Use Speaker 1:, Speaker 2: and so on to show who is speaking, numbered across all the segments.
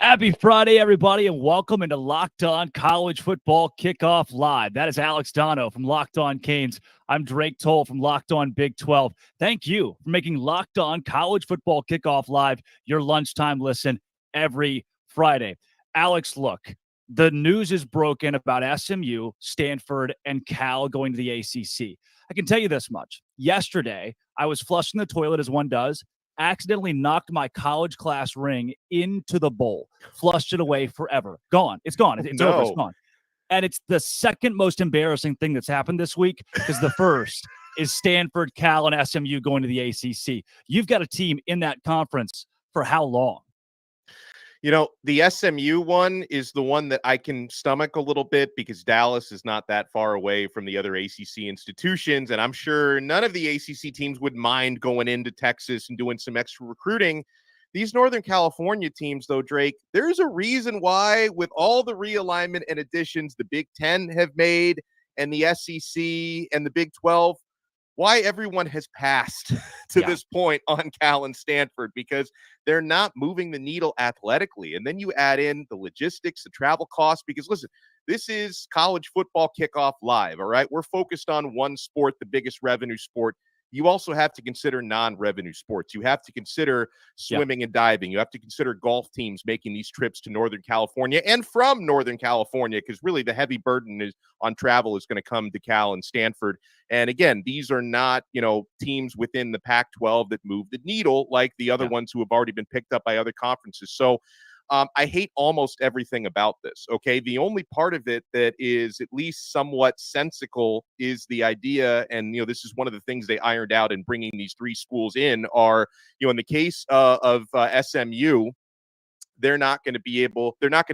Speaker 1: Happy Friday, everybody, and welcome into Locked On College Football Kickoff Live. That is Alex Dono from Locked On Canes. I'm Drake Toll from Locked On Big 12. Thank you for making Locked On College Football Kickoff Live your lunchtime listen every Friday. Alex, look, the news is broken about SMU, Stanford, and Cal going to the ACC. I can tell you this much. Yesterday, I was flushing the toilet as one does, accidentally knocked my college class ring into the bowl, flushed it away forever. Gone. It's gone. It's over. It's gone. And it's the second most embarrassing thing that's happened this week because the first is Stanford, Cal, and SMU going to the ACC. You've got a team in that conference for how long?
Speaker 2: You know, the SMU one is the one that I can stomach a little bit because Dallas is not that far away from the other ACC institutions. And I'm sure none of the ACC teams would mind going into Texas and doing some extra recruiting. These Northern California teams, though, Drake, there's a reason why, with all the realignment and additions the Big Ten have made and the SEC and the Big 12, why everyone has passed to this point on Cal and Stanford, because they're not moving the needle athletically. And then you add in the logistics, the travel costs, because listen, this is college football kickoff live. All right. We're focused on one sport, the biggest revenue sport. You also have to consider non-revenue sports. You have to consider swimming and diving. You have to consider golf teams making these trips to Northern California and from Northern California, because really the heavy burden is on travel is going to come to Cal and Stanford. And again, these are not, teams within the Pac-12 that move the needle like the other ones who have already been picked up by other conferences. So I hate almost everything about this, okay? The only part of it that is at least somewhat sensical is the idea, and, this is one of the things they ironed out in bringing these three schools in are, in the case of SMU, they're not going to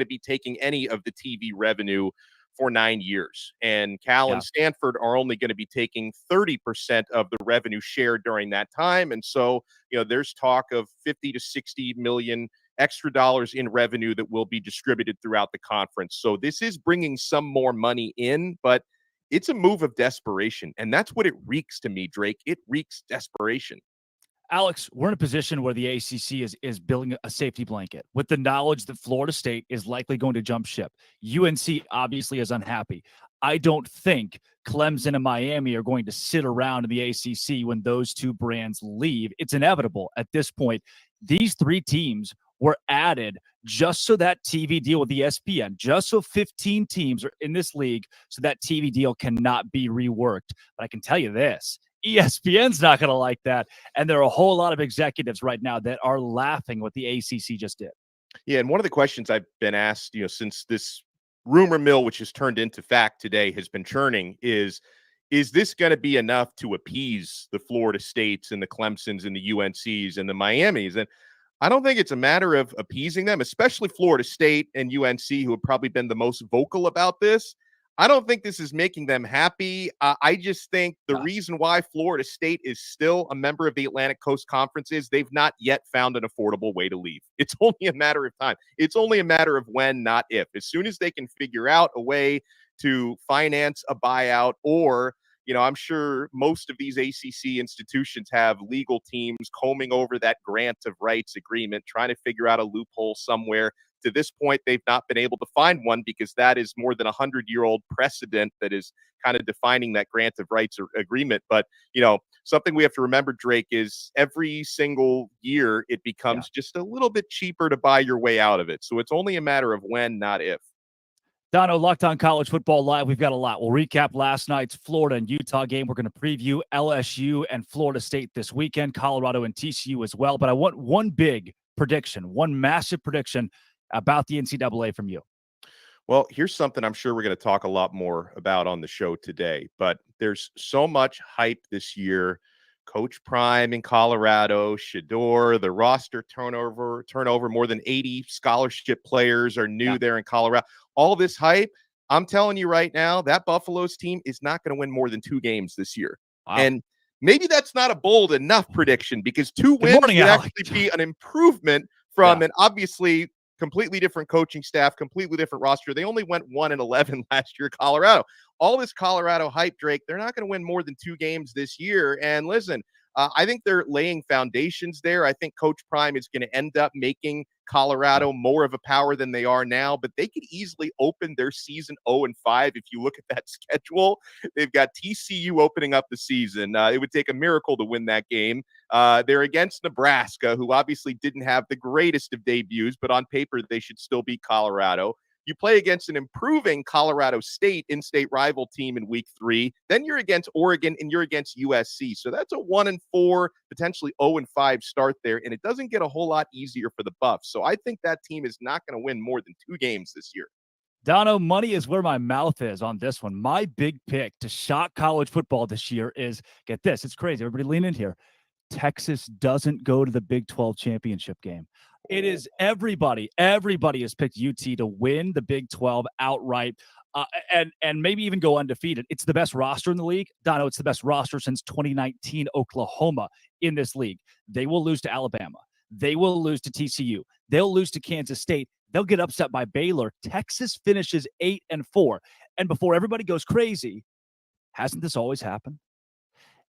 Speaker 2: be taking any of the TV revenue for 9 years. And Cal and Stanford are only going to be taking 30% of the revenue share during that time. And so, there's talk of 50 to 60 million extra dollars in revenue that will be distributed throughout the conference. So this is bringing some more money in, but it's a move of desperation. And that's what it reeks to me, Drake. It reeks desperation.
Speaker 1: Alex, we're in a position where the ACC is building a safety blanket with the knowledge that Florida State is likely going to jump ship. UNC obviously is unhappy. I don't think Clemson and Miami are going to sit around in the ACC when those two brands leave. It's inevitable at this point. These three teams were added just so that TV deal with ESPN, just so 15 teams are in this league so that TV deal cannot be reworked. But I can tell you this, ESPN's not going to like that. And there are a whole lot of executives right now that are laughing what the ACC just did.
Speaker 2: Yeah, and one of the questions I've been asked, since this rumor mill, which has turned into fact today, has been churning is this going to be enough to appease the Florida States and the Clemsons and the UNCs and the Miamis? And I don't think it's a matter of appeasing them, especially Florida State and UNC, who have probably been the most vocal about this. I don't think this is making them happy. I just think the reason why Florida State is still a member of the Atlantic Coast Conference is they've not yet found an affordable way to leave. It's only a matter of time. It's only a matter of when, not if. As soon as they can figure out a way to finance a buyout, or I'm sure most of these ACC institutions have legal teams combing over that grant of rights agreement, trying to figure out a loophole somewhere. To this point, they've not been able to find one because that is more than 100-year-old precedent that is kind of defining that grant of rights agreement. But, something we have to remember, Drake, is every single year it becomes just a little bit cheaper to buy your way out of it. So it's only a matter of when, not if.
Speaker 1: Dono, Locked On College Football Live. We've got a lot. We'll recap last night's Florida and Utah game. We're going to preview LSU and Florida State this weekend, Colorado and TCU as well. But I want one big prediction, one massive prediction about the NCAA from you.
Speaker 2: Well, here's something I'm sure we're going to talk a lot more about on the show today, but there's so much hype this year. Coach Prime in Colorado, Shedeur, the roster turnover, more than 80 scholarship players are new there in Colorado. All this hype, I'm telling you right now, that Buffalo's team is not going to win more than 2 games this year. Wow. And maybe that's not a bold enough prediction because 2 wins would actually be an improvement from an obviously completely different coaching staff, completely different roster. They only went 1-11 last year, Colorado. All this Colorado hype, Drake, they're not going to win more than 2 games this year. And listen, I think they're laying foundations there. I think Coach Prime is going to end up making Colorado more of a power than they are now, but they could easily open their season 0-5. If you look at that schedule, they've got TCU opening up the season. It would take a miracle to win that game. They're against Nebraska, who obviously didn't have the greatest of debuts, but on paper, they should still beat Colorado. You play against an improving Colorado State in-state rival team in week 3. Then you're against Oregon and you're against USC. So that's a 1-4, potentially 0-5 start there. And it doesn't get a whole lot easier for the Buffs. So I think that team is not going to win more than 2 games this year.
Speaker 1: Dono, money is where my mouth is on this one. My big pick to shock college football this year is, get this, it's crazy. Everybody lean in here. Texas doesn't go to the Big 12 championship game. It is everybody has picked UT to win the Big 12 outright and maybe even go undefeated. It's the best roster in the league. Dono, it's the best roster since 2019 Oklahoma in this league. They will lose to Alabama. They will lose to TCU. They'll lose to Kansas State. They'll get upset by Baylor. Texas finishes 8-4. And before everybody goes crazy, hasn't this always happened?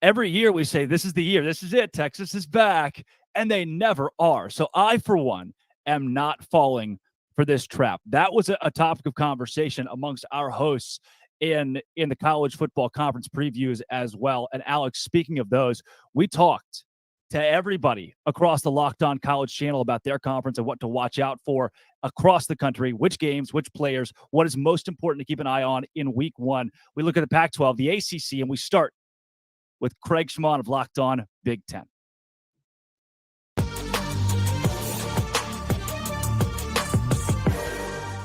Speaker 1: Every year we say, this is the year. This is it. Texas is back. And they never are. So I, for one, am not falling for this trap. That was a topic of conversation amongst our hosts in the college football conference previews as well. And Alex, speaking of those, we talked to everybody across the Locked On College channel about their conference and what to watch out for across the country, which games, which players, what is most important to keep an eye on in week 1. We look at the Pac-12, the ACC, and we start with Craig Schmann of Locked On Big Ten.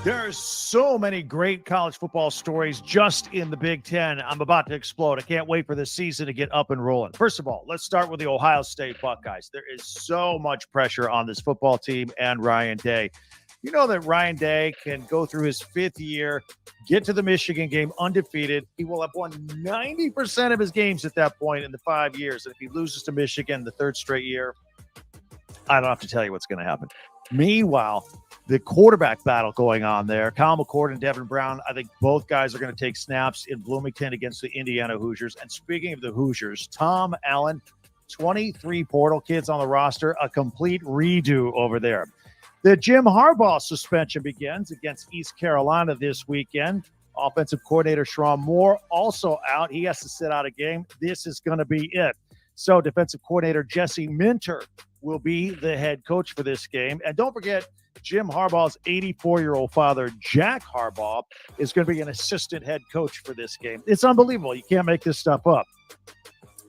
Speaker 3: There are so many great college football stories just in the Big Ten. I'm about to explode. I can't wait for this season to get up and rolling. First of all, let's start with the Ohio State Buckeyes. There is so much pressure on this football team and Ryan Day. You know that Ryan Day can go through his 5th year, get to the Michigan game undefeated. He will have won 90% of his games at that point in the 5 years. And if he loses to Michigan the 3rd straight year, I don't have to tell you what's going to happen. Meanwhile, the quarterback battle going on there, Kyle McCord and Devin Brown, I think both guys are going to take snaps in Bloomington against the Indiana Hoosiers. And speaking of the Hoosiers, Tom Allen, 23 portal kids on the roster, a complete redo over there. The Jim Harbaugh suspension begins against East Carolina this weekend. Offensive coordinator Sherrone Moore also out. He has to sit out a game. This is going to be it. So defensive coordinator Jesse Minter will be the head coach for this game. And don't forget, Jim Harbaugh's 84-year-old father, Jack Harbaugh, is going to be an assistant head coach for this game. It's unbelievable. You can't make this stuff up.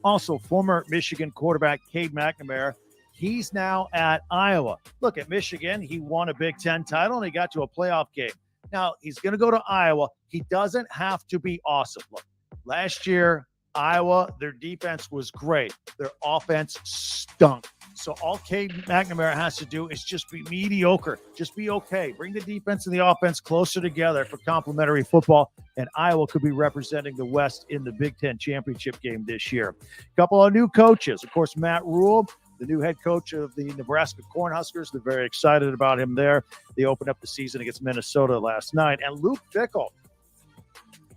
Speaker 3: Also, former Michigan quarterback Cade McNamara, he's now at Iowa. Look, at Michigan, he won a Big Ten title, and he got to a playoff game. Now, he's going to go to Iowa. He doesn't have to be awesome. Look, last year, Iowa, their defense was great. Their offense stunk. So all Cade McNamara has to do is just be mediocre. Just be okay. Bring the defense and the offense closer together for complementary football, and Iowa could be representing the West in the Big Ten championship game this year. A couple of new coaches. Of course, Matt Rule, the new head coach of the Nebraska Cornhuskers. They're very excited about him there. They opened up the season against Minnesota last night. And Luke Fickell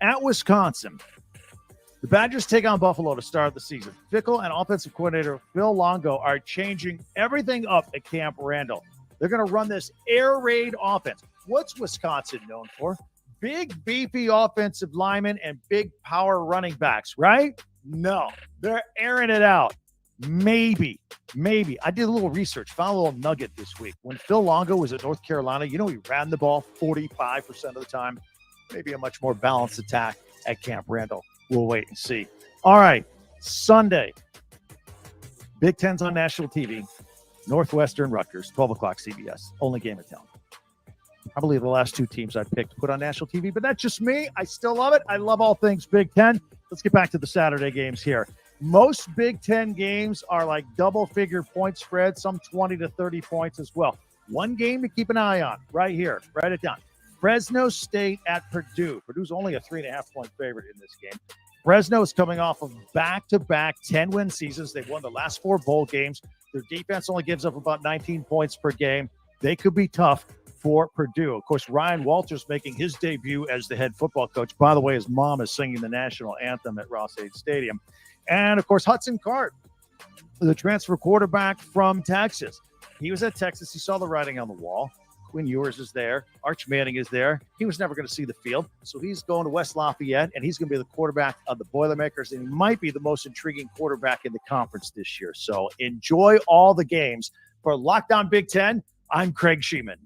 Speaker 3: at Wisconsin. The Badgers take on Buffalo to start the season. Fickell and offensive coordinator Phil Longo are changing everything up at Camp Randall. They're going to run this air raid offense. What's Wisconsin known for? Big, beefy offensive linemen and big power running backs, right? No, they're airing it out. Maybe. I did a little research, found a little nugget this week. When Phil Longo was at North Carolina, you know, he ran the ball 45% of the time. Maybe a much more balanced attack at Camp Randall. We'll wait and see. All right, Sunday. Big Ten's on national TV. Northwestern Rutgers, 12 o'clock CBS. Only game in town. Probably the last 2 teams I picked to put on national TV, but that's just me. I still love it. I love all things Big Ten. Let's get back to the Saturday games here. Most Big Ten games are like double-figure point spreads, some 20 to 30 points as well. One game to keep an eye on right here. Write it down. Fresno State at Purdue. Purdue's only a 3.5-point favorite in this game. Fresno is coming off of back-to-back 10-win seasons. They've won the last 4 bowl games. Their defense only gives up about 19 points per game. They could be tough for Purdue. Of course, Ryan Walters making his debut as the head football coach. By the way, his mom is singing the national anthem at Ross-Ade Stadium. And, of course, Hudson Card the transfer quarterback from Texas. He was at Texas. He saw the writing on the wall. Quinn Ewers is there. Arch Manning is there. He was never going to see the field. So he's going to West Lafayette, and he's going to be the quarterback of the Boilermakers, and he might be the most intriguing quarterback in the conference this year. So enjoy all the games. For Locked On Big Ten, I'm Craig Sheeman.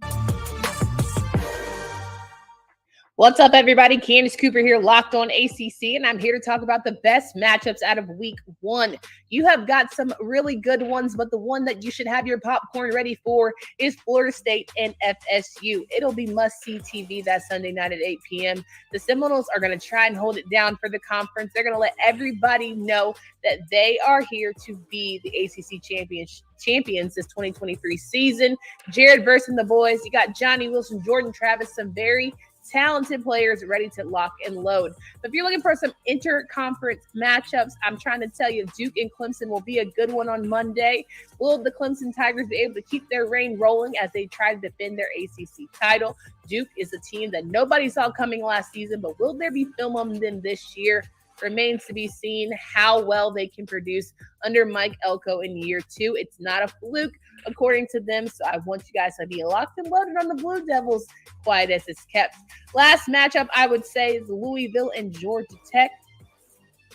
Speaker 4: What's up, everybody? Candace Cooper here, Locked On ACC, and I'm here to talk about the best matchups out of Week 1. You have got some really good ones, but the one that you should have your popcorn ready for is Florida State and FSU. It'll be must-see TV that Sunday night at 8 p.m. The Seminoles are going to try and hold it down for the conference. They're going to let everybody know that they are here to be the ACC champions this 2023 season. Jared versus the boys. You got Johnny Wilson, Jordan Travis, some very talented players ready to lock and load. But if you're looking for some inter-conference matchups, I'm trying to tell you Duke and Clemson will be a good one on Monday. Will the Clemson Tigers be able to keep their reign rolling as they try to defend their ACC title? Duke is a team that nobody saw coming last season, but will there be film on them this year? Remains to be seen how well they can produce under Mike Elko in year 2. It's not a fluke, according to them. So I want you guys to be locked and loaded on the Blue Devils, quiet as it's kept. Last matchup, I would say, is Louisville and Georgia Tech.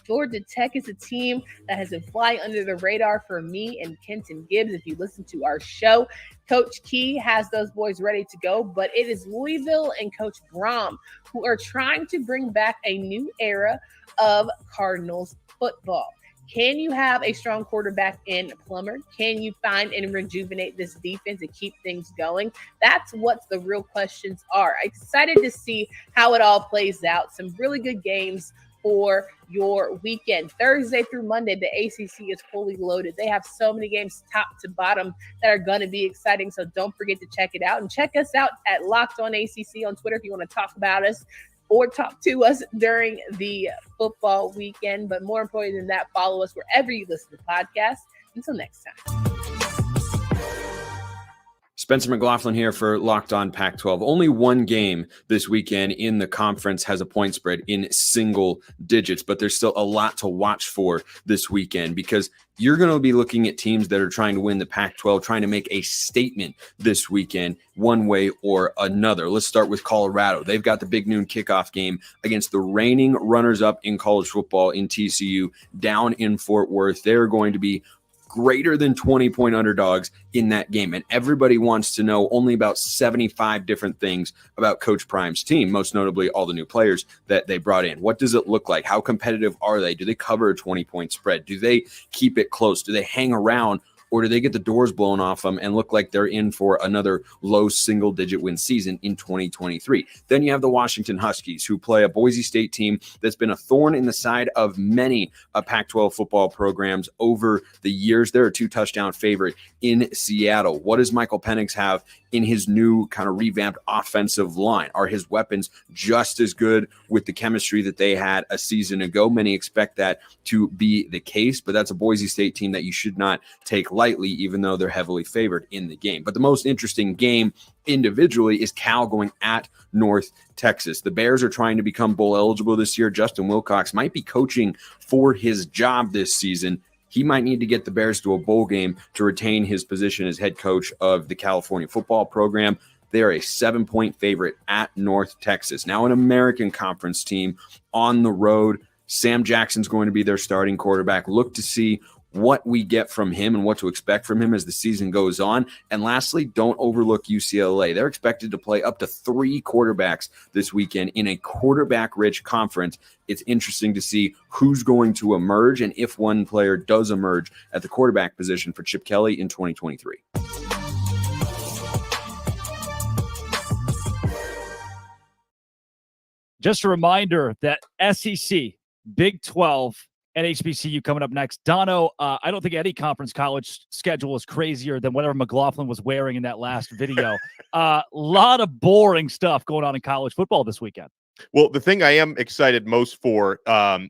Speaker 4: Georgia Tech is a team that has been flying under the radar for me and Kenton Gibbs. If you listen to our show, Coach Key has those boys ready to go, but it is Louisville and Coach Brom who are trying to bring back a new era of Cardinals football. Can you have a strong quarterback in Plummer? Can you find and rejuvenate this defense and keep things going? That's what the real questions are. Excited to see how it all plays out. Some really good games for your weekend. Thursday through Monday, the ACC is fully loaded. They have so many games top to bottom that are going to be exciting, so don't forget to check it out. And check us out at Locked On ACC on Twitter if you want to talk about us or talk to us during the football weekend. But more important than that, follow us wherever you listen to podcasts. Until next time.
Speaker 5: Spencer McLaughlin here for Locked On Pac-12. Only one game this weekend in the conference has a point spread in single digits, but there's still a lot to watch for this weekend because you're going to be looking at teams that are trying to win the Pac-12, trying to make a statement this weekend one way or another. Let's start with Colorado. They've got the big noon kickoff game against the reigning runners-up in college football in TCU down in Fort Worth. They're going to be greater than 20-point underdogs in that game. And everybody wants to know only about 75 different things about Coach Prime's team, most notably all the new players that they brought in. What does it look like? How competitive are they? Do they cover a 20-point spread? Do they keep it close? Do they hang around? Or do they get the doors blown off them and look like they're in for another low single-digit win season in 2023? Then you have the Washington Huskies, who play a Boise State team that's been a thorn in the side of many Pac-12 football programs over the years. They're a 2-touchdown favorite in Seattle. What does Michael Penix have in his new kind of revamped offensive line? Are his weapons just as good with the chemistry that they had a season ago? Many expect that to be the case, but that's a Boise State team that you should not take lightly, even though they're heavily favored in the game. But the most interesting game individually is Cal going at North Texas. The Bears are trying to become bowl eligible this year. Justin Wilcox might be coaching for his job this season. He might need to get the Bears to a bowl game to retain his position as head coach of the California football program. They are a 7-point favorite at North Texas. Now an American Conference team on the road. Sam Jackson's going to be their starting quarterback. Look to see what we get from him and what to expect from him as the season goes on. And lastly, don't overlook UCLA. They're expected to play up to 3 quarterbacks this weekend in a quarterback-rich conference. It's interesting to see who's going to emerge and if one player does emerge at the quarterback position for Chip Kelly in 2023.
Speaker 1: Just a reminder that SEC, Big 12, and HBCU coming up next. Dono, I don't think any conference college schedule is crazier than whatever McLaughlin was wearing in that last video. Lot of boring stuff going on in college football this weekend.
Speaker 2: Well, the thing I am excited most for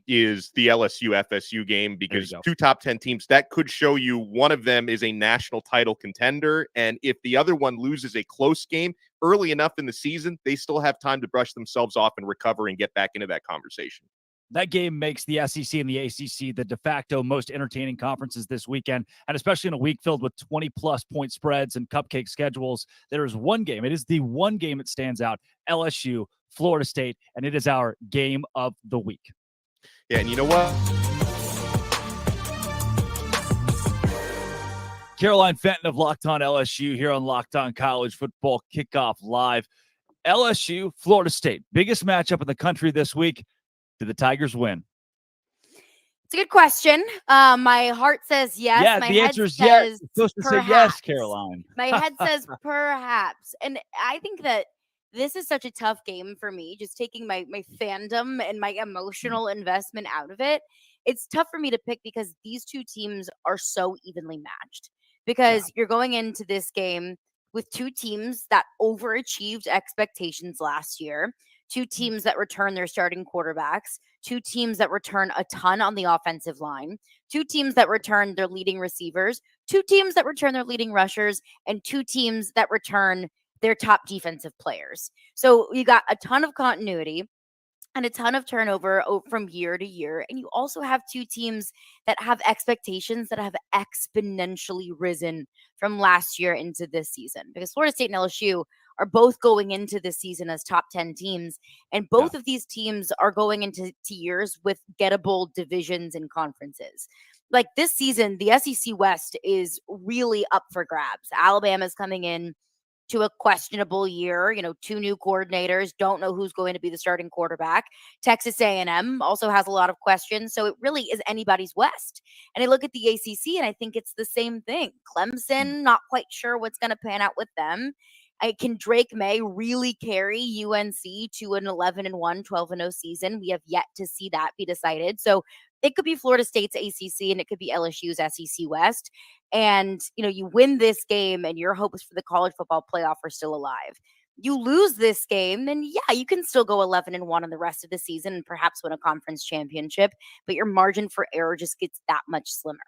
Speaker 2: is the LSU FSU game, because 2 top 10 teams, that could show you one of them is a national title contender. And if the other one loses a close game early enough in the season, they still have time to brush themselves off and recover and get back into that conversation.
Speaker 1: That game makes the SEC and the ACC the de facto most entertaining conferences this weekend, and especially in a week filled with 20-plus point spreads and cupcake schedules. There is one game. It is the one game that stands out, LSU, Florida State, and it is our game of the week.
Speaker 2: Yeah, and you know what?
Speaker 1: Caroline Fenton of Locked On LSU here on Locked On College Football Kickoff Live. LSU, Florida State, biggest matchup in the country this week. Did the Tigers win?
Speaker 6: It's a good question. My heart says yes.
Speaker 1: Yeah,
Speaker 6: my
Speaker 1: the
Speaker 6: head
Speaker 1: answer is
Speaker 6: says
Speaker 1: yes. You're supposed to
Speaker 6: perhaps.
Speaker 1: say yes, Caroline.
Speaker 6: My head says perhaps. And I think that this is such a tough game for me, just taking my fandom and my emotional investment out of it. It's tough for me to pick because these two teams are so evenly matched. Because you're going into this game with two teams that overachieved expectations last year, two teams that return their starting quarterbacks, two teams that return a ton on the offensive line, two teams that return their leading receivers, two teams that return their leading rushers, and two teams that return their top defensive players. So you got a ton of continuity and a ton of turnover from year to year. And you also have two teams that have expectations that have exponentially risen from last year into this season. Because Florida State and LSU are both going into this season as top 10 teams. And both of these teams are going into years with gettable divisions and conferences. Like this season, the SEC West is really up for grabs. Alabama's coming in to a questionable year, two new coordinators, don't know who's going to be the starting quarterback. Texas A&M also has a lot of questions, so it really is anybody's West. And I look at the ACC, and I think it's the same thing. Clemson, not quite sure what's going to pan out with them. Can Drake May really carry UNC to an 11-1, 12-0 season? We have yet to see that be decided. So it could be Florida State's ACC and it could be LSU's SEC West. And, you win this game and your hopes for the college football playoff are still alive. You lose this game, then you can still go 11-1 in the rest of the season and perhaps win a conference championship, but your margin for error just gets that much slimmer.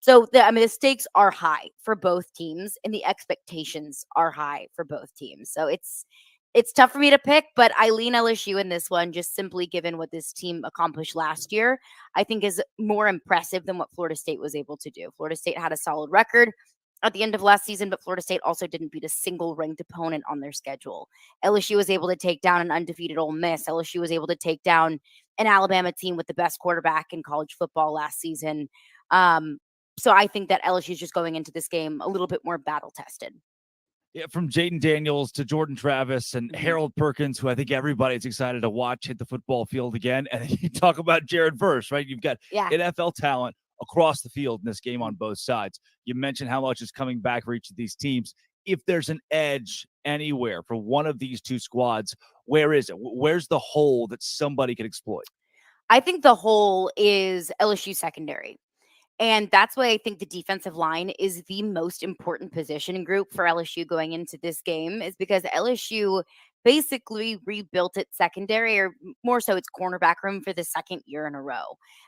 Speaker 6: So the stakes are high for both teams and the expectations are high for both teams. So it's tough for me to pick, but I lean LSU in this one, just simply given what this team accomplished last year, I think is more impressive than what Florida State was able to do. Florida State had a solid record at the end of last season, but Florida State also didn't beat a single ranked opponent on their schedule. LSU was able to take down an undefeated Ole Miss. LSU was able to take down an Alabama team with the best quarterback in college football last season. So I think that LSU is just going into this game a little bit more battle tested.
Speaker 1: Yeah, from Jaden Daniels to Jordan Travis and Harold Perkins, who I think everybody's excited to watch hit the football field again. And you talk about Jared Verse, right? You've got NFL talent across the field in this game on both sides. You mentioned how much is coming back for each of these teams. If there's an edge anywhere for one of these two squads, where is it? Where's the hole that somebody could exploit?
Speaker 6: I think the hole is LSU secondary. And that's why I think the defensive line is the most important position group for LSU going into this game, is because LSU basically rebuilt its secondary, or more so its cornerback room, for the second year in a row.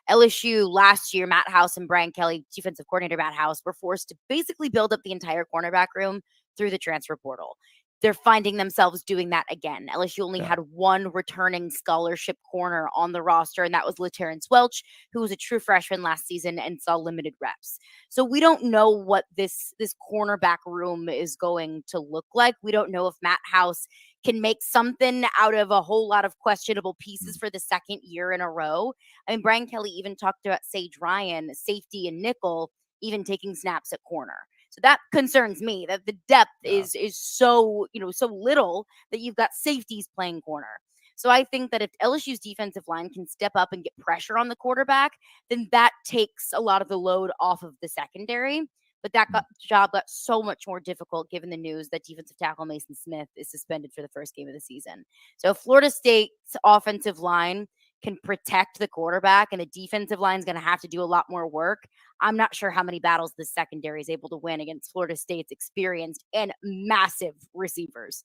Speaker 6: LSU last year, Matt House and Brian Kelly, defensive coordinator Matt House, were forced to basically build up the entire cornerback room through the transfer portal. They're finding themselves doing that again. LSU only had one returning scholarship corner on the roster, and that was LaTerrence Welch, who was a true freshman last season and saw limited reps. So we don't know what this cornerback room is going to look like. We don't know if Matt House can make something out of a whole lot of questionable pieces for the second year in a row. I mean, Brian Kelly even talked about Sage Ryan, safety and nickel, even taking snaps at corner. So that concerns me, that the depth is so little that you've got safeties playing corner. So I think that if LSU's defensive line can step up and get pressure on the quarterback, then that takes a lot of the load off of the secondary. But that job got so much more difficult given the news that defensive tackle Mason Smith is suspended for the first game of the season. So if Florida State's offensive line can protect the quarterback and the defensive line is going to have to do a lot more work, I'm not sure how many battles the secondary is able to win against Florida State's experienced and massive receivers.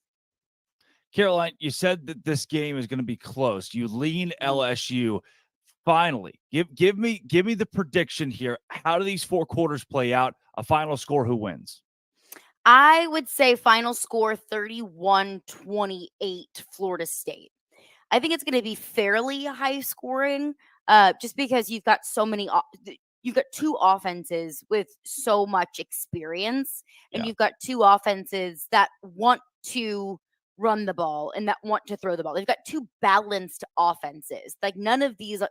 Speaker 1: Caroline, you said that this game is going to be close. You lean LSU. Finally, give me the prediction here. How do these four quarters play out? A final score, who wins?
Speaker 6: I would say final score 31-28 Florida State. I think it's going to be fairly high scoring, just because you've got you've got two offenses with so much experience, and you've got two offenses that want to run the ball and that want to throw the ball. They've got two balanced offenses. Like neither of these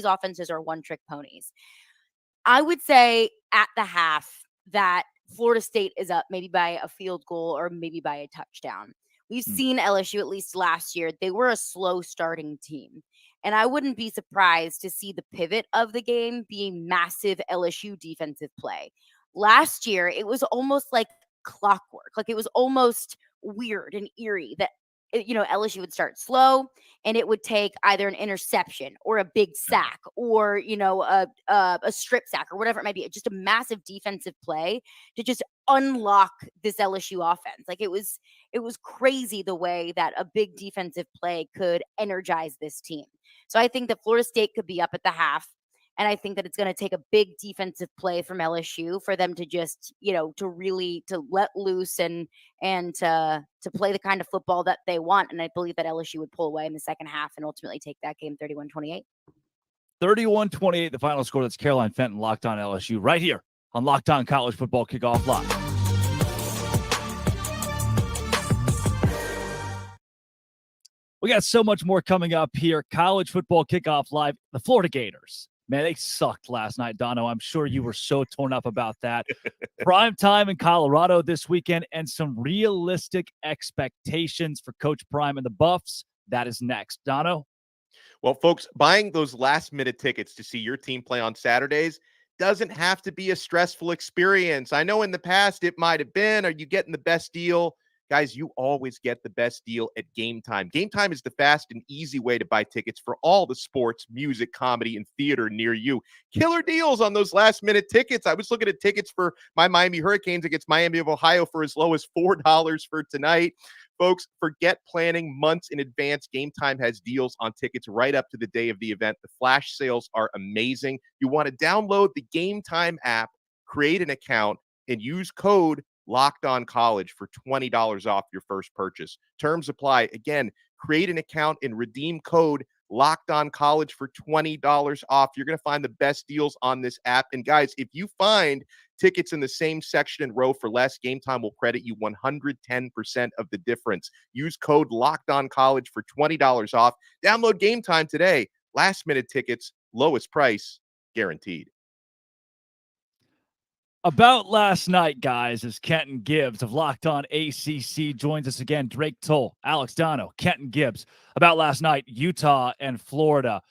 Speaker 6: offenses are one-trick ponies. I would say at the half that Florida State is up maybe by a field goal or maybe by a touchdown. We've seen LSU, at least last year, they were a slow starting team. And I wouldn't be surprised to see the pivot of the game being massive LSU defensive play. Last year, it was almost like clockwork. Like it was almost weird and eerie that LSU would start slow and it would take either an interception or a big sack or a strip sack or whatever it might be, just a massive defensive play to just unlock this LSU offense. Like it was crazy the way that a big defensive play could energize this team. So I think that Florida State could be up at the half. And I think that it's going to take a big defensive play from LSU for them to just, to let loose and to play the kind of football that they want. And I believe that LSU would pull away in the second half and ultimately take that game 31-28.
Speaker 1: 31-28, the final score. That's Caroline Fenton, Locked On LSU, right here on Locked On College Football Kickoff Live. We got so much more coming up here. College Football Kickoff Live. The Florida Gators. Man, they sucked last night, Dono. I'm sure you were so torn up about that. Prime time in Colorado this weekend and some realistic expectations for Coach Prime and the Buffs. That is next. Dono?
Speaker 2: Well, folks, buying those last-minute tickets to see your team play on Saturdays doesn't have to be a stressful experience. I know in the past it might have been. Are you getting the best deal? Guys, you always get the best deal at Game Time. Game Time is the fast and easy way to buy tickets for all the sports, music, comedy, and theater near you. Killer deals on those last-minute tickets. I was looking at tickets for my Miami Hurricanes against Miami of Ohio for as low as $4 for tonight. Folks, forget planning months in advance. Game Time has deals on tickets right up to the day of the event. The flash sales are amazing. You want to download the Game Time app, create an account, and use code Locked On College for $20 off your first purchase. Terms apply. Again, create an account and redeem code Locked On College for $20 off. You're going to find the best deals on this app. And guys, if you find tickets in the same section and row for less, Game Time will credit you 110% of the difference. Use code Locked On College for $20 off. Download Game Time today. Last minute tickets, lowest price guaranteed.
Speaker 1: About last night, guys, as Kenton Gibbs of Locked On ACC joins us again. Drake Toll, Alex Dono, Kenton Gibbs. About last night, Utah and Florida.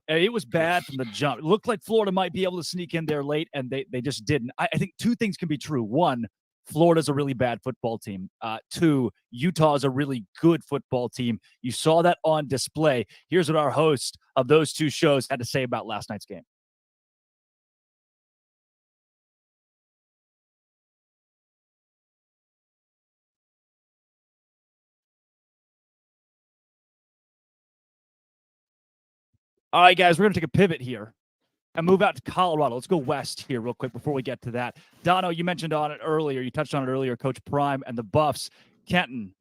Speaker 1: It was bad from the jump. It looked like Florida might be able to sneak in there late, and they just didn't. I think two things can be true. One, Florida's a really bad football team. Two, Utah is a really good football team. You saw that on display. Here's what our host of those two shows had to say about last night's game. All right, guys, we're going to take a pivot here and move out to Colorado. Let's go west here real quick before we get to that. Dono, you mentioned on it earlier. You touched on it earlier, Coach Prime and the Buffs. Kenton,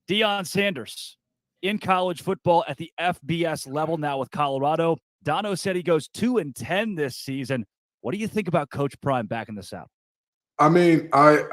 Speaker 1: Deion Sanders in college football at the FBS level now with Colorado. Dono said he goes 2-10 this season. What do you think about Coach Prime back in the South?
Speaker 7: I mean, I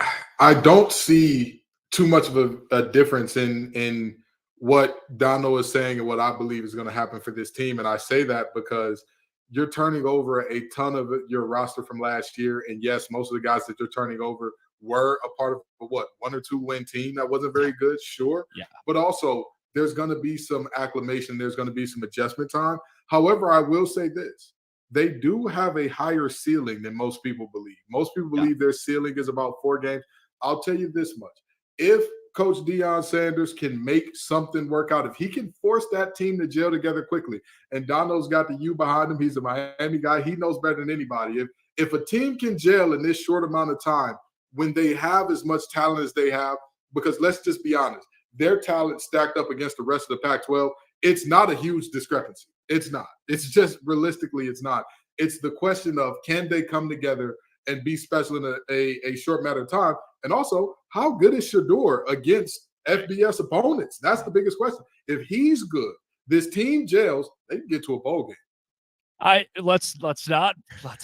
Speaker 7: don't see too much of a difference in what Dono is saying and what I believe is going to happen for this team. And I say that because you're turning over a ton of your roster from last year. And yes, most of the guys that you're turning over were a part of a 1 or 2 win team that wasn't very good, sure. Yeah. But also there's going to be some acclimation. There's going to be some adjustment time. However, I will say this. They do have a higher ceiling than most people believe. Most people believe their ceiling is about 4 games. I'll tell you this much. If Coach Deion Sanders can make something work out, if he can force that team to gel together quickly, and Dono's got the U behind him, he's a Miami guy, he knows better than anybody. If a team can gel in this short amount of time, when they have as much talent as they have, because let's just be honest, their talent stacked up against the rest of the Pac-12, it's not a huge discrepancy. It's not. It's just realistically, it's not. It's the question of can they come together and be special in a short matter of time? And also, how good is Shador against FBS opponents? That's the biggest question. If he's good, this team gels, they can get to a bowl game.
Speaker 1: Let's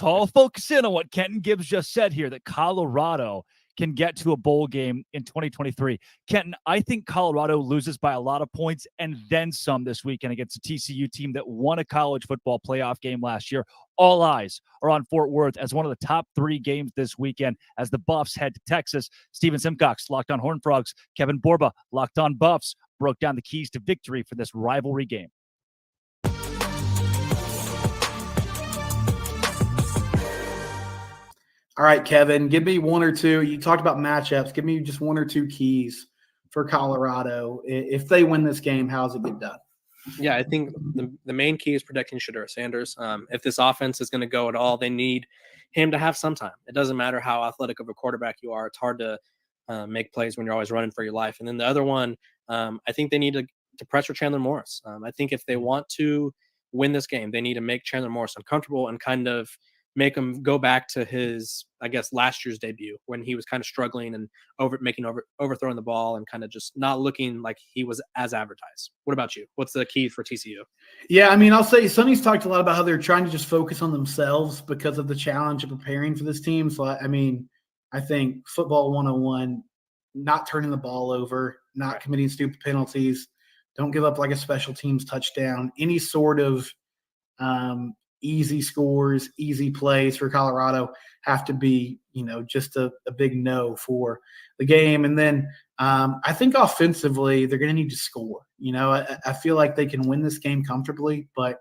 Speaker 1: all focus in on what Kenton Gibbs just said here, that Colorado can get to a bowl game in 2023. Kenton, I think Colorado loses by a lot of points and then some this weekend against a TCU team that won a college football playoff game last year. All eyes are on Fort Worth as one of the top 3 games this weekend as the Buffs head to Texas. Steven Simcox, Locked on Horned Frogs. Kevin Borba, Locked on Buffs, broke down the keys to victory for this rivalry game.
Speaker 8: All right, Kevin, give me one or two. You talked about matchups. Give me just one or two keys for Colorado. If they win this game, how does it get done?
Speaker 9: Yeah, I think the main key is protecting Shedeur Sanders. If this offense is going to go at all, they need him to have some time. It doesn't matter how athletic of a quarterback you are. It's hard to make plays when you're always running for your life. And then the other one, I think they need to pressure Chandler Morris. I think if they want to win this game, they need to make Chandler Morris uncomfortable and kind of make him go back to his, I guess, last year's debut when he was kind of struggling and overthrowing the ball and kind of just not looking like he was as advertised. What about you? What's the key for TCU?
Speaker 8: Yeah, I mean, I'll say Sonny's talked a lot about how they're trying to just focus on themselves because of the challenge of preparing for this team. So, I mean, I think football 101, not turning the ball over, not committing stupid penalties, don't give up like a special teams touchdown, any sort of easy scores, easy plays for Colorado have to be, just a big no for the game. And then I think offensively, they're going to need to score. I feel like they can win this game comfortably, but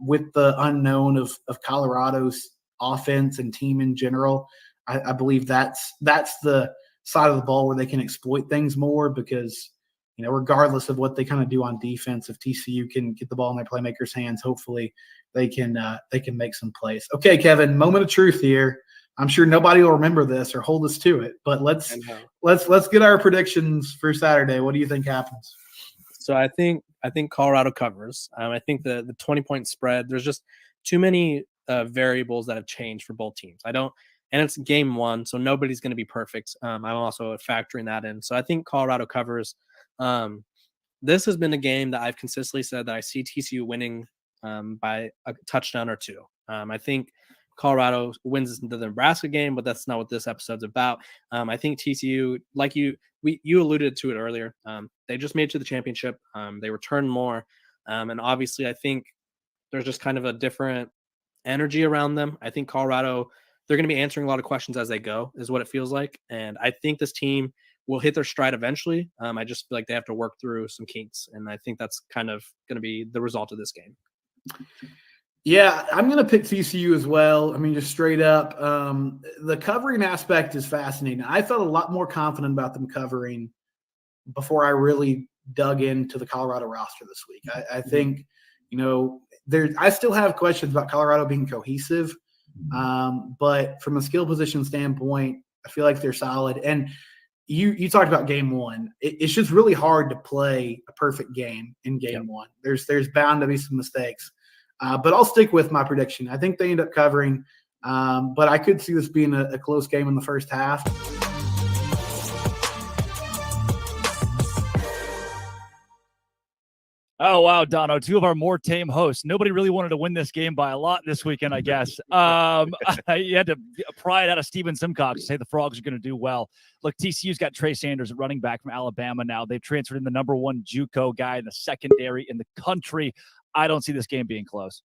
Speaker 8: with the unknown of Colorado's offense and team in general, I believe that's the side of the ball where they can exploit things more because, regardless of what they kind of do on defense, if TCU can get the ball in their playmakers' hands, hopefully they can make some plays. Okay, Kevin, moment of truth here. I'm sure nobody will remember this or hold us to it, but let's get our predictions for Saturday. What do you think happens?
Speaker 9: So I think Colorado covers. I think the 20-point spread. There's just too many variables that have changed for both teams. And it's game 1, so nobody's going to be perfect. I'm also factoring that in. So I think Colorado covers. This has been a game that I've consistently said that I see TCU winning by a touchdown or 2. I think Colorado wins the Nebraska game, but that's not what this episode's about. I think TCU, like you alluded to it earlier, they just made it to the championship. They returned more. And obviously I think there's just kind of a different energy around them. I think Colorado, they're going to be answering a lot of questions as they go, is what it feels like. And I think this team will hit their stride eventually. I just feel like they have to work through some kinks. And I think that's kind of going to be the result of this game.
Speaker 8: Yeah, I'm going to pick TCU as well. I mean, just straight up. The covering aspect is fascinating. I felt a lot more confident about them covering before I really dug into the Colorado roster this week. I think, I still have questions about Colorado being cohesive. But from a skill position standpoint, I feel like they're solid. And you talked about game 1. It's just really hard to play a perfect game in game 1. There's bound to be some mistakes. But I'll stick with my prediction. I think they end up covering, but I could see this being a close game in the first half.
Speaker 1: Oh, wow, Dono, 2 of our more tame hosts. Nobody really wanted to win this game by a lot this weekend, I guess. You had to pry it out of Steven Simcox to say the Frogs are going to do well. Look, TCU's got Trey Sanders, running back from Alabama now. They've transferred in the number 1 JUCO guy in the secondary in the country. I don't see this game being close.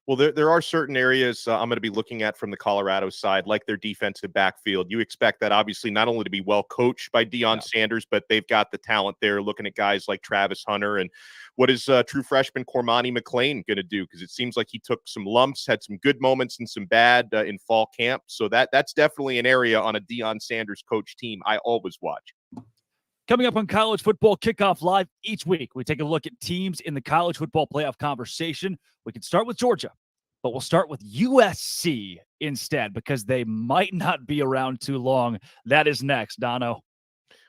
Speaker 2: Well, there are certain areas I'm going to be looking at from the Colorado side, like their defensive backfield. You expect that, obviously, not only to be well coached by Deion Sanders, but they've got the talent there, looking at guys like Travis Hunter. And what is true freshman Cormani McClain going to do? Because it seems like he took some lumps, had some good moments and some bad in fall camp. So that's definitely an area on a Deion Sanders coach team I always watch.
Speaker 1: Coming up on College Football Kickoff Live each week, we take a look at teams in the college football playoff conversation. We can start with Georgia, but we'll start with USC instead because they might not be around too long. That is next, Dono.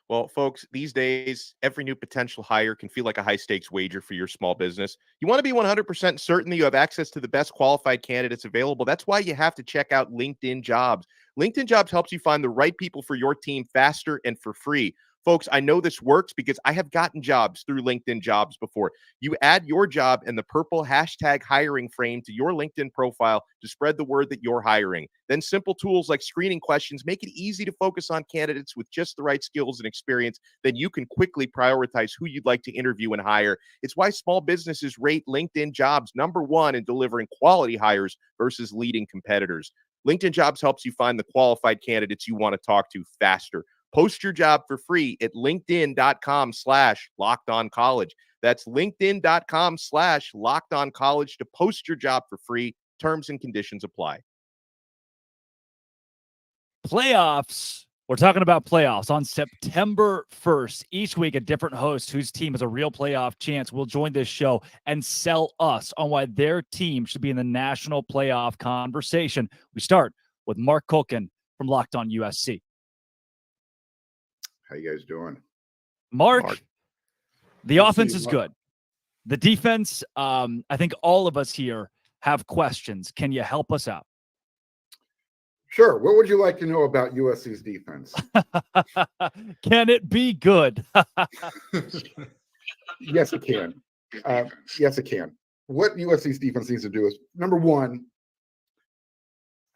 Speaker 2: Well, folks, these days, every new potential hire can feel like a high-stakes wager for your small business. You want to be 100% certain that you have access to the best qualified candidates available. That's why you have to check out LinkedIn Jobs. LinkedIn Jobs helps you find the right people for your team faster and for free. Folks, I know this works because I have gotten jobs through LinkedIn Jobs before. You add your job and the purple hashtag hiring frame to your LinkedIn profile to spread the word that you're hiring. Then simple tools like screening questions make it easy to focus on candidates with just the right skills and experience. Then you can quickly prioritize who you'd like to interview and hire. It's why small businesses rate LinkedIn Jobs #1 in delivering quality hires versus leading competitors. LinkedIn Jobs helps you find the qualified candidates you want to talk to faster. Post your job for free at linkedin.com/lockedoncollege. That's linkedin.com/lockedoncollege to post your job for free. Terms and conditions apply.
Speaker 1: Playoffs. We're talking about playoffs on September 1st. Each week, a different host whose team has a real playoff chance will join this show and sell us on why their team should be in the national playoff conversation. We start with Mark Culkin from Locked On USC.
Speaker 10: How you guys doing?
Speaker 1: Mark. The
Speaker 7: Good to
Speaker 1: offense
Speaker 7: see you,
Speaker 1: is
Speaker 7: Mark.
Speaker 1: good. The defense, I think all of us here have questions. Can you help us out?
Speaker 10: Sure. What would you like to know about USC's defense?
Speaker 1: Can it be good?
Speaker 10: Yes, it can. Yes, it can. What USC's defense needs to do is, number one,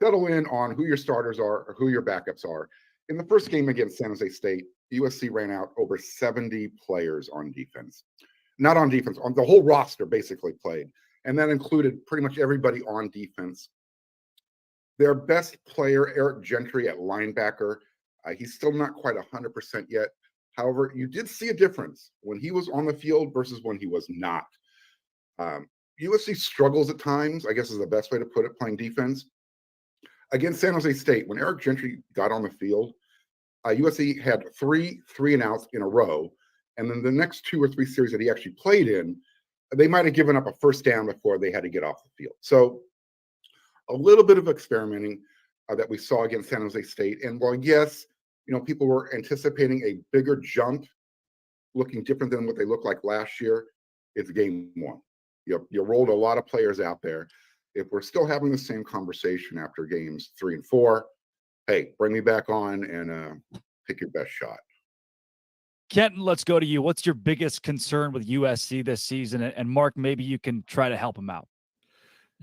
Speaker 10: settle in on who your starters are or who your backups are. In the first game against San Jose State, USC ran out over 70 players on defense. Not on defense, on the whole roster basically played. And that included pretty much everybody on defense. Their best player, Eric Gentry at linebacker, he's still not quite 100% yet. However, you did see a difference when he was on the field versus when he was not. USC struggles at times, I guess is the best way to put it, playing defense. Against San Jose State, when Eric Gentry got on the field, USC had 3 3-and-outs in a row. And then the next 2 or 3 series that he actually played in, they might have given up a first down before they had to get off the field. So a little bit of experimenting that we saw against San Jose State. And while, yes, people were anticipating a bigger jump, looking different than what they looked like last year, it's game 1. You rolled a lot of players out there. If we're still having the same conversation after games 3 and 4, hey, bring me back on and pick your best shot.
Speaker 1: Kenton, let's go to you. What's your biggest concern with USC this season? And Mark, maybe you can try to help him out.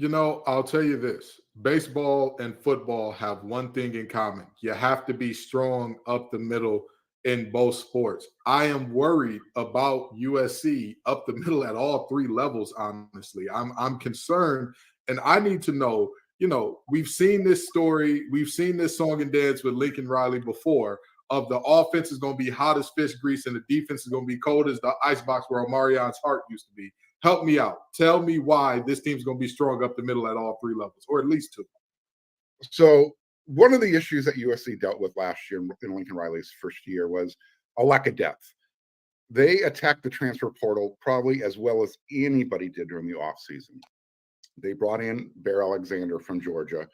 Speaker 7: I'll tell you this. Baseball and football have one thing in common. You have to be strong up the middle in both sports. I am worried about USC up the middle at all 3 levels, honestly. I'm concerned, and I need to know, we've seen this story, we've seen this song and dance with Lincoln Riley before, of the offense is going to be hot as fish grease and the defense is going to be cold as the icebox where Omarion's heart used to be. Help me out. Tell me why this team's going to be strong up the middle at all 3 levels, or at least 2.
Speaker 10: So one of the issues that USC dealt with last year in Lincoln Riley's first year was a lack of depth. They attacked the transfer portal probably as well as anybody did during the offseason. They brought in Bear Alexander from Georgia.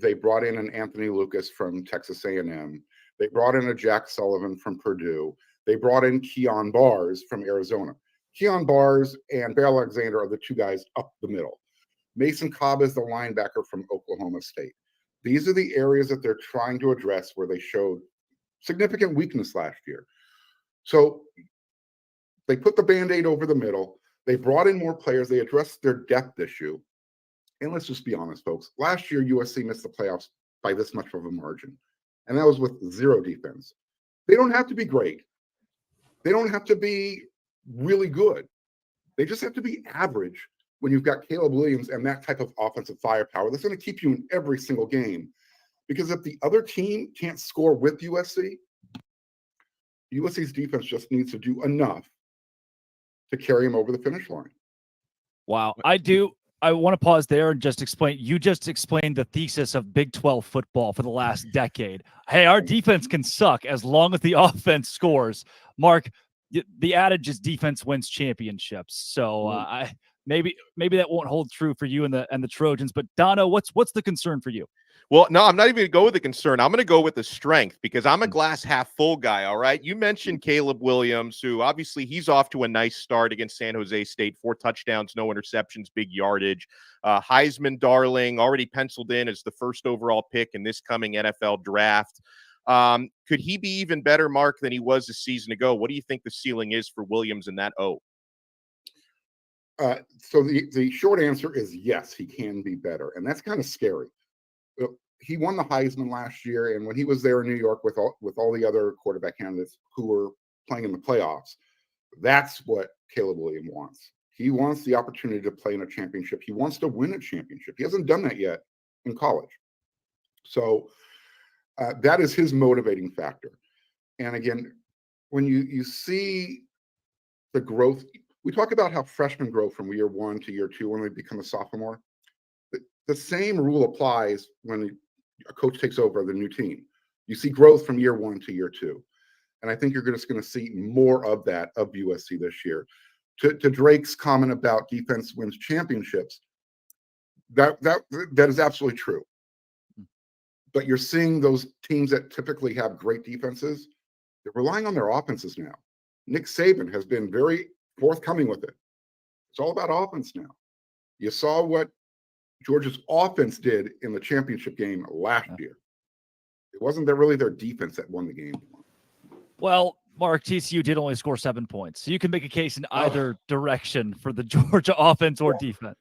Speaker 10: They brought in an Anthony Lucas from Texas A&M. They brought in a Jack Sullivan from Purdue. They brought in Keon Bars from Arizona. Keon Bars and Bear Alexander are the 2 guys up the middle. Mason Cobb is the linebacker from Oklahoma State. These are the areas that they're trying to address where they showed significant weakness last year. So they put the Band-Aid over the middle. They brought in more players. They addressed their depth issue. And let's just be honest, folks. Last year, USC missed the playoffs by this much of a margin. And that was with 0 defense. They don't have to be great. They don't have to be really good. They just have to be average when you've got Caleb Williams and that type of offensive firepower that's going to keep you in every single game. Because if the other team can't score with USC's defense just needs to do enough to carry them over the finish line.
Speaker 1: Wow. I want to pause there and just explain. You just explained the thesis of Big 12 football for the last decade. Hey, our defense can suck as long as the offense scores. Mark, the adage is defense wins championships. So maybe that won't hold true for you and the Trojans. But Dono, what's the concern for you?
Speaker 2: Well, no, I'm not even going to go with the concern. I'm going to go with the strength because I'm a glass half full guy, all right? You mentioned Caleb Williams, who obviously he's off to a nice start against San Jose State. 4 touchdowns, no interceptions, big yardage. Heisman darling, already penciled in as the first overall pick in this coming NFL draft. Could he be even better, Mark, than he was a season ago? What do you think the ceiling is for Williams in that O?
Speaker 10: So the short answer is yes, he can be better, and that's kind of scary. He won the Heisman last year, and when he was there in New York with all the other quarterback candidates who were playing in the playoffs, that's what Caleb Williams wants. He wants the opportunity to play in a championship. He wants to win a championship. He hasn't done that yet in college. So that is his motivating factor. And again, when you see the growth, we talk about how freshmen grow from year 1 to year 2 when they become a sophomore. The same rule applies when a coach takes over the new team. You see growth from year 1 to year 2. And I think you're just going to see more of that of USC this year. To Drake's comment about defense wins championships, that is absolutely true. But you're seeing those teams that typically have great defenses, they're relying on their offenses now. Nick Saban has been very forthcoming with it. It's all about offense now. You saw what Georgia's offense did in the championship game last year. It wasn't really their defense that won the game.
Speaker 1: Well, Mark, TCU did only score 7 points. So you can make a case in either direction for the Georgia offense or defense.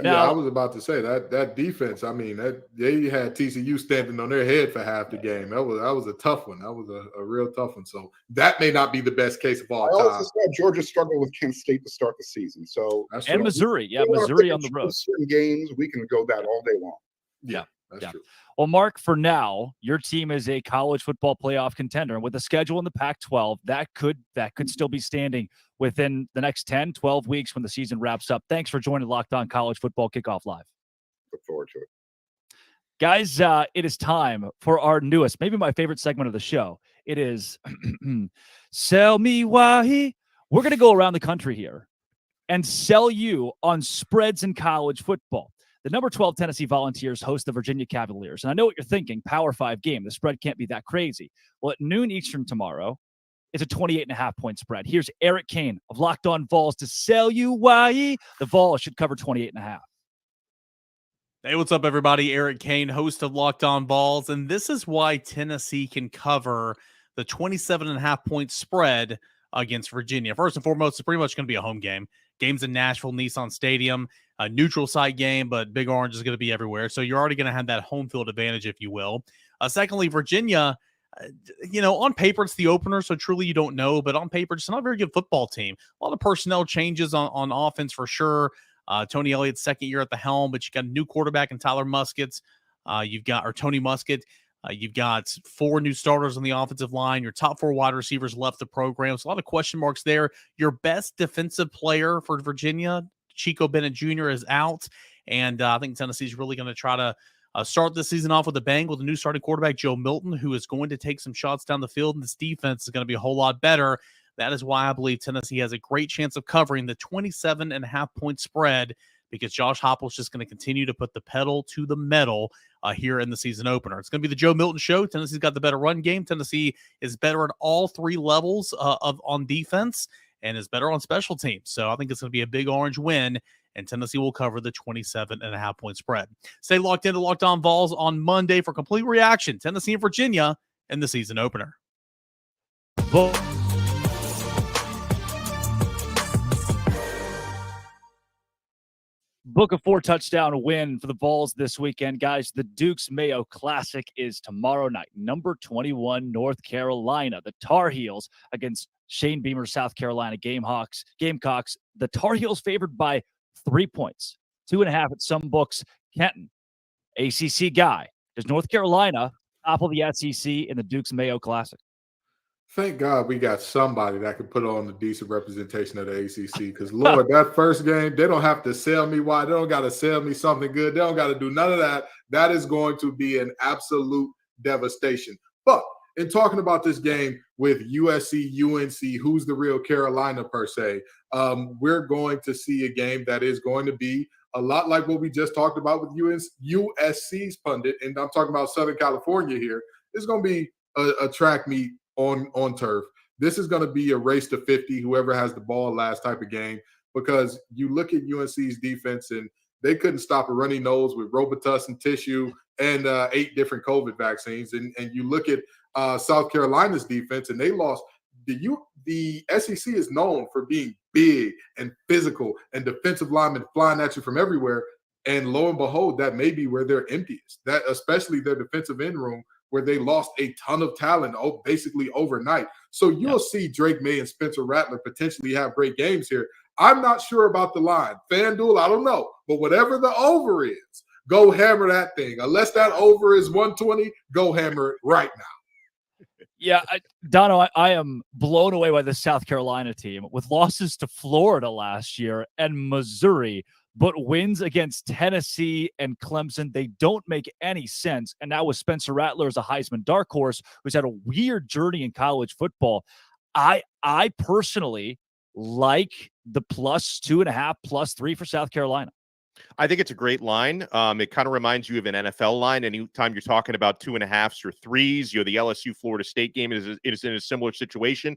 Speaker 7: Yeah, I was about to say that defense. I mean, they had TCU standing on their head for half the game. That was a tough one. That was a real tough one. So that may not be the best case of all time.
Speaker 10: I also saw Georgia struggle with Kent State to start the season. So
Speaker 1: and Missouri, Missouri on the road.
Speaker 10: Certain games we can go that all day long.
Speaker 1: Yeah.
Speaker 7: That's true.
Speaker 1: Well, Mark, for now, your team is a college football playoff contender. And with the schedule in the Pac-12, that could still be standing within the next 10, 12 weeks when the season wraps up. Thanks for joining Locked On College Football Kickoff Live.
Speaker 10: Look forward to it.
Speaker 1: Guys, it is time for our newest, maybe my favorite segment of the show. It is Sell Me Why. We're going to go around the country here and sell you on spreads in college football. The number 12 Tennessee Volunteers host the Virginia Cavaliers. And I know what you're thinking, Power 5 game. The spread can't be that crazy. Well, at noon Eastern tomorrow, it's a 28.5-point spread. Here's Eric Kane of Locked On Vols to sell you why the Vols should cover 28.5.
Speaker 11: Hey, what's up, everybody? Eric Kane, host of Locked On Vols. And this is why Tennessee can cover the 27.5-point spread against Virginia. First and foremost, it's pretty much going to be a home game. Game's in Nashville, Nissan Stadium, a neutral site game, but Big Orange is going to be everywhere. So you're already going to have that home field advantage, if you will. Secondly, Virginia, on paper, it's the opener, so truly you don't know. But on paper, it's not a very good football team. A lot of personnel changes on offense for sure. Tony Elliott's second year at the helm, but you got a new quarterback in Tyler Muskett. Tony Muskett. You've got 4 new starters on the offensive line. Your top 4 wide receivers left the program. So a lot of question marks there. Your best defensive player for Virginia, Chico Bennett Jr., is out. And I think Tennessee's really going to try to start this season off with a bang with a new starting quarterback, Joe Milton, who is going to take some shots down the field. And this defense is going to be a whole lot better. That is why I believe Tennessee has a great chance of covering the 27.5-point spread, because Josh Heupel's just going to continue to put the pedal to the metal here in the season opener. It's going to be the Joe Milton show. Tennessee's got the better run game. Tennessee is better at all 3 levels on defense and is better on special teams. So I think it's going to be a big Orange win, and Tennessee will cover the 27.5-point spread. Stay locked into Locked On Vols on Monday for complete reaction. Tennessee and Virginia in the season opener.
Speaker 1: Book a 4-touchdown win for the Vols this weekend, guys. The Duke's Mayo Classic is tomorrow night. Number 21, North Carolina. The Tar Heels against Shane Beamer's South Carolina Gamecocks. The Tar Heels favored by 3 points, 2.5 at some books. Kenton, ACC guy. Is North Carolina top of the SEC in the Duke's Mayo Classic?
Speaker 7: Thank God we got somebody that can put on a decent representation of the ACC. Because, Lord, that first game, they don't have to sell me why. They don't got to sell me something good. They don't got to do none of that. That is going to be an absolute devastation. But in talking about this game with USC, UNC, who's the real Carolina per se, we're going to see a game that is going to be a lot like what we just talked about with USC's pundit. And I'm talking about Southern California here. It's going to be a track meet on turf. This is going to be a race to 50, whoever has the ball last type of game, because you look at UNC's defense and they couldn't stop a runny nose with Robitussin tissue and 8 different COVID vaccines. And you look at South Carolina's defense, and they lost. The SEC is known for being big and physical and defensive linemen flying at you from everywhere. And lo and behold, that may be where they're emptiest. That especially their defensive end room, where they lost a ton of talent basically overnight. So you'll see Drake May and Spencer Rattler potentially have great games here. I'm not sure about the line. FanDuel, I don't know. But whatever the over is, go hammer that thing. Unless that over is 120, go hammer it right now.
Speaker 1: Yeah, Dono, I am blown away by the South Carolina team with losses to Florida last year and Missouri, but wins against Tennessee and Clemson. They don't make any sense. And now with Spencer Rattler as a Heisman dark horse, who's had a weird journey in college football, I personally like the +2.5, +3 for South Carolina.
Speaker 2: I think it's a great line. It kind of reminds you of an NFL line. Anytime you're talking about 2.5s or 3s, the LSU Florida State game is in a similar situation.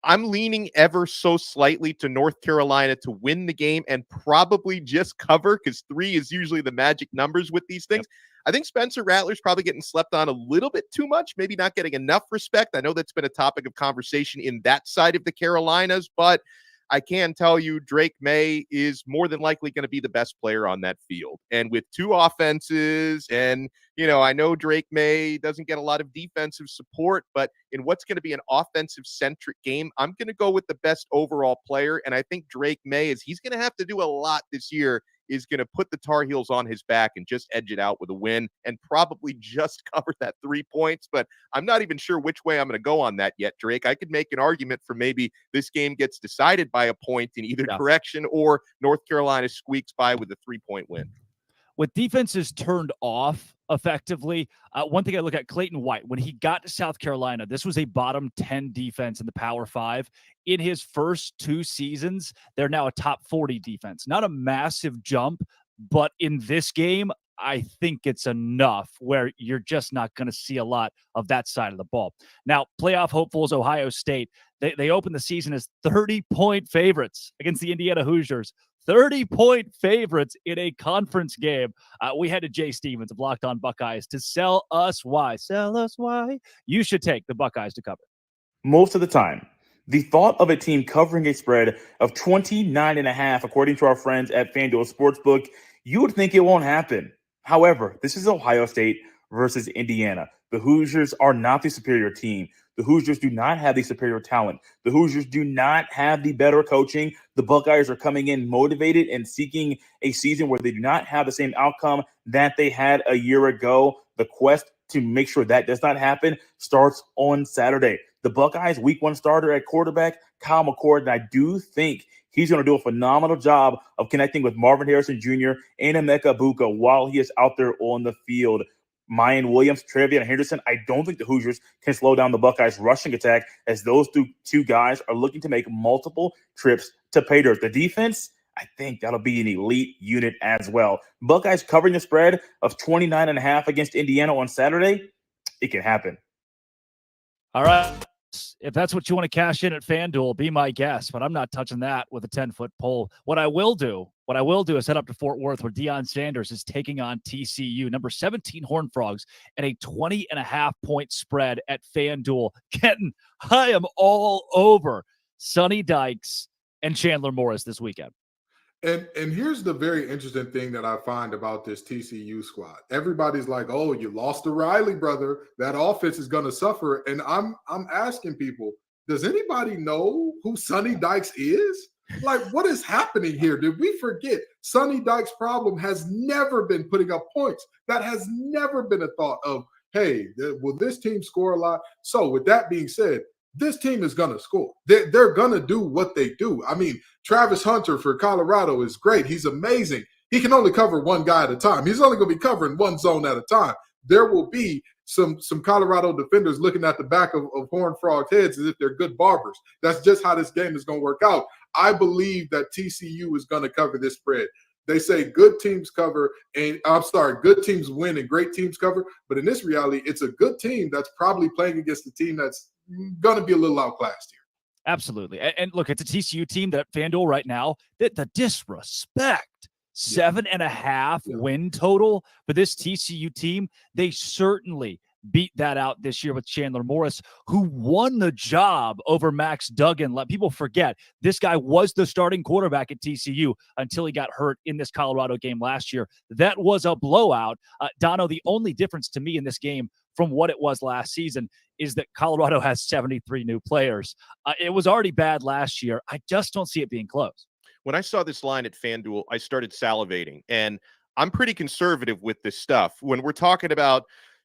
Speaker 2: I'm leaning ever so slightly to North Carolina to win the game and probably just cover, because 3 is usually the magic numbers with these things. Yep. I think Spencer Rattler's probably getting slept on a little bit too much, maybe not getting enough respect. I know that's been a topic of conversation in that side of the Carolinas, but I can tell you Drake May is more than likely going to be the best player on that field. And with 2 offenses, and, I know Drake May doesn't get a lot of defensive support, but in what's going to be an offensive-centric game, I'm going to go with the best overall player. And I think Drake May, as he's going to have to do a lot this year, is going to put the Tar Heels on his back and just edge it out with a win and probably just cover that 3 points. But I'm not even sure which way I'm going to go on that yet, Drake. I could make an argument for maybe this game gets decided by a point in either direction, or North Carolina squeaks by with a 3-point win.
Speaker 1: With defenses turned off effectively, one thing I look at, Clayton White, when he got to South Carolina, this was a bottom 10 defense in the Power 5. In his first 2 seasons, they're now a top 40 defense. Not a massive jump, but in this game, I think it's enough where you're just not going to see a lot of that side of the ball. Now, playoff hopefuls Ohio State, they opened the season as 30-point favorites against the Indiana Hoosiers. 30-point favorites in a conference game. We head to Jay Stevens of Locked On Buckeyes to sell us why you should take the Buckeyes to cover.
Speaker 12: Most of the time, the thought of a team covering a spread of 29.5, according to our friends at FanDuel Sportsbook, you would think it won't happen. However, this is Ohio State versus Indiana. The Hoosiers are not the superior team. The Hoosiers do not have the superior talent. The Hoosiers do not have the better coaching. The Buckeyes are coming in motivated and seeking a season where they do not have the same outcome that they had a year ago. The quest to make sure that does not happen starts on Saturday. The Buckeyes' week 1 starter at quarterback, Kyle McCord, and I do think he's going to do a phenomenal job of connecting with Marvin Harrison Jr. and Emeka Egbuka while he is out there on the field. Mayan Williams, Trevion Henderson, I don't think the Hoosiers can slow down the Buckeyes' rushing attack, as those two guys are looking to make multiple trips to pay dirt. The defense, I think that'll be an elite unit as well. Buckeyes covering the spread of 29.5 against Indiana on Saturday, it can happen.
Speaker 1: All right. If that's what you want to cash in at FanDuel, be my guest, but I'm not touching that with a 10-foot pole. What I will do is head up to Fort Worth, where Deion Sanders is taking on TCU, number 17 Horned Frogs, and a 20.5-point spread at FanDuel. Kenton, I am all over Sonny Dykes and Chandler Morris this weekend.
Speaker 7: And here's the very interesting thing that I find about this TCU squad. Everybody's like, "Oh, you lost to Riley, brother. That offense is going to suffer." And I'm asking people, does anybody know who Sonny Dykes is? Like, what is happening here? Did we forget? Sonny Dykes' problem has never been putting up points. That has never been a thought of, hey, will this team score a lot? So with that being said, this team is going to score. They're going to do what they do. I mean, Travis Hunter for Colorado is great. He's amazing. He can only cover one guy at a time. He's only going to be covering one zone at a time. There will be some Colorado defenders looking at the back of Horned Frog's heads as if they're good barbers. That's just how this game is going to work out. I believe that TCU is going to cover this spread. They say good teams win and great teams cover. But in this reality, it's a good team that's probably playing against a team that's going to be a little outclassed here.
Speaker 1: Absolutely. And look, it's a TCU team that FanDuel right now, the disrespect 7.5 win total for this TCU team. They certainly beat that out this year with Chandler Morris, who won the job over Max Duggan. Let people forget, this guy was the starting quarterback at TCU until he got hurt in this Colorado game last year. That was a blowout. Dono, the only difference to me in this game from what it was last season is that Colorado has 73 new players. It was already bad last year. I just don't see it being close.
Speaker 2: When I saw this line at FanDuel, I started salivating, and I'm pretty conservative with this stuff. When we're talking about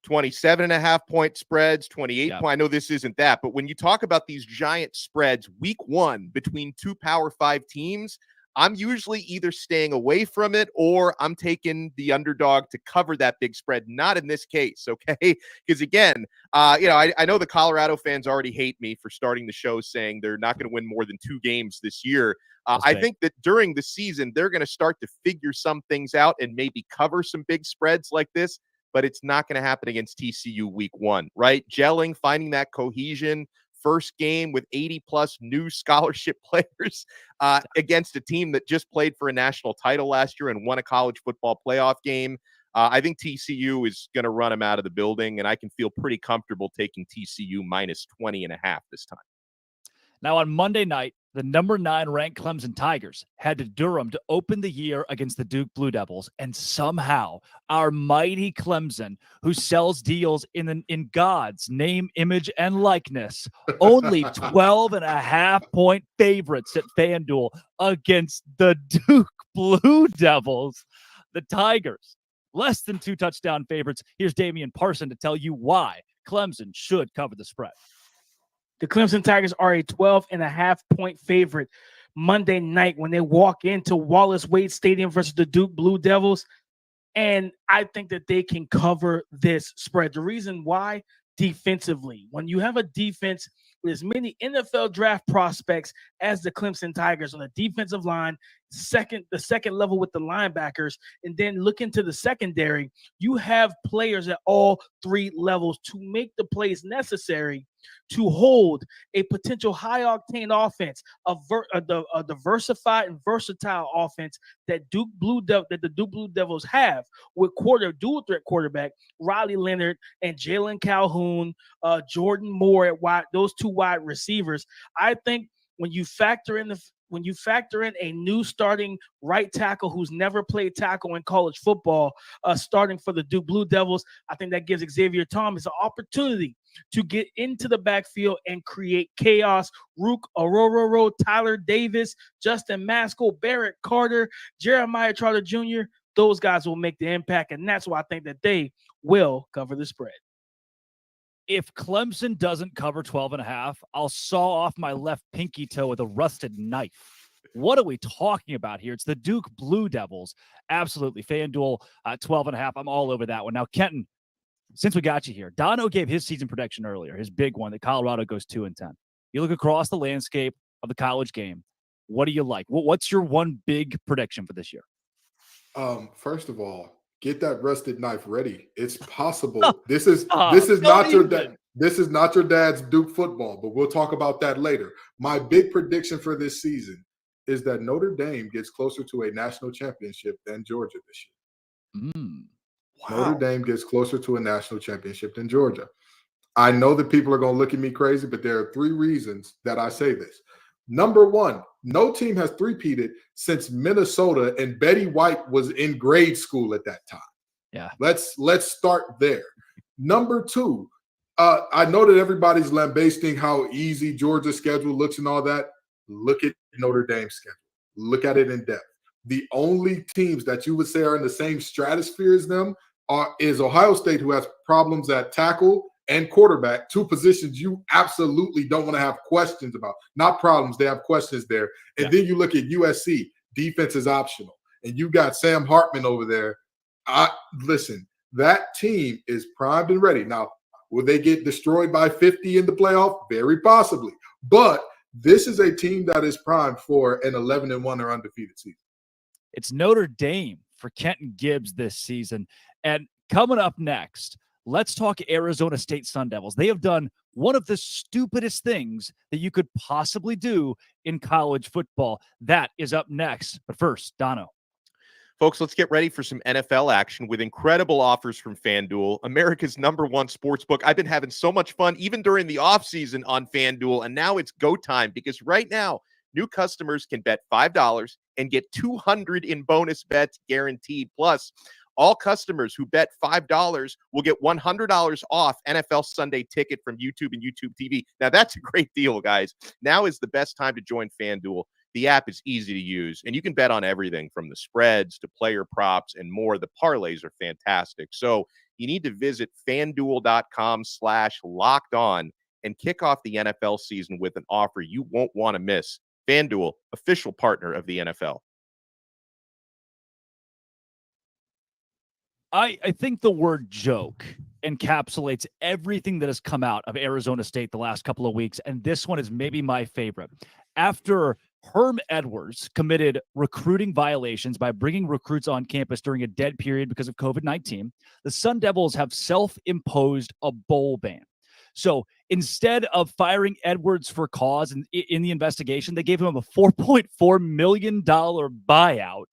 Speaker 2: 27.5 point spreads, 28 point. I know this isn't that, but when you talk about these giant spreads week one between two Power 5 teams, I'm usually either staying away from it or I'm taking the underdog to cover that big spread. Not in this case, okay? Because again, I know the Colorado fans already hate me for starting the show saying they're not going to win more than 2 games this year. I think that during the season, they're going to start to figure some things out and maybe cover some big spreads like this. But it's not going to happen against TCU week one, right? Gelling, finding that cohesion, first game with 80-plus new scholarship players against a team that just played for a national title last year and won a college football playoff game. I think TCU is going to run them out of the building, and I can feel pretty comfortable taking TCU minus 20.5 this time.
Speaker 1: Now, on Monday night, the number 9 ranked Clemson Tigers head to Durham to open the year against the Duke Blue Devils, and somehow our mighty Clemson, who sells deals in God's name, image, and likeness, only 12.5 point favorites at FanDuel against the Duke Blue Devils. The Tigers, less than 2 touchdown favorites. Here's Damian Parson to tell you why Clemson should cover the spread.
Speaker 13: The Clemson Tigers are a 12.5 point favorite Monday night when they walk into Wallace Wade Stadium versus the Duke Blue Devils. And I think that they can cover this spread. The reason why, defensively, when you have a defense with as many NFL draft prospects as the Clemson Tigers on the defensive line, the second level with the linebackers, and then look into the secondary, you have players at all 3 levels to make the plays necessary to hold a potential high-octane offense, a diversified and versatile offense that the Duke Blue Devils have with dual-threat quarterback Riley Leonard and Jalen Calhoun, Jordan Moore at those 2 wide receivers. I think when you factor in a new starting right tackle who's never played tackle in college football, starting for the Duke Blue Devils, I think that gives Xavier Thomas an opportunity to get into the backfield and create chaos. Rook Ororo, Tyler Davis, Justin Maskell, Barrett Carter, Jeremiah Trotter Jr., those guys will make the impact, and that's why I think that they will cover the spread.
Speaker 1: If Clemson doesn't cover 12.5, I'll saw off my left pinky toe with a rusted knife. What are we talking about here? It's the Duke Blue Devils. Absolutely. FanDuel 12.5. I'm all over that one. Now, Kenton, since we got you here, Dono gave his season prediction earlier, his big one, that Colorado goes 2-10. You look across the landscape of the college game. What do you like? What's your one big prediction for this year?
Speaker 7: First of all, get that rusted knife ready. It's possible. This is not your dad's Duke football, but we'll talk about that later. My big prediction for this season is that Notre Dame gets closer to a national championship than Georgia this year.
Speaker 1: Wow.
Speaker 7: Notre Dame gets closer to a national championship than Georgia. I know that people are going to look at me crazy, but there are 3 reasons that I say this. Number 1, no team has three-peated since Minnesota, and Betty White was in grade school at that time.
Speaker 1: Yeah.
Speaker 7: Let's start there. Number 2, I know that everybody's lambasting how easy Georgia's schedule looks and all that. Look at Notre Dame's schedule. Look at it in depth. The only teams that you would say are in the same stratosphere as them is Ohio State, who has problems at tackle and quarterback, 2 positions you absolutely don't want to have questions about. Not problems, they have questions there. And then you look at USC, defense is optional. And you got Sam Hartman over there. Listen, that team is primed and ready. Now, will they get destroyed by 50 in the playoff? Very possibly. But this is a team that is primed for an 11-1 or undefeated season.
Speaker 1: It's Notre Dame for Kenton Gibbs this season. And coming up next, let's talk Arizona State Sun Devils. They have done one of the stupidest things that you could possibly do in college football. That is up next. But first, Dono.
Speaker 2: Folks, let's get ready for some NFL action with incredible offers from FanDuel, America's #1 sportsbook. I've been having so much fun even during the offseason on FanDuel, and now it's go time because right now, new customers can bet $5 and get $200 in bonus bets guaranteed. Plus, all customers who bet $5 will get $100 off NFL Sunday Ticket from YouTube and YouTube TV. Now, that's a great deal, guys. Now is the best time to join FanDuel. The app is easy to use, and you can bet on everything from the spreads to player props and more. The parlays are fantastic. So you need to visit FanDuel.com/lockedon and kick off the NFL season with an offer you won't want to miss. FanDuel, official partner of the NFL.
Speaker 1: I think the word joke encapsulates everything that has come out of Arizona State the last couple of weeks, and this one is maybe my favorite. After Herm Edwards committed recruiting violations by bringing recruits on campus during a dead period because of COVID-19, the Sun Devils have self-imposed a bowl ban. So instead of firing Edwards for cause in the investigation, they gave him a $4.4 million buyout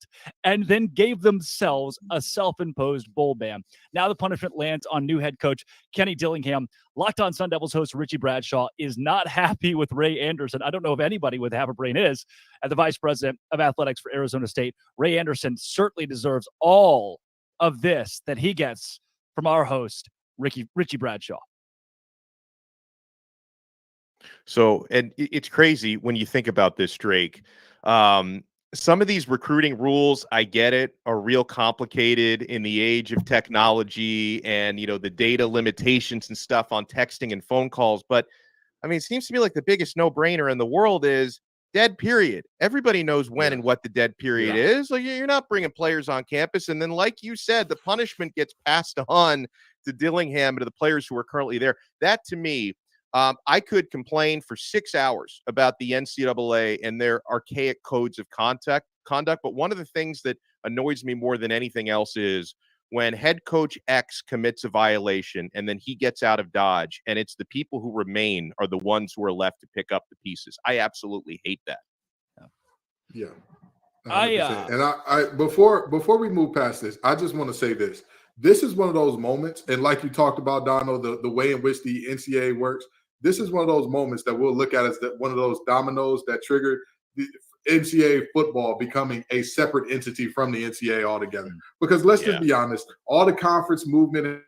Speaker 1: and then gave themselves a self-imposed bowl ban. Now the punishment lands on new head coach Kenny Dillingham. Locked On Sun Devils host Richie Bradshaw is not happy with Ray Anderson. I don't know if anybody with half a brain is. At the vice president of athletics for Arizona State, Ray Anderson certainly deserves all of this that he gets from our host, Richie Bradshaw.
Speaker 2: So, and it's crazy when you think about this, Drake. Some of these recruiting rules, I get it, are real complicated in the age of technology and, the data limitations and stuff on texting and phone calls. But, I mean, it seems to me like the biggest no-brainer in the world is dead period. Everybody knows when and what the dead period is. So you're not bringing players on campus. And then, like you said, the punishment gets passed on to Dillingham and to the players who are currently there. That, to me, I could complain for 6 hours about the NCAA and their archaic codes of conduct, but one of the things that annoys me more than anything else is when head coach X commits a violation and then he gets out of Dodge, and it's the people who remain are the ones who are left to pick up the pieces. I absolutely hate that.
Speaker 7: Yeah. 100%. And I before we move past this, I just want to say this. This is one of those moments, and like you talked about, Donald, the way in which the NCAA works, this is one of those moments that we'll look at as one of those dominoes that triggered the NCAA football becoming a separate entity from the NCAA altogether. Because let's just be honest, all the conference movement and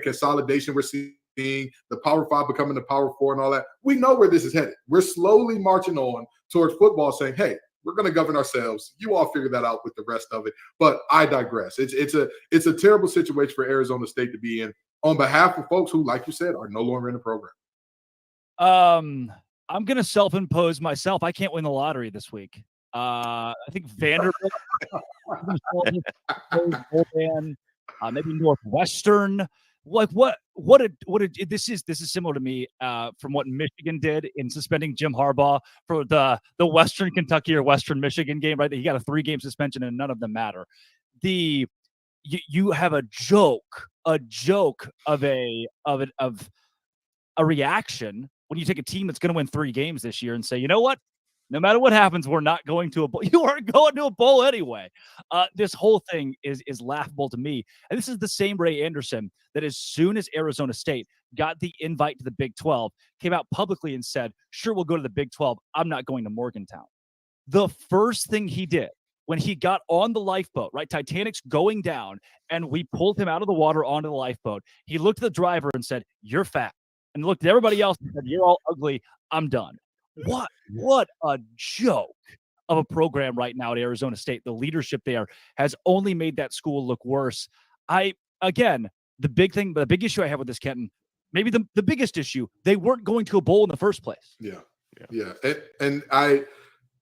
Speaker 7: consolidation we're seeing, the Power 5 becoming the Power 4 and all that, we know where this is headed. We're slowly marching on towards football saying, hey, we're going to govern ourselves. You all figure that out with the rest of it. But I digress. It's a terrible situation for Arizona State to be in on behalf of folks who, like you said, are no longer in the program.
Speaker 1: I'm going to self-impose myself. I can't win the lottery this week. I think Vanderbilt, maybe Northwestern. Like this is similar to me from what Michigan did in suspending Jim Harbaugh for the Western Kentucky or Western Michigan game, right? He got a 3-game suspension and none of them matter. You have a joke of a reaction when you take a team that's going to win 3 games this year and say, you know what? No matter what happens, we're not going to a bowl. You aren't going to a bowl anyway. This whole thing is laughable to me. And this is the same Ray Anderson that as soon as Arizona State got the invite to the Big 12, came out publicly and said, sure, we'll go to the Big 12. I'm not going to Morgantown. The first thing he did when he got on the lifeboat, right? Titanic's going down, and we pulled him out of the water onto the lifeboat. He looked at the driver and said, you're fat. And looked at everybody else and said, you're all ugly. I'm done. What a joke of a program right now at Arizona State. The leadership there has only made that school look worse. Again, the big issue I have with this, Kenton, maybe the biggest issue, they weren't going to a bowl in the first place.
Speaker 7: Yeah. And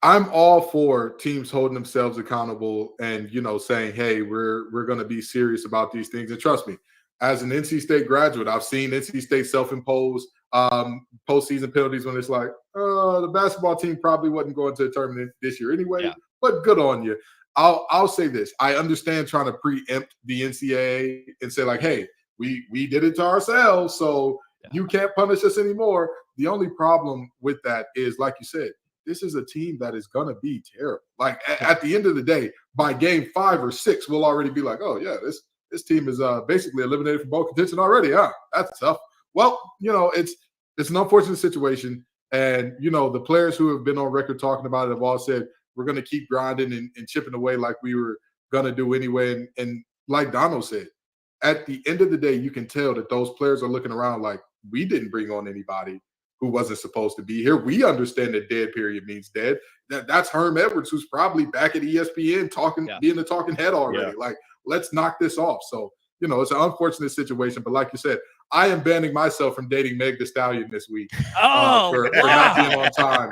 Speaker 7: I'm all for teams holding themselves accountable and, saying, hey, we're going to be serious about these things. And trust me, as an NC State graduate, I've seen NC State self-impose postseason penalties when it's like, the basketball team probably wasn't going to a tournament this year anyway, but good on you. I'll say this. I understand trying to preempt the NCAA and say like, hey, we did it to ourselves, so you can't punish us anymore. The only problem with that is, like you said, this is a team that is going to be terrible. Like at the end of the day, by game 5 or 6, we'll already be like, oh yeah, this team is basically eliminated from bowl contention already. Huh? That's tough. Well, it's an unfortunate situation. And, the players who have been on record talking about it have all said, we're going to keep grinding and chipping away like we were going to do anyway. And like Donald said, at the end of the day, you can tell that those players are looking around like, we didn't bring on anybody who wasn't supposed to be here. We understand that dead period means dead. That's Herm Edwards, who's probably back at ESPN being the talking head already. Yeah. Like, let's knock this off. So, it's an unfortunate situation. But like you said, I am banning myself from dating Meg Thee Stallion this week for not being on time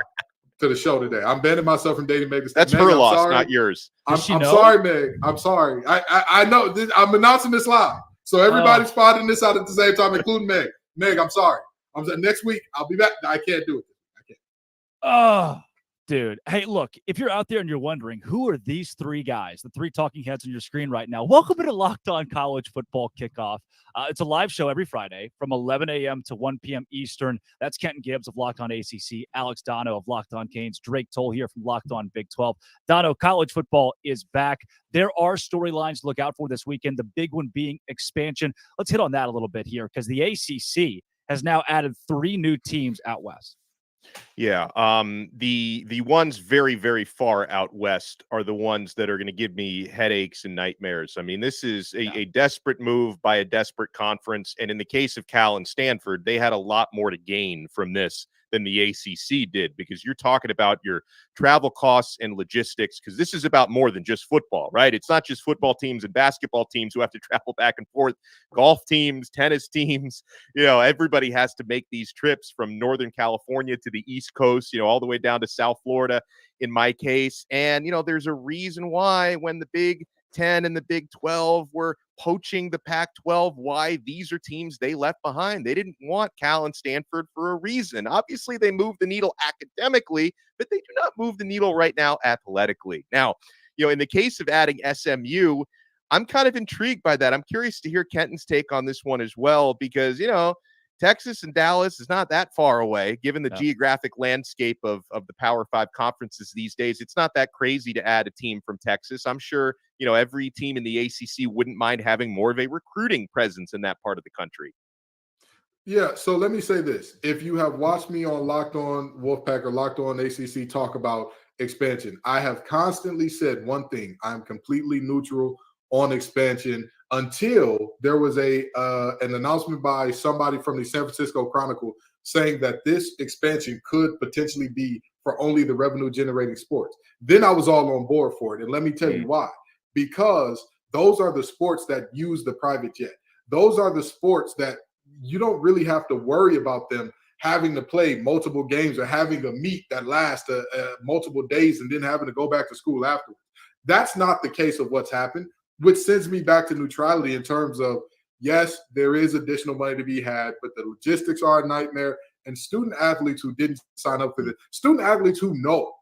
Speaker 7: to the show today. I'm banning myself from dating Meg Thee Stallion.
Speaker 2: That's her loss, not yours.
Speaker 7: I'm sorry, Meg. I'm sorry. I know. I'm announcing this live. So everybody's spotting this out at the same time, including Meg. Meg, I'm sorry. Next week, I'll be back. I can't do it. I can't.
Speaker 1: Oh, dude. Hey, look, if you're out there and you're wondering, who are these 3 guys, the 3 talking heads on your screen right now? Welcome to Locked On College Football Kickoff. It's a live show every Friday from 11 a.m. to 1 p.m. Eastern. That's Kenton Gibbs of Locked On ACC, Alex Dono of Locked On Canes, Drake Toll here from Locked On Big 12. Dono, college football is back. There are storylines to look out for this weekend, the big one being expansion. Let's hit on that a little bit here because the ACC has now added 3 new teams out west.
Speaker 2: Yeah. The ones very, very far out west are the ones that are going to give me headaches and nightmares. I mean, this is a desperate move by a desperate conference. And in the case of Cal and Stanford, they had a lot more to gain from this than the ACC did, because you're talking about your travel costs and logistics, because this is about more than just football, right? It's not just football teams and basketball teams who have to travel back and forth, golf teams, tennis teams, everybody has to make these trips from Northern California to the East Coast, all the way down to South Florida in my case. And, there's a reason why when the Big 10 and the Big 12 were poaching the Pac-12, why these are teams they left behind. They didn't want Cal and Stanford for a reason. Obviously, they moved the needle academically, but they do not move the needle right now athletically. Now, in the case of adding SMU, I'm kind of intrigued by that. I'm curious to hear Kenton's take on this one as well, because, Texas and Dallas is not that far away, given the geographic landscape of the Power 5 conferences these days. It's not that crazy to add a team from Texas. I'm sure, every team in the ACC wouldn't mind having more of a recruiting presence in that part of the country.
Speaker 7: Yeah, so let me say this. If you have watched me on Locked On Wolfpack or Locked On ACC talk about expansion, I have constantly said one thing. I'm completely neutral on expansion until there was an announcement by somebody from the San Francisco Chronicle saying that this expansion could potentially be for only the revenue-generating sports. Then I was all on board for it, and let me tell you why. Because those are the sports that use the private jet. Those are the sports that you don't really have to worry about them having to play multiple games or having a meet that lasts multiple days and then having to go back to school afterwards. That's not the case of what's happened, which sends me back to neutrality in terms of, yes, there is additional money to be had, but the logistics are a nightmare. And student athletes who didn't sign up for this, student athletes who know,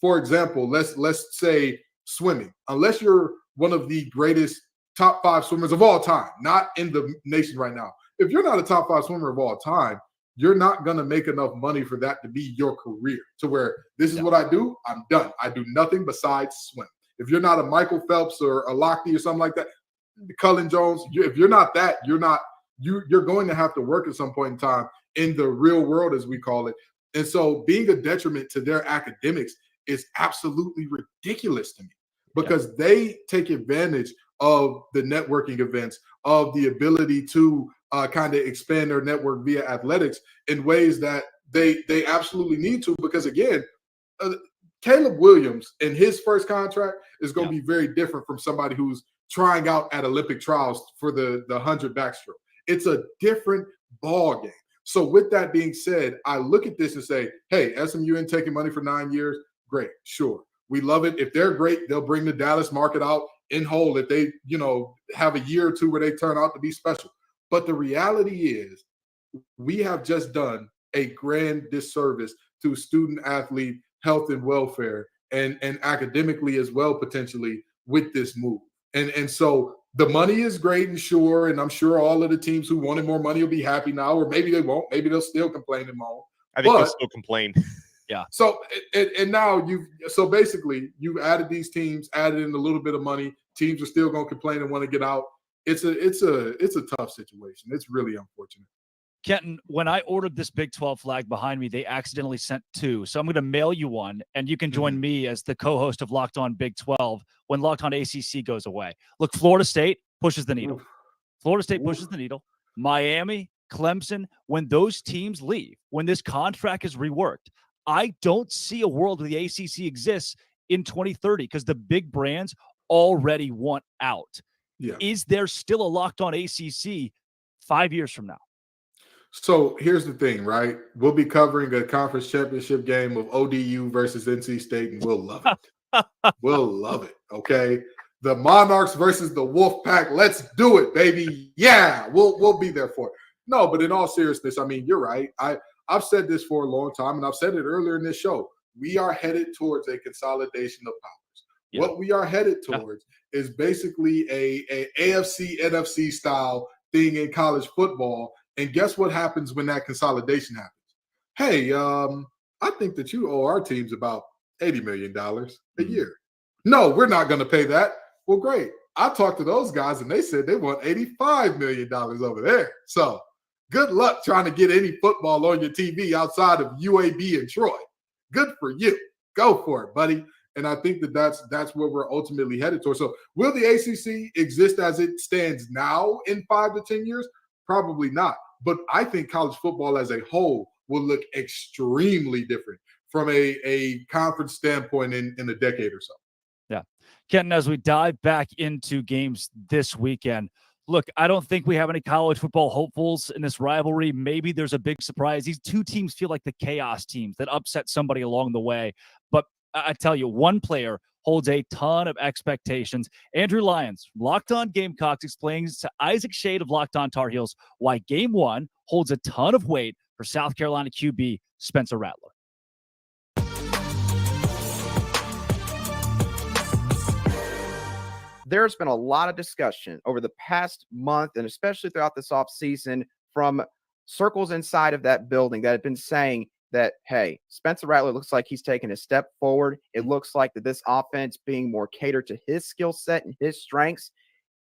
Speaker 7: for example, let's say swimming, unless you're one of the greatest top 5 swimmers of all time, not in the nation right now. If you're not a top 5 swimmer of all time, you're not going to make enough money for that to be your career, to where this is what I do. I'm done. I do nothing besides swim. If you're not a Michael Phelps or a Lochte or something like that, Cullen Jones, if you're not that, you're going to have to work at some point in time in the real world, as we call it. And so being a detriment to their academics is absolutely ridiculous to me, because they take advantage of the networking events, of the ability to kind of expand their network via athletics in ways that they absolutely need to, because again, Caleb Williams in his first contract is going to be very different from somebody who's trying out at Olympic trials for the 100 backstroke. It's a different ball game. So with that being said, I look at this and say, hey, SMU ain't taking money for 9 years. Great. Sure. We love it. If they're great, they'll bring the Dallas market out in whole if they, have a year or two where they turn out to be special. But the reality is we have just done a grand disservice to student athlete health and welfare and academically as well, potentially, with this move. And so the money is great and sure, and I'm sure all of the teams who wanted more money will be happy now, or maybe they won't. Maybe they'll still complain and moan.
Speaker 2: I think they'll still complain.
Speaker 1: Yeah.
Speaker 7: So and now basically you've added these teams, added in a little bit of money. Teams are still going to complain and want to get out. It's a tough situation. It's really unfortunate.
Speaker 1: Kenton, when I ordered this Big 12 flag behind me, they accidentally sent 2. So I'm going to mail you one, and you can join me as the co-host of Locked On Big 12 when Locked On ACC goes away. Look, Florida State pushes the needle. Florida State pushes the needle. Miami, Clemson, when those teams leave, when this contract is reworked, I don't see a world where the ACC exists in 2030 because the big brands already want out.
Speaker 7: Yeah.
Speaker 1: Is there still a Locked On ACC 5 years from now?
Speaker 7: So here's the thing, right? We'll be covering a conference championship game of ODU versus NC State, and we'll love it. We'll love it, okay? The Monarchs versus the Wolf Pack. Let's do it, baby. Yeah, we'll be there for it. No, but in all seriousness, I mean, you're right. I've said this for a long time, and I've said it earlier in this show. We are headed towards a consolidation of powers. Yeah. What we are headed towards is basically a AFC, NFC style thing in college football. And guess what happens when that consolidation happens? Hey, I think that you owe our teams about $80 million a year. No, we're not going to pay that. Well, great. I talked to those guys, and they said they want $85 million over there. So good luck trying to get any football on your TV outside of UAB and Troy. Good for you. Go for it, buddy. And I think that's where we're ultimately headed towards. So will the ACC exist as it stands now in 5 to 10 years? Probably not. But I think college football as a whole will look extremely different from a conference standpoint in a decade or so.
Speaker 1: Yeah. Kenton, as we dive back into games this weekend, look, I don't think we have any college football hopefuls in this rivalry. Maybe there's a big surprise. These two teams feel like the chaos teams that upset somebody along the way. But I tell you, one player holds a ton of expectations. Andrew Lyons, Locked On Gamecocks, explains to Isaac Shade of Locked On Tar Heels why Game 1 holds a ton of weight for South Carolina QB Spencer Rattler.
Speaker 14: There's been a lot of discussion over the past month, and especially throughout this offseason, from circles inside of that building that have been saying that, hey, Spencer Rattler looks like he's taken a step forward. It looks like that this offense being more catered to his skill set and his strengths,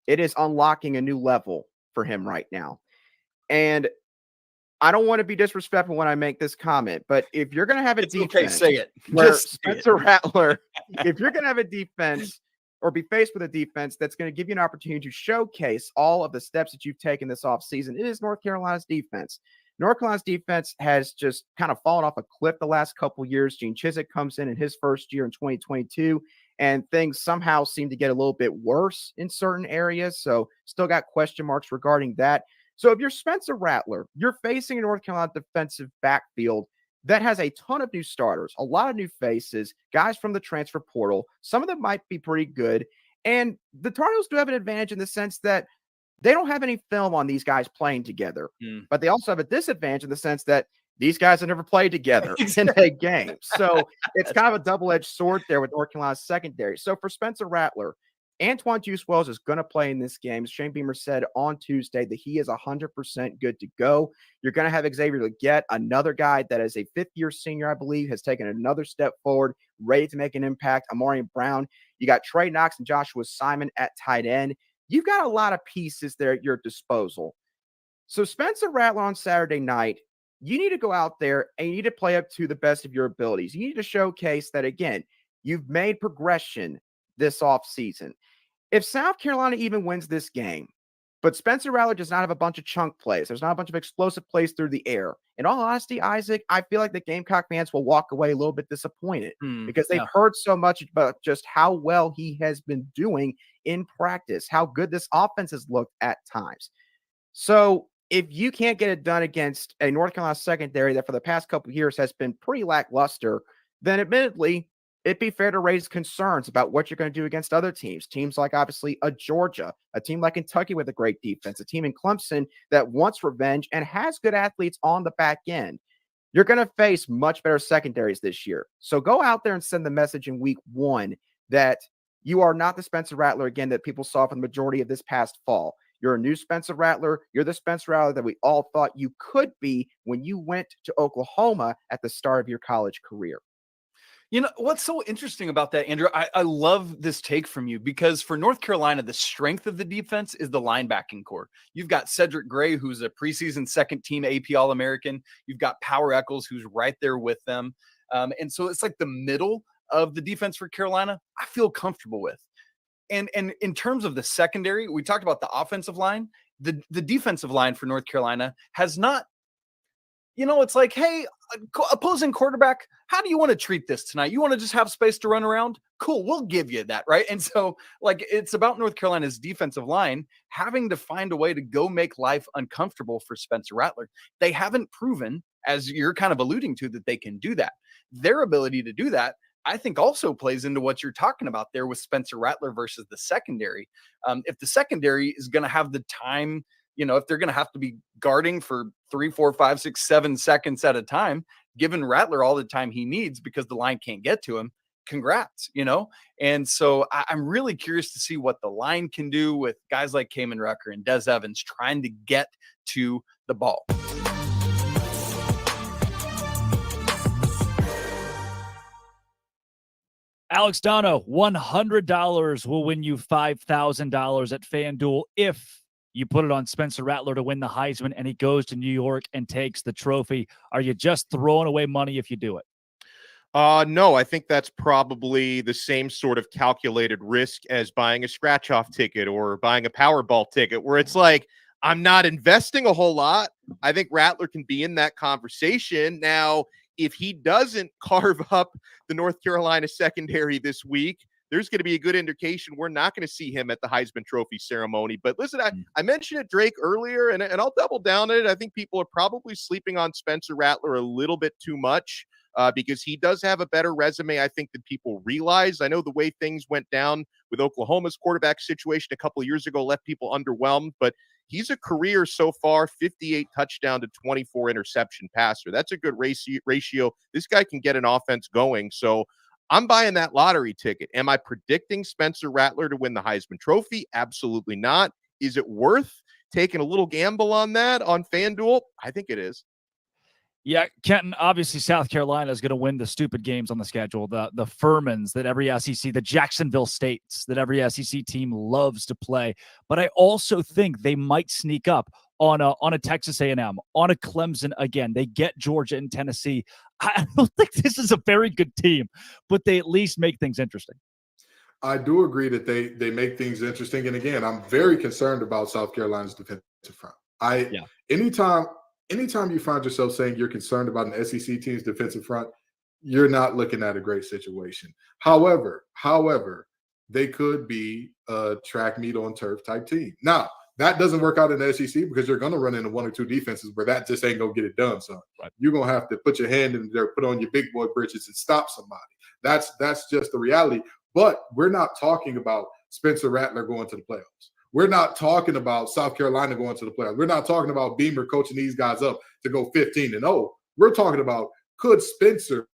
Speaker 14: it is unlocking a new level for him right now. And I don't want to be disrespectful when I make this comment, but if you're going to have a defense,
Speaker 15: okay, say it.
Speaker 14: Where
Speaker 15: Just
Speaker 14: Spencer Rattler, if you're going to have a defense or be faced with a defense that's going to give you an opportunity to showcase all of the steps that you've taken this offseason, it is North Carolina's defense. North Carolina's defense has just kind of fallen off a cliff the last couple years. Gene Chizik comes in his first year in 2022, and things somehow seem to get a little bit worse in certain areas. So still got question marks regarding that. So if you're Spencer Rattler, you're facing a North Carolina defensive backfield that has a ton of new starters, a lot of new faces, guys from the transfer portal. Some of them might be pretty good. And the Tar Heels do have an advantage in the sense that they don't have any film on these guys playing together, but they also have a disadvantage in the sense that these guys have never played together in a game. So it's kind of a double-edged sword there with North Carolina's secondary. So for Spencer Rattler, Antoine Juice Wells is going to play in this game. Shane Beamer said on Tuesday that he is 100% good to go. You're going to have Xavier Legette, another guy that is a fifth-year senior, I believe, has taken another step forward, ready to make an impact. Amarian Brown. You got Trey Knox and Joshua Simon at tight end. You've got a lot of pieces there at your disposal. So Spencer Rattler on Saturday night, you need to go out there and you need to play up to the best of your abilities. You need to showcase that, again, you've made progression this offseason. If South Carolina even wins this game, but Spencer Rattler does not have a bunch of chunk plays, there's not a bunch of explosive plays through the air. In all honesty, Isaac, I feel like the Gamecock fans will walk away a little bit disappointed because they've heard so much about just how well he has been doing in practice, how good this offense has looked at times. So if you can't get it done against a North Carolina secondary that for the past couple of years has been pretty lackluster, then admittedly, it'd be fair to raise concerns about what you're going to do against other teams. Teams like, obviously, a Georgia, a team like Kentucky with a great defense, a team in Clemson that wants revenge and has good athletes on the back end. You're going to face much better secondaries this year. So go out there and send the message in week 1 that you are not the Spencer Rattler, again, that people saw for the majority of this past fall. You're a new Spencer Rattler. You're the Spencer Rattler that we all thought you could be when you went to Oklahoma at the start of your college career.
Speaker 15: You know, what's so interesting about that, Andrew, I love this take from you because for North Carolina, the strength of the defense is the linebacking core. You've got Cedric Gray, who's a preseason second-team AP All-American. You've got Power Eccles, who's right there with them. And so it's like the middle of the defense for Carolina, I feel comfortable with. And in terms of the secondary, we talked about the offensive line. The defensive line for North Carolina has not, it's like, hey, opposing quarterback, how do you want to treat this tonight? You want to just have space to run around? Cool, we'll give you that, right? And so, it's about North Carolina's defensive line having to find a way to go make life uncomfortable for Spencer Rattler. They haven't proven, as you're kind of alluding to, that they can do that. Their ability to do that, I think, also plays into what you're talking about there with Spencer Rattler versus the secondary. If the secondary is going to have the time, if they're going to have to be guarding for 3, 4, 5, 6, 7 seconds at a time, giving Rattler all the time he needs because the line can't get to him, congrats, And so I'm really curious to see what the line can do with guys like Kamen Rucker and Des Evans trying to get to the ball.
Speaker 1: Alex Dono, $100 will win you $5,000 at FanDuel if you put it on Spencer Rattler to win the Heisman and he goes to New York and takes the trophy. Are you just throwing away money if you do it?
Speaker 2: No, I think that's probably the same sort of calculated risk as buying a scratch-off ticket or buying a Powerball ticket, where it's like, I'm not investing a whole lot. I think Rattler can be in that conversation. Now, if he doesn't carve up the North Carolina secondary this week, there's going to be a good indication we're not going to see him at the Heisman Trophy ceremony. But listen, I mentioned it, Drake, earlier, and I'll double down on it. I think people are probably sleeping on Spencer Rattler a little bit too much because he does have a better resume, I think, than people realize. I know the way things went down with Oklahoma's quarterback situation a couple of years ago left people underwhelmed, but he's a career so far 58 touchdown to 24 interception passer. That's a good ratio. This guy can get an offense going. So I'm buying that lottery ticket. Am I predicting Spencer Rattler to win the Heisman Trophy? Absolutely not. Is it worth taking a little gamble on that on FanDuel? I think it is.
Speaker 1: Yeah, Kenton, obviously South Carolina is going to win the stupid games on the schedule, the Furmans that every SEC, the Jacksonville States that every SEC team loves to play. But I also think they might sneak up on a Texas A&M, on a Clemson again. They get Georgia and Tennessee. I don't think this is a very good team, but they at least make things interesting.
Speaker 7: I do agree that they make things interesting. And again, I'm very concerned about South Carolina's defensive front. Anytime you find yourself saying you're concerned about an SEC team's defensive front, you're not looking at a great situation. However, they could be a track meet on turf type team. Now, that doesn't work out in the SEC because you're going to run into one or two defenses where that just ain't going to get it done. So you're going to have to put your hand in there, put on your big boy britches and stop somebody. That's just the reality. But we're not talking about Spencer Rattler going to the playoffs. We're not talking about South Carolina going to the playoffs. We're not talking about Beamer coaching these guys up to go 15-0. We're talking about, could Spencer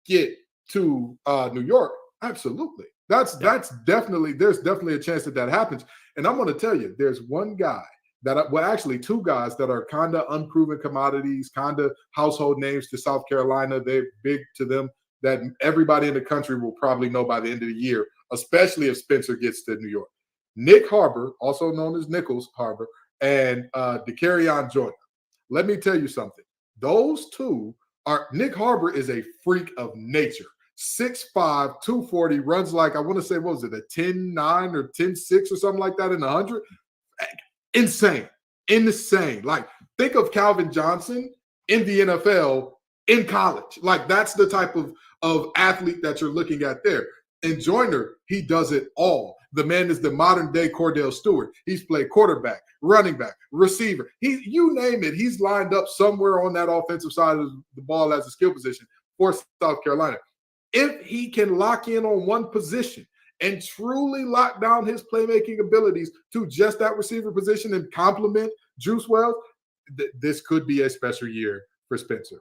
Speaker 7: get to New York? Absolutely. There's definitely a chance that happens. And I'm going to tell you, there's one guy actually two guys that are kind of unproven commodities, kind of household names to South Carolina. They're big to them that everybody in the country will probably know by the end of the year, especially if Spencer gets to New York. Nick Harbor, also known as Nichols Harbor, and DeCarrion Joyner. Let me tell you something. Those two Nick Harbor is a freak of nature. 6'5", 240, runs like, I want to say, what was it, a 10.9 or 10.6 or something like that in the 100? Insane. Like, think of Calvin Johnson in the NFL in college. Like, that's the type of athlete that you're looking at there. And Joyner, he does it all. The man is the modern-day Cordell Stewart. He's played quarterback, running back, receiver. You name it, he's lined up somewhere on that offensive side of the ball as a skill position for South Carolina. If he can lock in on one position and truly lock down his playmaking abilities to just that receiver position and complement Juice Wells, this could be a special year for Spencer.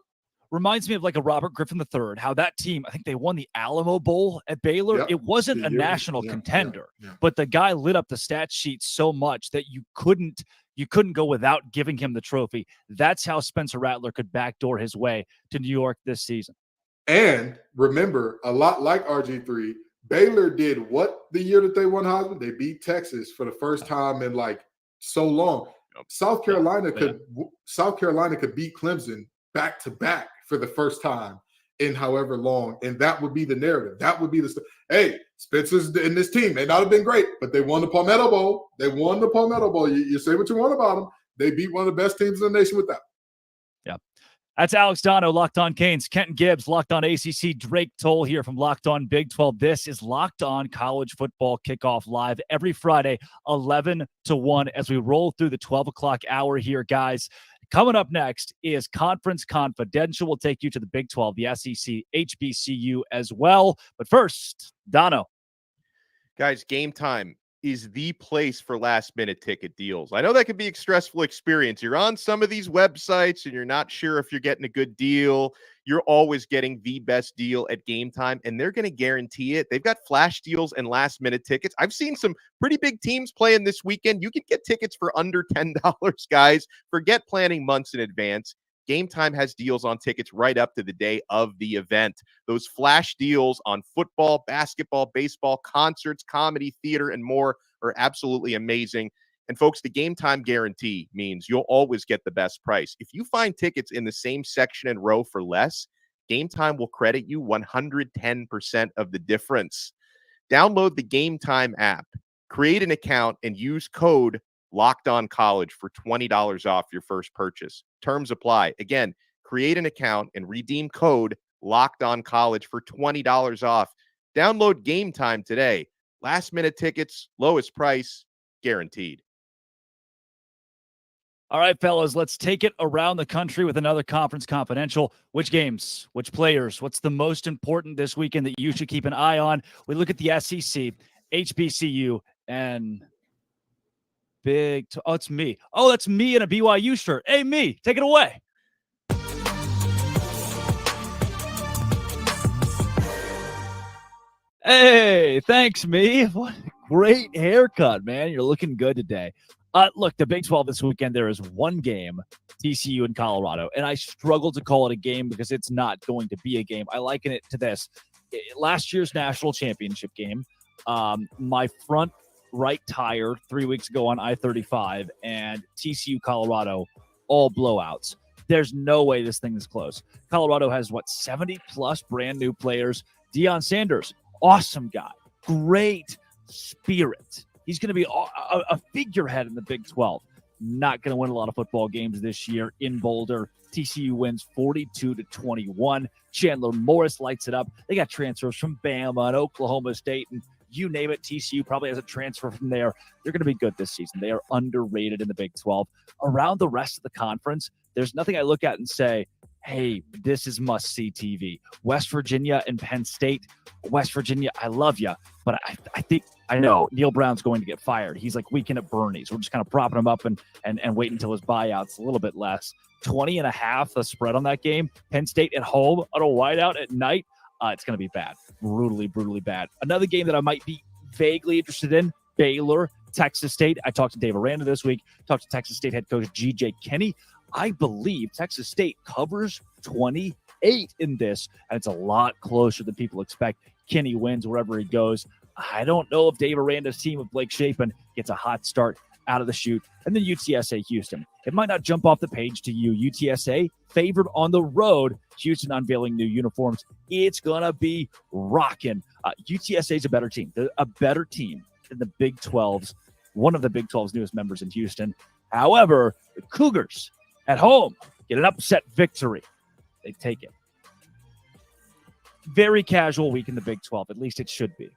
Speaker 1: reminds me of like a Robert Griffin III, how that team, I think they won the Alamo Bowl at Baylor.
Speaker 7: Yep.
Speaker 1: It wasn't a national contender, but the guy lit up the stat sheet so much that you couldn't go without giving him the trophy. That's how Spencer Rattler could backdoor his way to New York this season.
Speaker 7: And remember, a lot like RG3, Baylor did what the year that they won Heisman? They beat Texas for the first time in like so long. South Carolina could beat Clemson back to back for the first time in however long, and that would be the narrative. That would be hey, Spencer's and this team may not have been great, but they won the Palmetto Bowl. You say what you want about them. They beat one of the best teams in the nation with that.
Speaker 1: Yeah. That's Alex Dono, Locked On Canes. Kenton Gibbs, Locked On ACC. Drake Toll here from Locked On Big 12. This is Locked On College Football Kickoff live every Friday, 11 to 1 as we roll through the 12 o'clock hour here, guys. Coming up next is Conference Confidential. We'll take you to the Big 12, the SEC, HBCU as well. But first, Dono.
Speaker 2: Guys, Game Time is the place for last-minute ticket deals. I know that can be a stressful experience. You're on some of these websites and you're not sure if you're getting a good deal. You're always getting the best deal at Game Time, and they're going to guarantee it. They've got flash deals and last-minute tickets. I've seen some pretty big teams playing this weekend. You can get tickets for under $10, guys. Forget planning months in advance. Game Time has deals on tickets right up to the day of the event. Those flash deals on football, basketball, baseball, concerts, comedy, theater, and more are absolutely amazing. And folks, the Game Time guarantee means you'll always get the best price. If you find tickets in the same section and row for less, Game Time will credit you 110% of the difference. Download the Game Time app, create an account, and use code Locked On College for $20 off your first purchase. Terms apply. Again, create an account and redeem code Locked On College for $20 off. Download Game Time today. Last minute tickets, lowest price, guaranteed.
Speaker 1: All right, fellas, let's take it around the country with another Conference Confidential. Which games, which players, what's the most important this weekend that you should keep an eye on? We look at the SEC, HBCU, and it's me. Oh, that's me in a BYU shirt. Hey, me, take it away. Hey, thanks, me. What a great haircut, man. You're looking good today. Look, the Big 12 this weekend, there is one game, TCU in Colorado, and I struggle to call it a game because it's not going to be a game. I liken it to this. Last year's national championship game, my front right tire 3 weeks ago on I-35 and TCU Colorado, all blowouts. There's no way this thing is close. Colorado has, 70-plus brand new players. Deion Sanders, awesome guy, great spirit. He's going to be a figurehead in the Big 12. Not going to win a lot of football games this year in Boulder. TCU wins 42-21. Chandler Morris lights it up. They got transfers from Bama and Oklahoma State, and you name it, TCU probably has a transfer from there. They're going to be good this season. They are underrated in the Big 12. Around the rest of the conference, there's nothing I look at and say, hey, this is must-see TV. West Virginia and Penn State. West Virginia, I love you, but I know Neil Brown's going to get fired. He's like weekend at Bernie's. We're just kind of propping him up and wait until his buyout's a little bit less. 20.5 the spread on that game. Penn State at home on a whiteout at night. It's going to be bad. Brutally, brutally bad. Another game that I might be vaguely interested in, Baylor, Texas State. I talked to Dave Aranda this week, talked to Texas State head coach G.J. Kinney. I believe Texas State covers 28 in this, and it's a lot closer than people expect. Kinney wins wherever he goes. I don't know if Dave Aranda's team of Blake Shapen gets a hot start out of the chute. And then UTSA Houston. It might not jump off the page to you. UTSA favored on the road. Houston unveiling new uniforms. It's going to be rocking. UTSA is a better team. They're a better team than the Big 12's, one of the Big 12's newest members in Houston. However, the Cougars at home get an upset victory. They take it. Very casual week in the Big 12. At least it should be.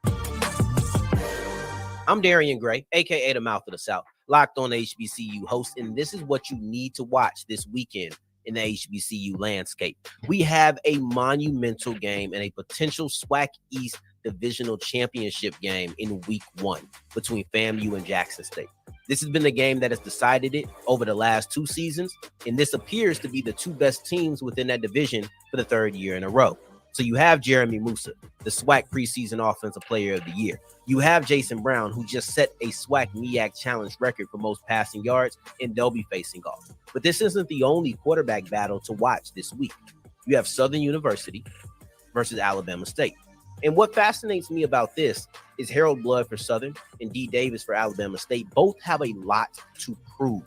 Speaker 16: I'm Darian Gray, a.k.a. the Mouth of the South, Locked On HBCU host, and this is what you need to watch this weekend in the HBCU landscape. We have a monumental game and a potential SWAC East divisional championship game in week 1 between FAMU and Jackson State. This has been the game that has decided it over the last 2 seasons, and this appears to be the 2 best teams within that division for the 3rd year in a row. So you have Jeremy Musa, the SWAC preseason offensive player of the year. You have Jason Brown, who just set a SWAC MEAC challenge record for most passing yards, and they'll be facing off. But this isn't the only quarterback battle to watch this week. You have Southern University versus Alabama State. And what fascinates me about this is Harold Blood for Southern and D. Davis for Alabama State both have a lot to prove.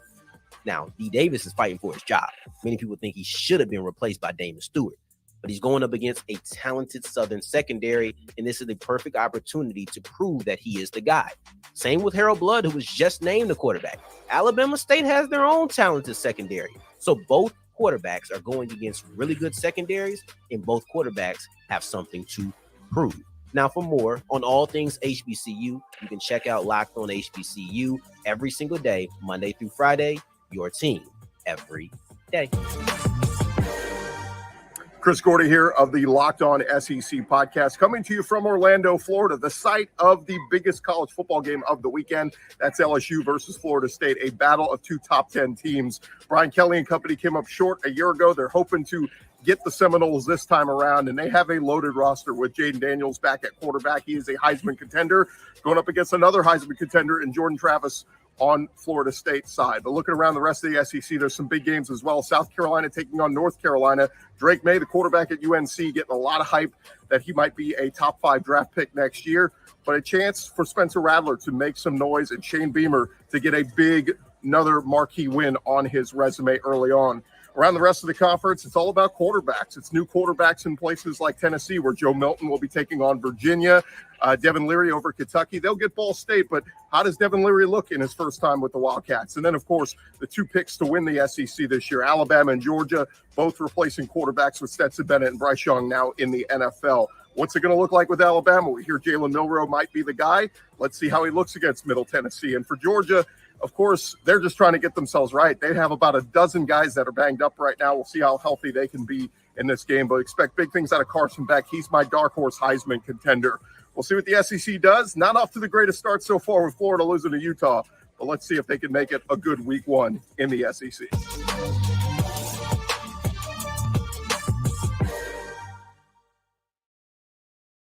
Speaker 16: Now, D. Davis is fighting for his job. Many people think he should have been replaced by Damon Stewart, but he's going up against a talented Southern secondary, and this is the perfect opportunity to prove that he is the guy. Same with Harold Blood, who was just named the quarterback. Alabama State has their own talented secondary. So both quarterbacks are going against really good secondaries, and both quarterbacks have something to prove. Now, for more on all things HBCU, you can check out Locked On HBCU every single day, Monday through Friday, your team every day.
Speaker 17: Chris Gordy here of the Locked On SEC podcast, coming to you from Orlando, Florida, the site of the biggest college football game of the weekend. That's LSU versus Florida State, a battle of 2 top 10 teams. Brian Kelly and company came up short a year ago. They're hoping to get the Seminoles this time around, and they have a loaded roster with Jaden Daniels back at quarterback. He is a Heisman contender, going up against another Heisman contender in Jordan Travis on Florida State side. But looking around the rest of the SEC, there's some big games as well. South Carolina taking on North Carolina. Drake May, the quarterback at UNC, getting a lot of hype that he might be a top 5 draft pick next year. But a chance for Spencer Rattler to make some noise and Shane Beamer to get another marquee win on his resume early on. Around the rest of the conference, it's all about quarterbacks. It's new quarterbacks in places like Tennessee, where Joe Milton will be taking on Virginia. Devin Leary over Kentucky. They'll get Ball State, but how does Devin Leary look in his first time with the Wildcats? And then, of course, the 2 picks to win the SEC this year, Alabama and Georgia, both replacing quarterbacks with Stetson Bennett and Bryce Young now in the NFL. What's it going to look like with Alabama? We hear Jalen Milroe might be the guy. Let's see how he looks against Middle Tennessee. And for Georgia, of course, they're just trying to get themselves right. They have about a dozen guys that are banged up right now. We'll see how healthy they can be in this game, but expect big things out of Carson Beck. He's my dark horse Heisman contender. We'll see what the SEC does. Not off to the greatest start so far with Florida losing to Utah, but let's see if they can make it a good week 1 in the SEC.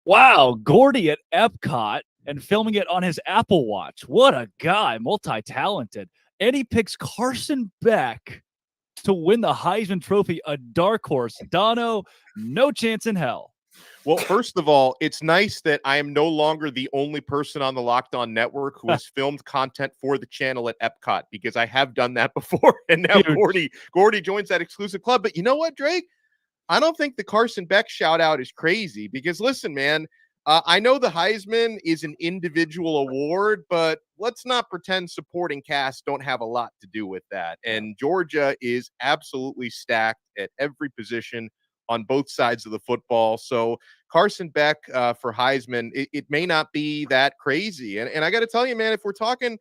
Speaker 1: Wow, Gordy at Epcot and filming it on his Apple Watch. What a guy, multi-talented. And he picks Carson Beck to win the Heisman Trophy, a dark horse. Dono, no chance in hell.
Speaker 2: Well, first of all, it's nice that I am no longer the only person on the Locked On Network who has filmed content for the channel at Epcot, because I have done that before. And now Gordy joins that exclusive club. But you know what, Drake? I don't think the Carson Beck shout out is crazy, because listen, man, I know the Heisman is an individual award, but let's not pretend supporting cast don't have a lot to do with that. And Georgia is absolutely stacked at every position on both sides of the football. So Carson Beck for Heisman, it may not be that crazy. And I got to tell you, man, if we're talking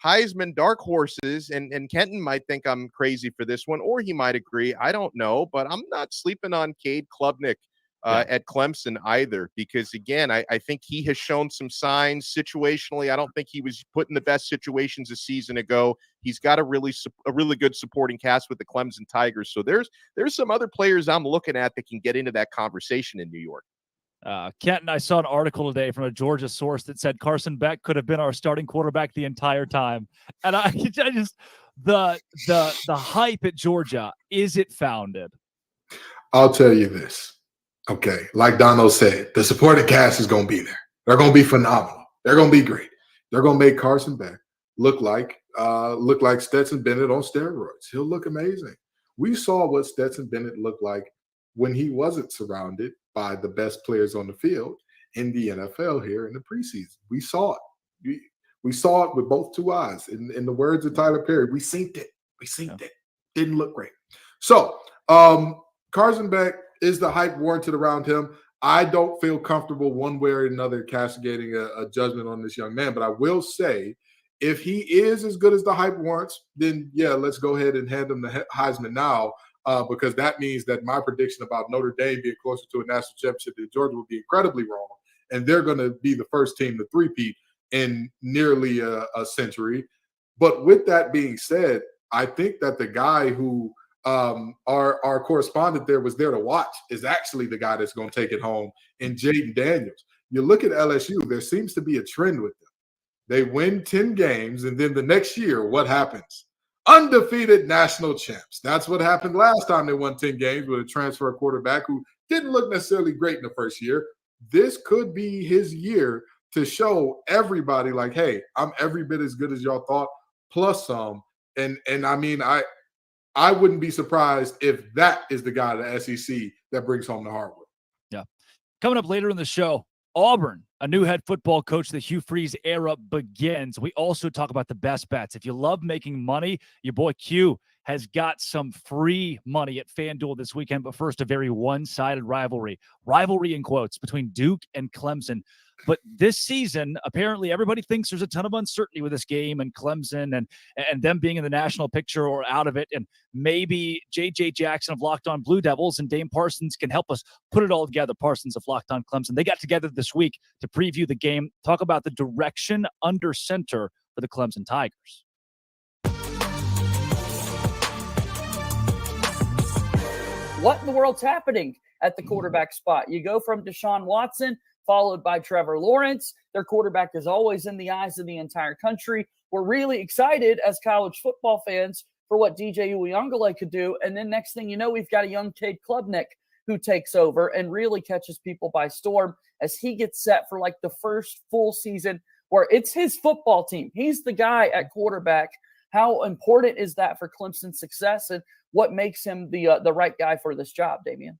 Speaker 2: Heisman dark horses, and Kenton might think I'm crazy for this one, or he might agree, I don't know, but I'm not sleeping on Cade Klubnik at Clemson either, because again, I think he has shown some signs situationally. I don't think he was put in the best situations a season ago. He's got a really good supporting cast with the Clemson Tigers. So there's some other players I'm looking at that can get into that conversation in New York.
Speaker 1: Kenton, I saw an article today from a Georgia source that said Carson Beck could have been our starting quarterback the entire time. And I just the hype at Georgia, is it founded?
Speaker 7: I'll tell you this. Okay, like Dono said, the supporting cast is going to be there. They're going to be phenomenal. They're going to be great. They're going to make Carson Beck look like Stetson Bennett on steroids. He'll look amazing. We saw what Stetson Bennett looked like when he wasn't surrounded by the best players on the field in the NFL here in the preseason. We saw it. We saw it with both 2 eyes. In the words of Tyler Perry, we synced it. We synced it. Didn't look great. So Carson Beck, is the hype warranted around him? I don't feel comfortable one way or another castigating a judgment on this young man, but I will say, if he is as good as the hype warrants, then yeah, let's go ahead and hand him the Heisman now, because that means that my prediction about Notre Dame being closer to a national championship than Georgia would be incredibly wrong, and they're going to be the first team to three-peat in nearly a century. But with that being said, I think that the guy who our correspondent there was there to watch is actually the guy that's going to take it home in Jaden Daniels. You look at LSU, there seems to be a trend with them. They win 10 games, and then the next year, what happens? Undefeated national champs. That's what happened last time they won 10 games with a transfer quarterback who didn't look necessarily great in the first year. This could be his year to show everybody like, hey, I'm every bit as good as y'all thought, plus some. And I mean, I wouldn't be surprised if that is the guy at the SEC that brings home the hardwood.
Speaker 1: Yeah. Coming up later in the show, Auburn, a new head football coach. The Hugh Freeze era begins. We also talk about the best bets. If you love making money, your boy Q has got some free money at FanDuel this weekend. But first, a very one-sided rivalry in quotes, between Duke and Clemson. But this season, apparently everybody thinks there's a ton of uncertainty with this game and Clemson and them being in the national picture or out of it. And maybe J.J. Jackson of Locked On Blue Devils and Dame Parsons can help us put it all together. Parsons of Locked On Clemson. They got together this week to preview the game, talk about the direction under center for the Clemson Tigers.
Speaker 18: What in the world's happening at the quarterback spot? You go from Deshaun Watson, followed by Trevor Lawrence. Their quarterback is always in the eyes of the entire country. We're really excited as college football fans for what DJ Uiagalelei could do. And then next thing you know, we've got a young Cade Klubnik who takes over and really catches people by storm as he gets set for like the first full season where it's his football team. He's the guy at quarterback. How important is that for Clemson's success, and what makes him the right guy for this job, Damian?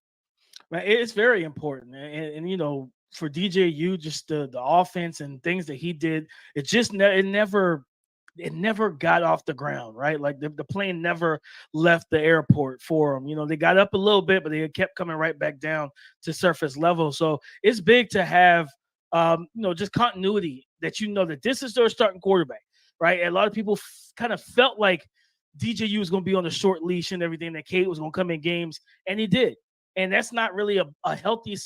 Speaker 13: Man, it's very important. And you know, for DJU, just the offense and things that he did, it never got off the ground, right? Like the plane never left the airport for him. You know, they got up a little bit, but they kept coming right back down to surface level. So it's big to have, just continuity, that you know that this is their starting quarterback, right? And a lot of people kind of felt like DJU was going to be on the short leash and everything, that Cade was going to come in games, and he did. And that's not really a healthy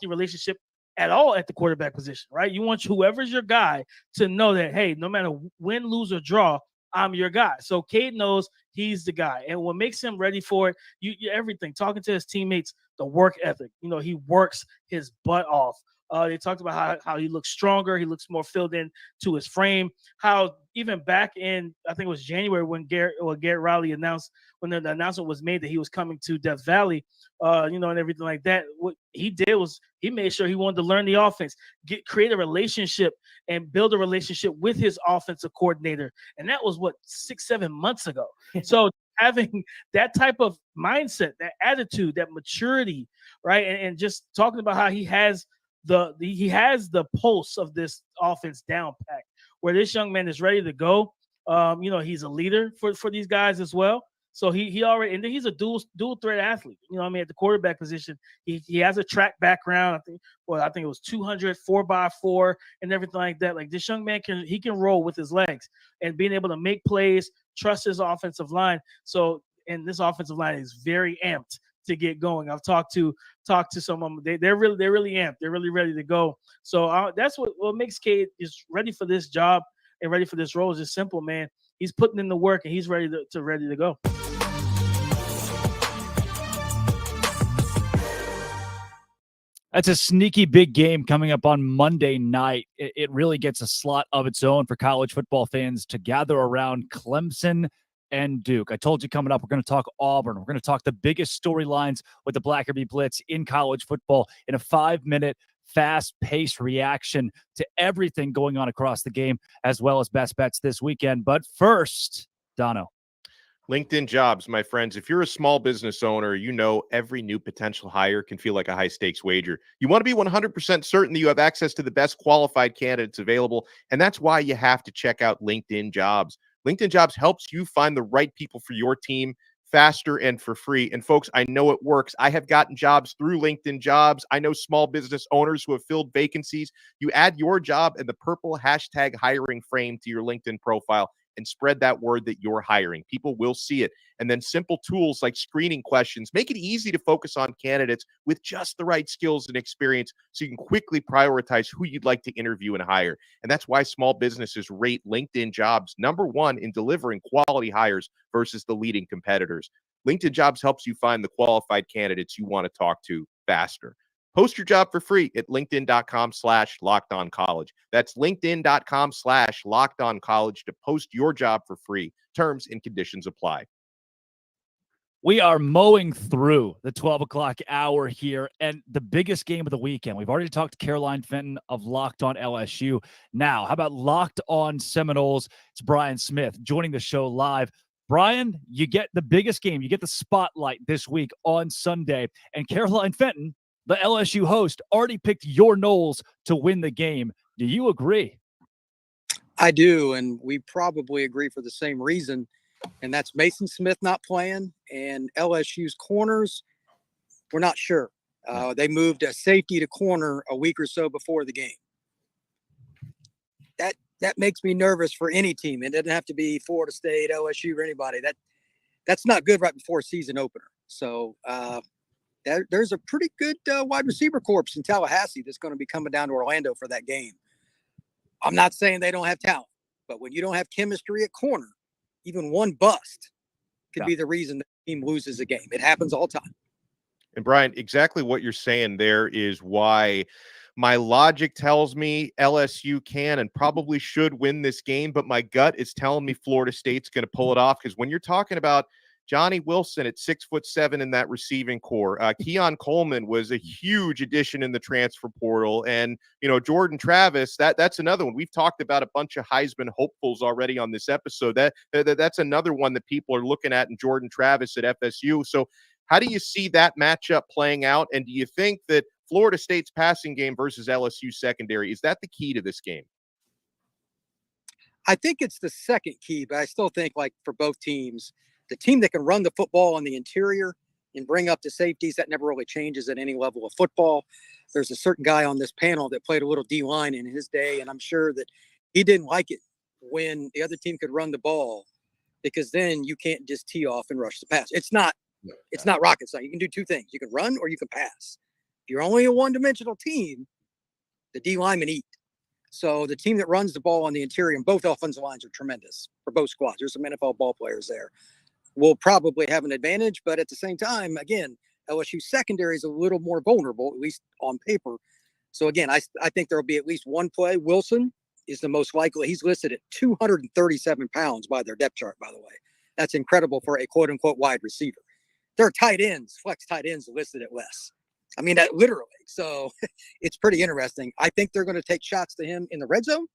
Speaker 13: relationship at all at the quarterback position, right? You want whoever's your guy to know that, hey, no matter win, lose, or draw, I'm your guy. So Cade knows he's the guy. And what makes him ready for it, everything, talking to his teammates, the work ethic. You know, he works his butt off. They talked about how he looks stronger. He looks more filled in to his frame. How even back in, I think it was January when Garrett Riley announced, when the announcement was made that he was coming to Death Valley, and everything like that, what he did was he made sure he wanted to learn the offense, create a relationship and build a relationship with his offensive coordinator. And that was 6-7 months ago. So having that type of mindset, that attitude, that maturity, right? And just talking about how he has the pulse of this offense down packed, where this young man is ready to go. He's a leader for these guys as well. So he already, and then he's a dual threat athlete. At the quarterback position, he has a track background. I think it was 200 4x4 and everything like that. Like, this young man can roll with his legs and being able to make plays, trust his offensive line. So, and this offensive line is very amped to get going. I've talked to some of them. They're really amped. They're really ready to go. So that's what makes Cade is ready for this job and ready for this role. Is just simple, man. He's putting in the work and he's ready to go.
Speaker 1: That's a sneaky big game coming up on Monday night. It really gets a slot of its own for college football fans to gather around Clemson and Duke. I told you coming up, we're going to talk Auburn. We're going to talk the biggest storylines with the Blackerby Blitz in college football in a 5-minute, fast-paced reaction to everything going on across the game, as well as best bets this weekend. But first, Dono.
Speaker 2: LinkedIn Jobs, my friends. If you're a small business owner, every new potential hire can feel like a high-stakes wager. You want to be 100% certain that you have access to the best qualified candidates available, and that's why you have to check out LinkedIn Jobs. LinkedIn Jobs helps you find the right people for your team faster and for free. And folks, I know it works. I have gotten jobs through LinkedIn Jobs. I know small business owners who have filled vacancies. You add your job and the purple hashtag hiring frame to your LinkedIn profile, and spread that word that you're hiring. People will see it. And then simple tools like screening questions make it easy to focus on candidates with just the right skills and experience so you can quickly prioritize who you'd like to interview and hire. And that's why small businesses rate LinkedIn Jobs #1 in delivering quality hires versus the leading competitors. LinkedIn Jobs helps you find the qualified candidates you want to talk to faster. Post your job for free at linkedin.com/lockedoncollege. That's linkedin.com/lockedoncollege to post your job for free. Terms and conditions apply.
Speaker 1: We are mowing through the 12 o'clock hour here, and the biggest game of the weekend. We've already talked to Caroline Fenton of Locked On LSU. Now, how about Locked On Seminoles? It's Brian Smith joining the show live. Brian, you get the biggest game. You get the spotlight this week on Sunday. And Caroline Fenton, the LSU host, already picked your Noles to win the game. Do you agree?
Speaker 19: I do, and we probably agree for the same reason, and that's Mason Smith not playing, and LSU's corners, we're not sure. They moved a safety to corner a week or so before the game. That makes me nervous for any team. It doesn't have to be Florida State, LSU, or anybody. That's not good right before a season opener. So there's a pretty good wide receiver corps in Tallahassee that's going to be coming down to Orlando for that game. I'm not saying they don't have talent, but when you don't have chemistry at corner, even one bust could be the reason the team loses a game. It happens all the time.
Speaker 2: And Brian, exactly what you're saying there is why my logic tells me LSU can and probably should win this game, but my gut is telling me Florida State's going to pull it off, because when you're talking about Johnny Wilson at 6'7" in that receiving core, Keon Coleman was a huge addition in the transfer portal, and Jordan Travis, that's another one. We've talked about a bunch of Heisman hopefuls already on this episode. That's another one that people are looking at in Jordan Travis at FSU. So how do you see that matchup playing out? And do you think that Florida State's passing game versus LSU secondary, is that the key to this game?
Speaker 19: I think it's the second key, but I still think, like, for both teams, the team that can run the football on the interior and bring up the safeties, that never really changes at any level of football. There's a certain guy on this panel that played a little D-line in his day, and I'm sure that he didn't like it when the other team could run the ball, because then you can't just tee off and rush the pass. It's not rocket science. You can do two things. You can run or you can pass. If you're only a one-dimensional team, the D-linemen eat. So the team that runs the ball on the interior, and both offensive lines are tremendous for both squads. There's some NFL ball players there. Will probably have an advantage, but at the same time, again, LSU secondary is a little more vulnerable, at least on paper. So again, I think there will be at least one play. Wilson is the most likely. He's listed at 237 pounds by their depth chart, by the way. That's incredible for a quote-unquote wide receiver. There are tight ends, flex tight ends listed at less. I mean, that literally. So it's pretty interesting. I think they're going to take shots to him in the red zone.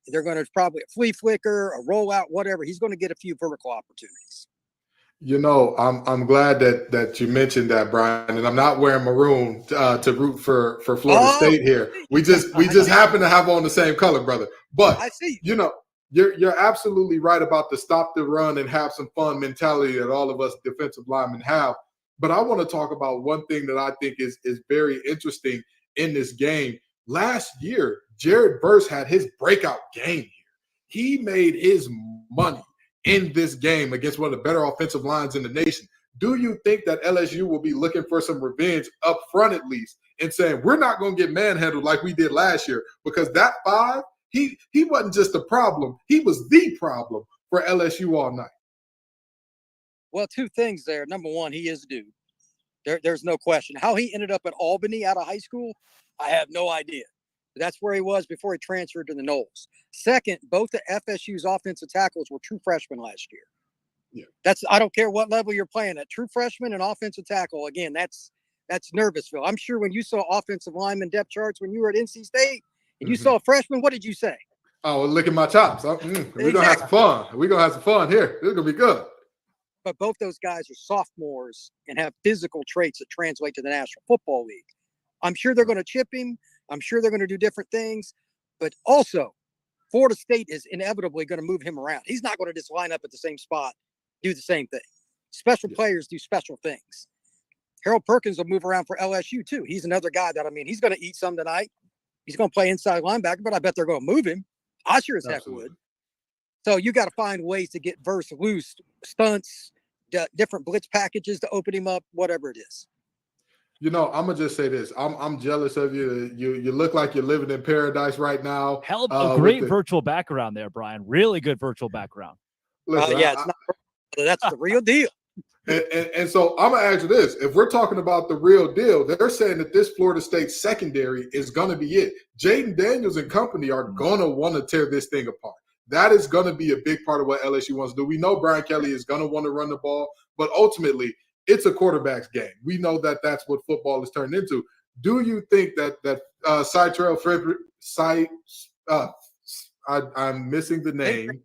Speaker 19: They're going to probably a flea flicker, a rollout, whatever. He's going to get a few vertical opportunities.
Speaker 7: I'm glad that you mentioned that, Brian, and I'm not wearing maroon to root for Florida State here. We just happen to have on the same color, brother. But
Speaker 19: I see.
Speaker 7: You're absolutely right about the stop the run and have some fun mentality that all of us defensive linemen have. But I want to talk about one thing that I think is very interesting in this game. Last year, Jared Verse had his breakout game here. He made his money in this game against one of the better offensive lines in the nation. Do you think that LSU will be looking for some revenge up front at least and saying, we're not going to get manhandled like we did last year? Because that 5, he wasn't just a problem. He was the problem for LSU all night.
Speaker 19: Well, two things there. Number one, he is a dude. There's no question. How he ended up at Albany out of high school, I have no idea. That's where he was before he transferred to the Noles. Second, both the FSU's offensive tackles were true freshmen last year. Yeah. I don't care what level you're playing at. True freshman and offensive tackle, again, that's Nervousville. I'm sure when you saw offensive lineman depth charts when you were at NC State and you saw a freshman, what did you say?
Speaker 7: Oh, look at my chops. We're going to have some fun. We're going to have some fun here. This is going to be good.
Speaker 19: But both those guys are sophomores and have physical traits that translate to the National Football League. I'm sure they're going to chip him. I'm sure they're going to do different things. But also, Florida State is inevitably going to move him around. He's not going to just line up at the same spot, do the same thing. Special players do special things. Harold Perkins will move around for LSU, too. He's another guy that, he's going to eat some tonight. He's going to play inside linebacker, but I bet they're going to move him. I sure as heck would. So you got to find ways to get Verse loose, stunts, different blitz packages to open him up, whatever it is.
Speaker 7: You know, I'm gonna just say this. I'm jealous of you. You look like you're living in paradise right now.
Speaker 1: Hell, a great virtual background there, Brian. Really good virtual background.
Speaker 7: Listen,
Speaker 19: yeah, it's not. That's the real deal.
Speaker 7: And so I'm gonna ask you this: if we're talking about the real deal, they're saying that this Florida State secondary is gonna be it. Jaden Daniels and company are gonna want to tear this thing apart. That is gonna be a big part of what LSU wants to do. We know Brian Kelly is gonna want to run the ball, but ultimately, it's a quarterback's game. We know that that's what football is turned into. Do you think that I'm missing the name,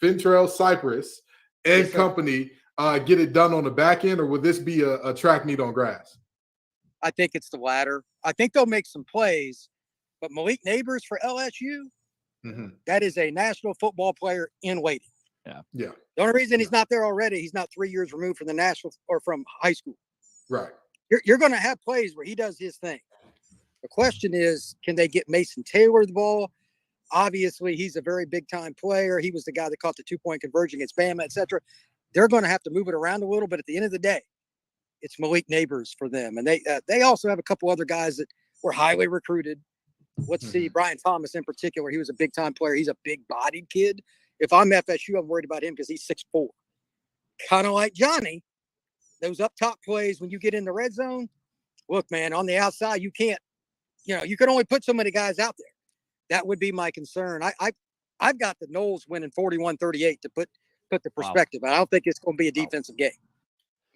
Speaker 7: Fentrell Cypress and company get it done on the back end, or will this be a track meet on grass?
Speaker 19: I think it's the latter. I think they'll make some plays, but Malik Neighbors for LSU, that is a national football player in waiting.
Speaker 7: Yeah.
Speaker 19: The only reason he's not there already, he's not 3 years removed from the national or from high school.
Speaker 7: Right.
Speaker 19: You're going to have plays where he does his thing. The question is, can they get Mason Taylor the ball? Obviously, he's a very big-time player. He was the guy that caught the 2-point conversion against Bama, et cetera. They're going to have to move it around a little, but at the end of the day, it's Malik Neighbors for them. And they also have a couple other guys that were highly recruited. Let's see, Brian Thomas in particular. He was a big-time player. He's a big-bodied kid. If I'm FSU, I'm worried about him because he's 6'4". Kind of like Johnny, those up-top plays when you get in the red zone, look, man, on the outside, you can't, you can only put so many guys out there. That would be my concern. I've got the Noles winning 41-38 to put the perspective. Wow. I don't think it's going to be a defensive game.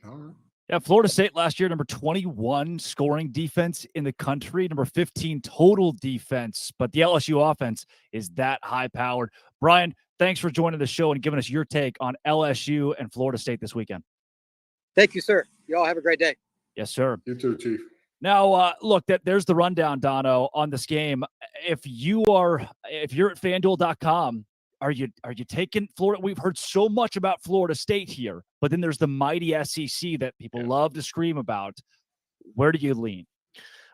Speaker 7: All right.
Speaker 1: Yeah, Florida State last year, number 21 scoring defense in the country, number 15 total defense, but the LSU offense is that high-powered. Brian, thanks for joining the show and giving us your take on LSU and Florida State this weekend.
Speaker 19: Thank you, sir. You all have a great day.
Speaker 1: Yes, sir.
Speaker 7: You too, Chief.
Speaker 1: Now, look, there's the rundown, Dono, on this game. If you're at FanDuel.com, are you taking Florida? We've heard so much about Florida State here, but then there's the mighty SEC that people love to scream about. Where do you lean?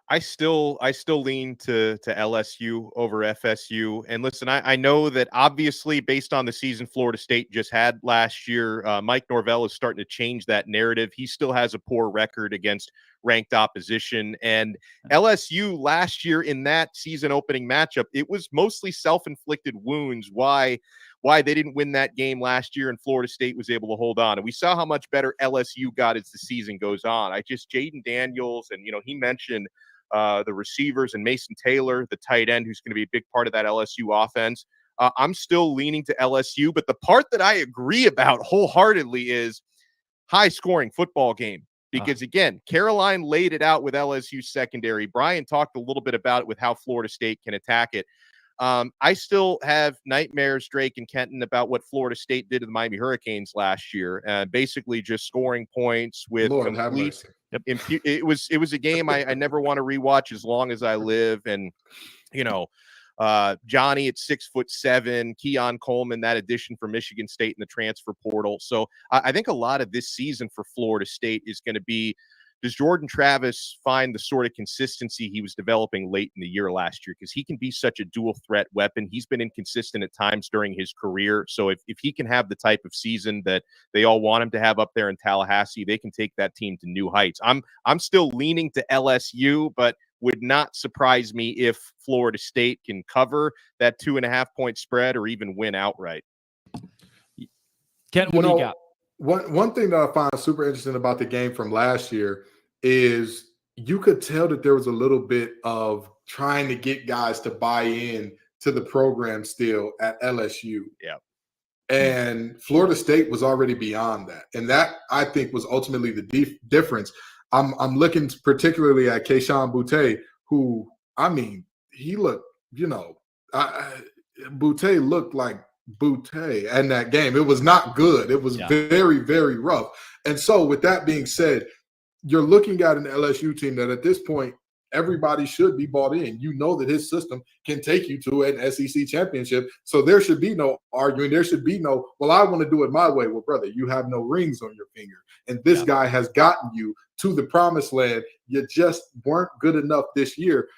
Speaker 2: I still lean to LSU over FSU. And listen, I know that obviously based on the season Florida State just had last year, Mike Norvell is starting to change that narrative. He still has a poor record against ranked opposition. And LSU last year in that season opening matchup, it was mostly self-inflicted wounds why they didn't win that game last year and Florida State was able to hold on. And we saw how much better LSU got as the season goes on. Jaden Daniels, and he mentioned the receivers and Mason Taylor, the tight end, who's going to be a big part of that LSU offense. I'm still leaning to LSU, but the part that I agree about wholeheartedly is high-scoring football game. Because, again, Caroline laid it out with LSU secondary. Brian talked a little bit about it with how Florida State can attack it. I still have nightmares, Drake and Kenton, about what Florida State did to the Miami Hurricanes last year. Basically just scoring points with complete – it was a game I never want to rewatch as long as I live. And, Johnny at 6'7", Keon Coleman, that addition for Michigan State in the transfer portal. So I think a lot of this season for Florida State is going to be, does Jordan Travis find the sort of consistency he was developing late in the year last year? Because he can be such a dual threat weapon. He's been inconsistent at times during his career. So if he can have the type of season that they all want him to have up there in Tallahassee, they can take that team to new heights. I'm still leaning to LSU, but would not surprise me if Florida State can cover that 2.5-point spread or even win outright.
Speaker 1: Ken, what do you got?
Speaker 7: One thing that I find super interesting about the game from last year is you could tell that there was a little bit of trying to get guys to buy in to the program still at LSU.
Speaker 2: Yeah.
Speaker 7: And Florida State was already beyond that. And that, I think, was ultimately the difference. I'm looking particularly at Keyshawn Boutte, who, he looked, Boutte looked like Boutte in that game. It was not good. It was very, very rough. And so with that being said, you're looking at an LSU team that at this point, everybody should be bought in. You know that his system can take you to an SEC championship. So there should be no arguing. There should be no, well, I want to do it my way. Well, brother, you have no rings on your finger. And this guy has gotten you to the promised land. You just weren't good enough this year.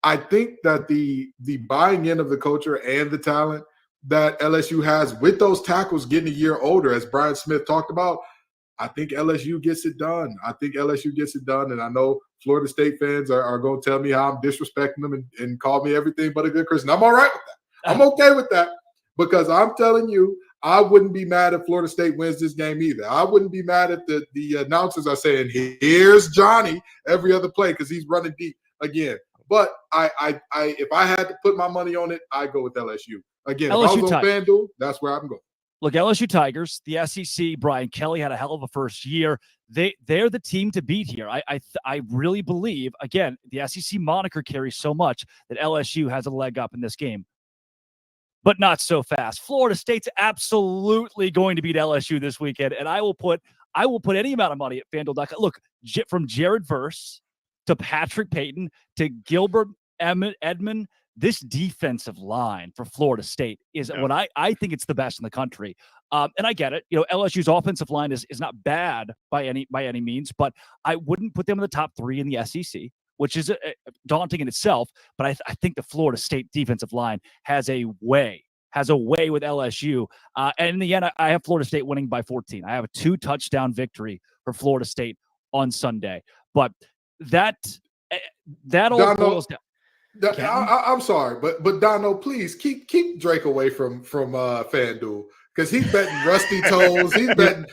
Speaker 7: I think that the buying in of the culture and the talent that LSU has with those tackles getting a year older, as Brian Smith talked about, I think LSU gets it done. And I know Florida State fans are going to tell me how I'm disrespecting them and call me everything but a good Christian. I'm all right with that. I'm okay with that because I'm telling you, I wouldn't be mad if Florida State wins this game either. I wouldn't be mad if the announcers are saying, here's Johnny every other play because he's running deep again. But if I had to put my money on it, I go with LSU. Again, LSU if I was on FanDuel, that's where I'm going.
Speaker 1: Look, LSU Tigers, the SEC, Brian Kelly had a hell of a first year. They're the team to beat here. I really believe, again, the SEC moniker carries so much that LSU has a leg up in this game. But not so fast. Florida State's absolutely going to beat LSU this weekend, and I will put any amount of money at FanDuel.com. Look, from Jared Verse to Patrick Payton to Gilbert Edmond, this defensive line for Florida State is what I think it's the best in the country. And I get it. LSU's offensive line is not bad by any means, but I wouldn't put them in the top 3 in the SEC, which is daunting in itself. But I think the Florida State defensive line has a way with LSU. And in the end, I have Florida State winning by 14. I have a 2-touchdown victory for Florida State on Sunday. But that all boils down.
Speaker 7: I'm sorry, but Dono, please keep Drake away from FanDuel because he's betting rusty toes. He's betting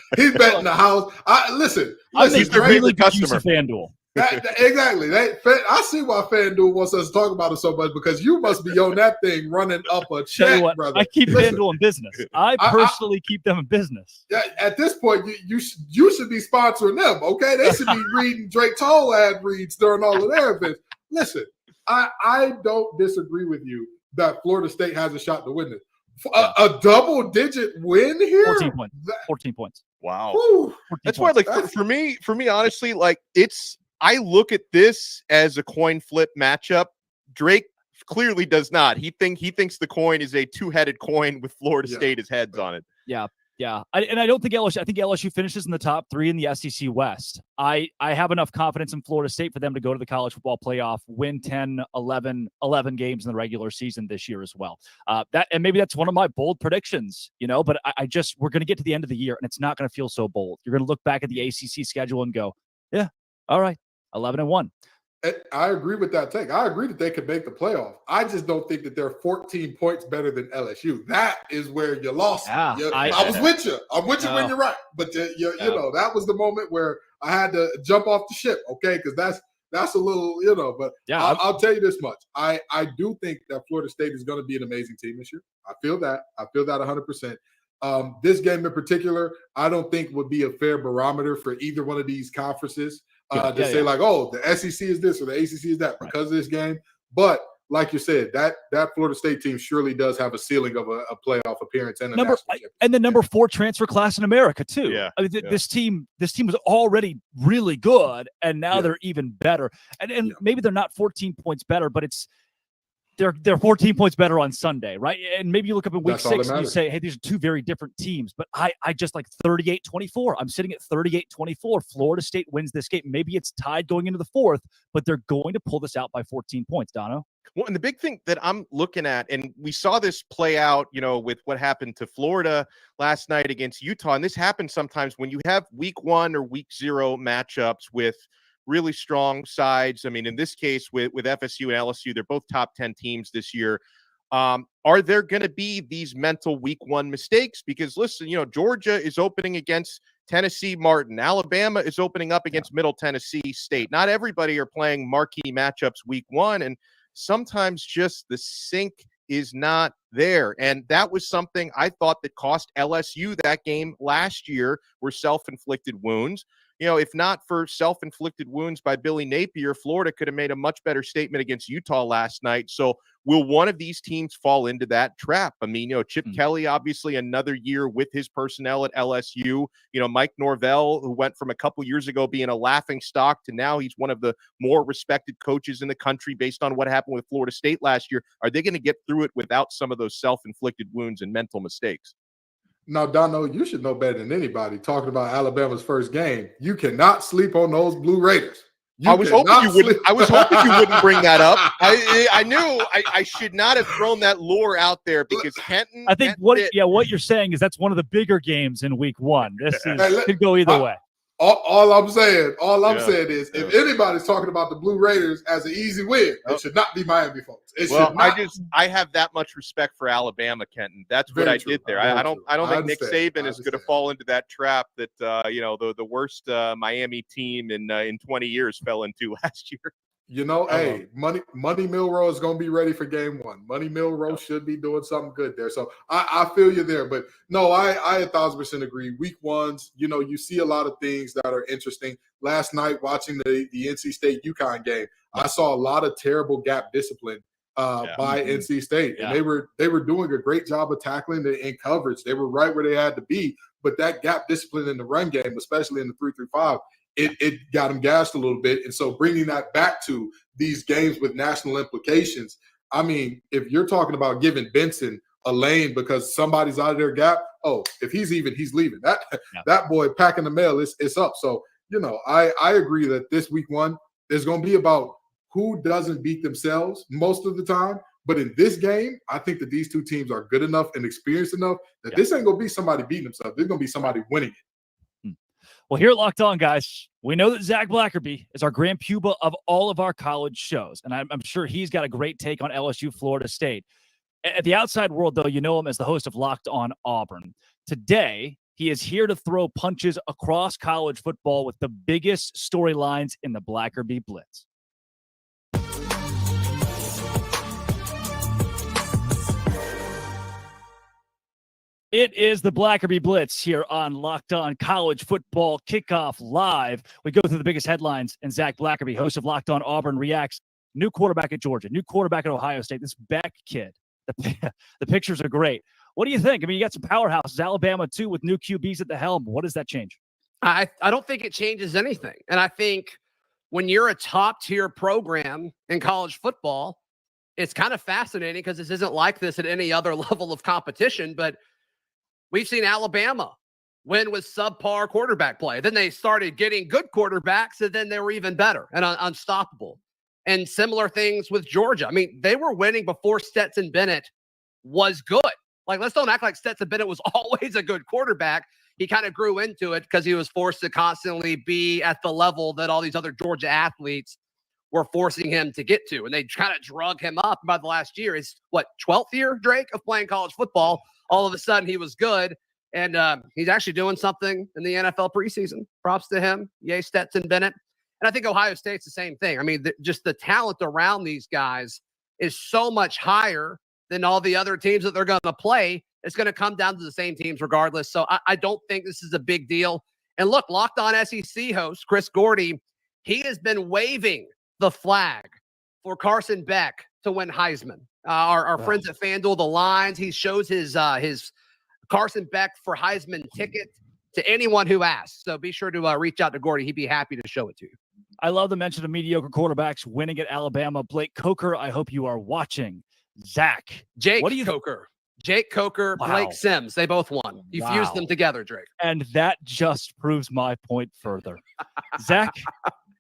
Speaker 7: the house. Listen,
Speaker 1: I'm a really good use of FanDuel.
Speaker 7: Exactly. I see why FanDuel wants us to talk about it so much because you must be on that thing running up a check, brother.
Speaker 1: I keep FanDuel in business. I personally keep them in business.
Speaker 7: At this point, you should be sponsoring them, okay? They should be reading Drake Toll ad reads during all of their events. Listen, I don't disagree with you that Florida State has a shot to win this. A double-digit win here?
Speaker 1: 14 points. 14 points.
Speaker 2: Wow.
Speaker 1: 14
Speaker 2: That's why, for me, honestly, I look at this as a coin flip matchup. Drake clearly does not. He thinks the coin is a 2-headed coin with Florida State as heads on it.
Speaker 1: Yeah. I don't think LSU. I think LSU finishes in the top 3 in the SEC West. I have enough confidence in Florida State for them to go to the college football playoff, win 10, 11 games in the regular season this year as well. And maybe that's one of my bold predictions, but we're going to get to the end of the year and it's not going to feel so bold. You're going to look back at the ACC schedule and go, yeah, all right, 11-1.
Speaker 7: I agree with that take. I agree that they could make the playoff. I just don't think that they're 14 points better than LSU. That is where you lost.
Speaker 1: Yeah,
Speaker 7: I was with you. I'm with you when you're right. But you know, that was the moment where I had to jump off the ship. Okay, because that's a little, But I'll tell you this much. I do think that Florida State is going to be an amazing team this year. I feel that 100%. This game in particular, I don't think would be a fair barometer for either one of these conferences. Say like, oh, the SEC is this or the ACC is that because of this game. But like you said, that Florida State team surely does have a ceiling of a playoff appearance and
Speaker 1: the number 4 transfer class in America too.
Speaker 2: Yeah,
Speaker 1: This team was already really good, and now they're even better. And maybe they're not 14 points better, but they're 14 points better on Sunday, right? And maybe you look up in week 6 and you say, hey, these are 2 very different teams. But I just like 38-24. I'm sitting at 38-24. Florida State wins this game. Maybe it's tied going into the 4th, but they're going to pull this out by 14 points, Dono.
Speaker 2: Well, and the big thing that I'm looking at, and we saw this play out, with what happened to Florida last night against Utah. And this happens sometimes when you have week 1 or week 0 matchups with really strong sides. I mean, in this case with FSU and LSU, they're both top 10 teams this year. Are there going to be these mental week 1 mistakes? Because listen, Georgia is opening against Tennessee Martin. Alabama is opening up against Middle Tennessee State. Not everybody are playing marquee matchups week 1. And sometimes just the sync is not there. And that was something I thought that cost LSU that game last year, were self-inflicted wounds. If not for self-inflicted wounds by Billy Napier, Florida could have made a much better statement against Utah last night. So will one of these teams fall into that trap? I mean, Chip Kelly, obviously another year with his personnel at LSU. Mike Norvell, who went from a couple years ago being a laughing stock to now he's one of the more respected coaches in the country based on what happened with Florida State last year. Are they going to get through it without some of those self-inflicted wounds and mental mistakes?
Speaker 7: Now, Dono, you should know better than anybody. Talking about Alabama's first game, you cannot sleep on those Blue Raiders.
Speaker 2: I was hoping you wouldn't. I was hoping you wouldn't bring that up. I knew I should not have thrown that lure out there because Kenton.
Speaker 1: I think what you're saying is that's one of the bigger games in week 1. This could go either way.
Speaker 7: All I'm saying is, if anybody's talking about the Blue Raiders as an easy win, it should not be Miami folks.
Speaker 2: I have that much respect for Alabama, Kenton. That's what I did there. I don't think Nick Saban is going to fall into that trap that the worst Miami team in 20 years fell into last year.
Speaker 7: Hey, Money Milroe is going to be ready for game 1. Money Milroe should be doing something good there. So I feel you there. But no, I 1,000% agree. Week 1s, you see a lot of things that are interesting. Last night, watching the NC State UConn game, I saw a lot of terrible gap discipline by NC State. And they were doing a great job of tackling in coverage. They were right where they had to be. But that gap discipline in the run game, especially in the 3-3-5, it got him gassed a little bit. And so bringing that back to these games with national implications, I mean, if you're talking about giving Benson a lane because somebody's out of their gap, if he's even, he's leaving. That boy packing the mail, it's up. So, I agree that this week 1 is going to be about who doesn't beat themselves most of the time. But in this game, I think that these two teams are good enough and experienced enough that this ain't going to be somebody beating themselves. There's going to be somebody winning it.
Speaker 1: Well, here at Locked On, guys, we know that Zach Blackerby is our grand puba of all of our college shows, and I'm sure he's got a great take on LSU Florida State. At the outside world, though, you know him as the host of Locked On Auburn. Today, he is here to throw punches across college football with the biggest storylines in the Blackerby Blitz. It is the Blackerby Blitz here on Locked On College Football Kickoff Live. We go through the biggest headlines, and Zach Blackerby, host of Locked On Auburn, reacts. New quarterback at Georgia, new quarterback at Ohio State. This Beck kid, the pictures are great. What do you think? I mean, you got some powerhouses, Alabama too, with new QBs at the helm. What does that change?
Speaker 20: I don't think it changes anything. And I think when you're a top-tier program in college football, it's kind of fascinating because this isn't like this at any other level of competition, but we've seen Alabama win with subpar quarterback play. Then they started getting good quarterbacks, and then they were even better and unstoppable. And similar things with Georgia. I mean, they were winning before Stetson Bennett was good. Like, let's don't act like Stetson Bennett was always a good quarterback. He kind of grew into it because he was forced to constantly be at the level that all these other Georgia athletes were forcing him to get to. And they kind of drug him up. By the last year, his 12th year, Drake, of playing college football. All of a sudden he was good. And he's actually doing something in the NFL preseason. Props to him. Yay, Stetson Bennett. And I think Ohio State's the same thing. I mean, just the talent around these guys is so much higher than all the other teams that they're going to play. It's going to come down to the same teams regardless. So I don't think this is a big deal. And look, Locked On SEC host Chris Gordy, he has been waving the flag for Carson Beck to win Heisman. Our friends at FanDuel, the lines, he shows his Carson Beck for Heisman ticket to anyone who asks. So be sure to reach out to Gordy. He'd be happy to show it to you.
Speaker 1: I love the mention of mediocre quarterbacks winning at Alabama. Blake Coker, I hope you are watching. Zach.
Speaker 20: Jake Coker. Jake Coker,
Speaker 1: Wow.
Speaker 20: Blake Sims. They both won. You fused them together, Drake.
Speaker 1: And that just proves my point further. Zach,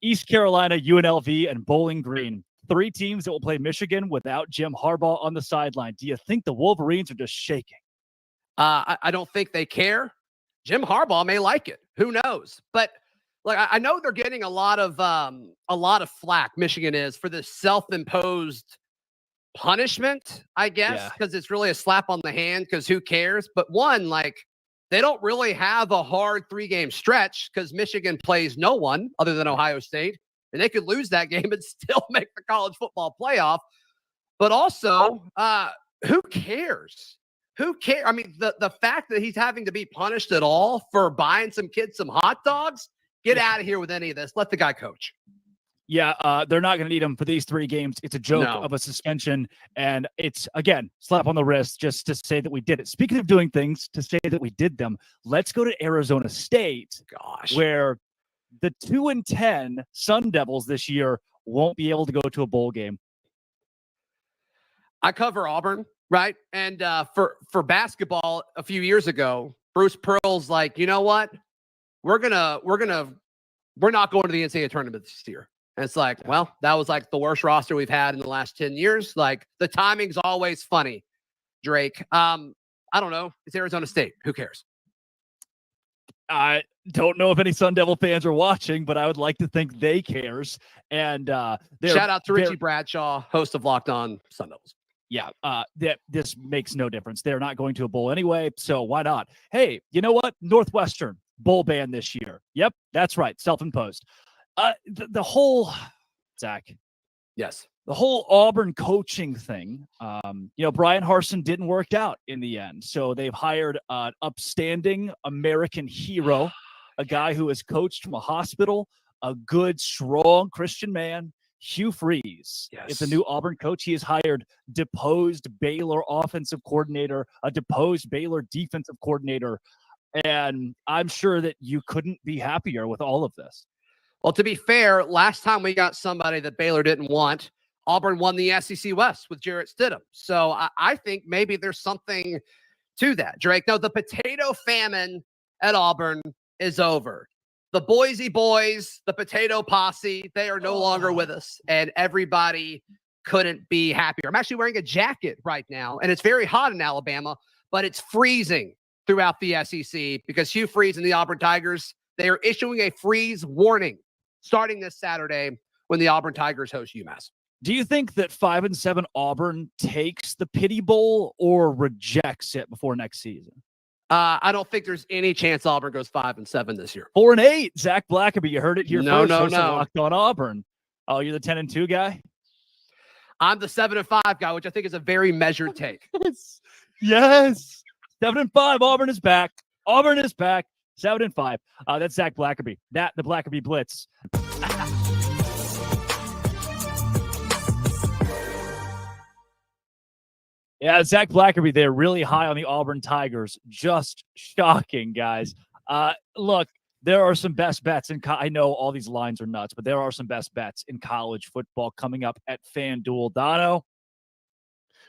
Speaker 1: East Carolina, UNLV, and Bowling Green. 3 teams that will play Michigan without Jim Harbaugh on the sideline. Do you think the Wolverines are just shaking?
Speaker 20: I don't think they care. Jim Harbaugh may like it. Who knows? But like, I know they're getting a lot of flack. Michigan is for this self-imposed punishment, I guess, because it's really a slap on the hand. Because who cares? But one, like, they don't really have a hard 3-game stretch because Michigan plays no one other than Ohio State, and they could lose that game and still make the college football playoff. But also, who cares? Who cares? I mean, the fact that he's having to be punished at all for buying some kids some hot dogs, get out of here with any of this. Let the guy coach.
Speaker 1: Yeah, they're not going to need him for these 3 games. It's a joke of a suspension, and it's, again, slap on the wrist just to say that we did it. Speaking of doing things to say that we did them, let's go to Arizona State, where the 2-10 Sun Devils this year won't be able to go to a bowl game.
Speaker 20: I cover Auburn, right? And for basketball a few years ago, Bruce Pearl's like, you know what? We're not going to the NCAA tournament this year. And it's like, well, that was like the worst roster we've had in the last 10 years. Like, the timing's always funny, Drake. I don't know. It's Arizona State. Who cares?
Speaker 1: I don't know if any Sun Devil fans are watching, but I would like to think they cares. And
Speaker 20: shout out to Richie Bradshaw, host of Locked On Sun Devils.
Speaker 1: Yeah, this makes no difference. They're not going to a bowl anyway, so why not? Hey, you know what? Northwestern bowl ban this year. Yep, that's right, self-imposed. The whole Zach.
Speaker 20: Yes.
Speaker 1: The whole Auburn coaching thing, Brian Harsin didn't work out in the end. So they've hired an upstanding American hero, a guy who has coached from a hospital, a good, strong Christian man, Hugh Freeze.
Speaker 20: Yes.
Speaker 1: Is the new Auburn coach. He has hired deposed Baylor offensive coordinator, a deposed Baylor defensive coordinator. And I'm sure that you couldn't be happier with all of this.
Speaker 20: Well, to be fair, last time we got somebody that Baylor didn't want, Auburn won the SEC West with Jarrett Stidham. So I think maybe there's something to that, Drake. No, the potato famine at Auburn is over. The Boise boys, the potato posse, they are no longer with us, and everybody couldn't be happier. I'm actually wearing a jacket right now, and it's very hot in Alabama, but it's freezing throughout the SEC because Hugh Freeze and the Auburn Tigers, they are issuing a freeze warning starting this Saturday when the Auburn Tigers host UMass.
Speaker 1: Do you think that 5-7 Auburn takes the pity bowl or rejects it before next season?
Speaker 20: I don't think there's any chance Auburn goes 5-7 this year.
Speaker 1: 4-8. Zach Blackerby, you heard it here first.
Speaker 20: No.
Speaker 1: Locked On Auburn. Oh, you're the 10-2 guy?
Speaker 20: I'm the 7-5 guy, which I think is a very measured take.
Speaker 1: Yes. 7-5. Auburn is back. 7-5. That's Zach Blackerby. The Blackerby Blitz. Yeah, Zach Blackerby, they're really high on the Auburn Tigers. Just shocking, guys. Look, there are some best bets in I know all these lines are nuts, but there are some best bets in college football coming up at FanDuel. Dono?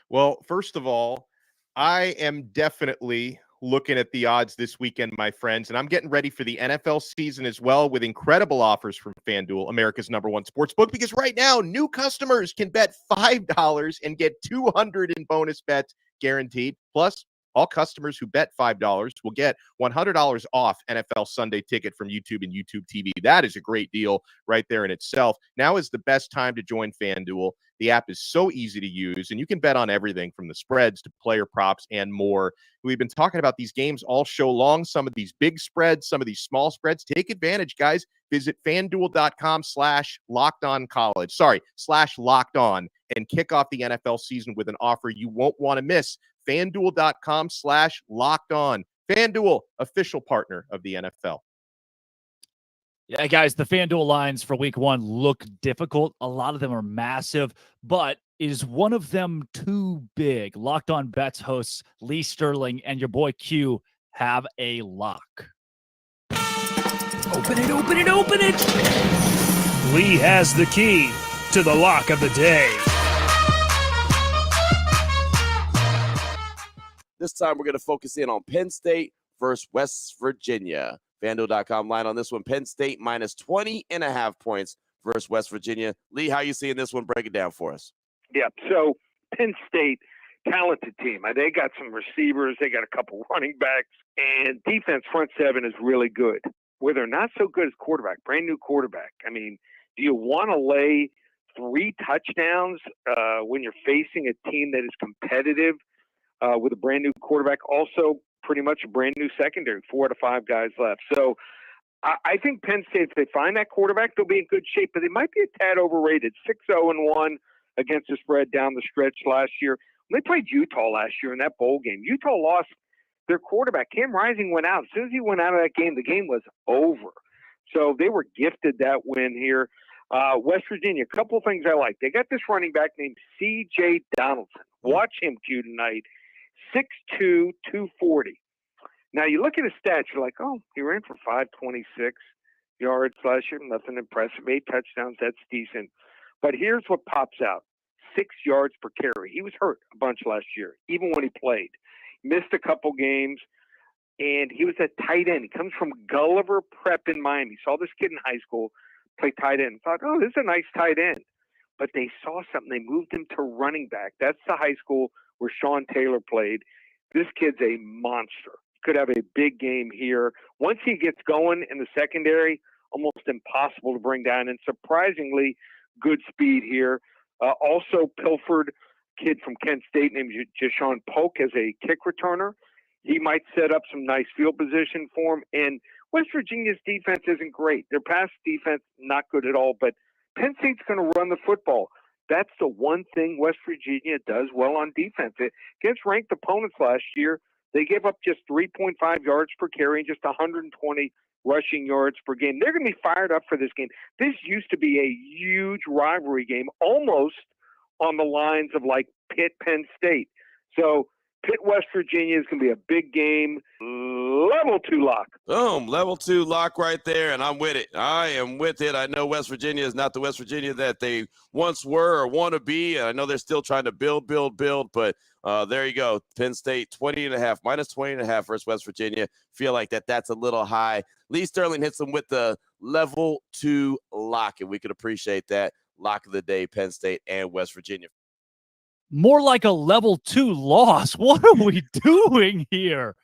Speaker 2: Well, first of all, I am definitely looking at the odds this weekend, my friends, and I'm getting ready for the NFL season as well with incredible offers from FanDuel, America's #1 sportsbook, because right now new customers can bet $5 and get $200 in bonus bets guaranteed. Plus, all customers who bet $5 will get $100 off NFL Sunday Ticket from YouTube and YouTube TV. That is a great deal right there in itself. Now is the best time to join FanDuel. The app is so easy to use, and you can bet on everything from the spreads to player props and more. We've been talking about these games all show long, some of these big spreads, some of these small spreads. Take advantage, guys. Visit FanDuel.com/LockedOn and kick off the NFL season with an offer you won't want to miss. FanDuel.com/LockedOn. FanDuel, official partner of the NFL.
Speaker 1: Yeah, guys, the FanDuel lines for week 1 look difficult. A lot of them are massive, but is one of them too big? Locked On Bets hosts Lee Sterling and your boy Q have a lock.
Speaker 21: Open it. Lee has the key to the lock of the day.
Speaker 22: This time we're going to focus in on Penn State versus West Virginia. FanDuel.com line on this one. Penn State minus 20.5 points versus West Virginia. Lee, how you seeing this one? Break it down for us.
Speaker 23: Yeah, so Penn State, talented team. They got some receivers. They got a couple running backs. And defense front seven is really good. Where they're not so good as quarterback, brand new quarterback. I mean, do you want to lay 3 touchdowns when you're facing a team that is competitive with a brand new quarterback? Also, pretty much a brand new secondary, 4 out of 5 guys left. So I think Penn State, if they find that quarterback, they'll be in good shape, but they might be a tad overrated. 6-0-1 against the spread down the stretch last year. When they played Utah last year in that bowl game, Utah lost their quarterback. Cam Rising went out. As soon as he went out of that game, the game was over. So they were gifted that win here. West Virginia, a couple of things I like. They got this running back named C.J. Donaldson. Watch him, Q, tonight. 6'2", 240. Now, you look at his stats, you're like, oh, he ran for 526 yards last year. Nothing impressive. 8 touchdowns, that's decent. But here's what pops out. 6 yards per carry. He was hurt a bunch last year, even when he played. Missed a couple games, and he was a tight end. He comes from Gulliver Prep in Miami. Saw this kid in high school, play tight end. Thought, oh, this is a nice tight end. But they saw something. They moved him to running back. That's the high school where Sean Taylor played. This kid's a monster. Could have a big game here. Once he gets going in the secondary, almost impossible to bring down, and surprisingly good speed here. Also, Pilford, kid from Kent State named Jashawn Polk, as a kick returner. He might set up some nice field position for him. And West Virginia's defense isn't great. Their pass defense, not good at all, but Penn State's going to run the football. That's the one thing West Virginia does well on defense. Against ranked opponents last year, they gave up just 3.5 yards per carry and just 120 rushing yards per game. They're going to be fired up for this game. This used to be a huge rivalry game, almost on the lines of like Pitt, Penn State. So Pitt, West Virginia is going to be a big game. Level 2 lock.
Speaker 22: Boom, level 2 lock right there, and I'm with it. I am with it. I know West Virginia is not the West Virginia that they once were or want to be, and I know they're still trying to build, but there you go. Penn State, minus 20.5 versus West Virginia. Feel like that's a little high. Lee Sterling hits them with the level 2 lock, and we could appreciate that. Lock of the day, Penn State and West Virginia.
Speaker 1: More like a level 2 loss. What are we doing here?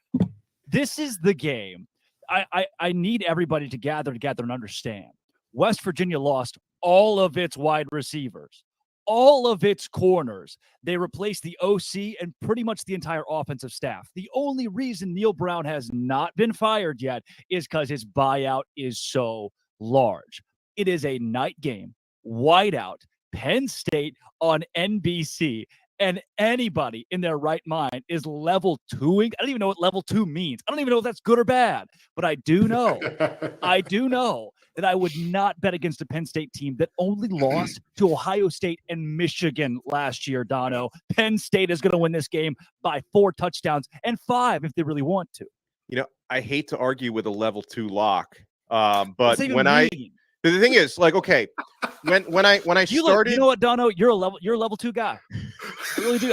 Speaker 1: This is the game. I need everybody to gather together and understand. West Virginia lost all of its wide receivers, all of its corners. They replaced the OC and pretty much the entire offensive staff. The only reason Neil Brown has not been fired yet is because his buyout is so large. It is a night game, whiteout, Penn State on NBC. And anybody in their right mind is level 2ing. I don't even know what level 2 means. I don't even know if that's good or bad. But I do know, that I would not bet against a Penn State team that only lost to Ohio State and Michigan last year, Dono. Penn State is going to win this game by 4 touchdowns and 5 if they really want to.
Speaker 2: You know, I hate to argue with a level 2 lock, but the thing is, like, okay, when I started,
Speaker 1: you know what, Dono, you're a level 2 guy. I really do.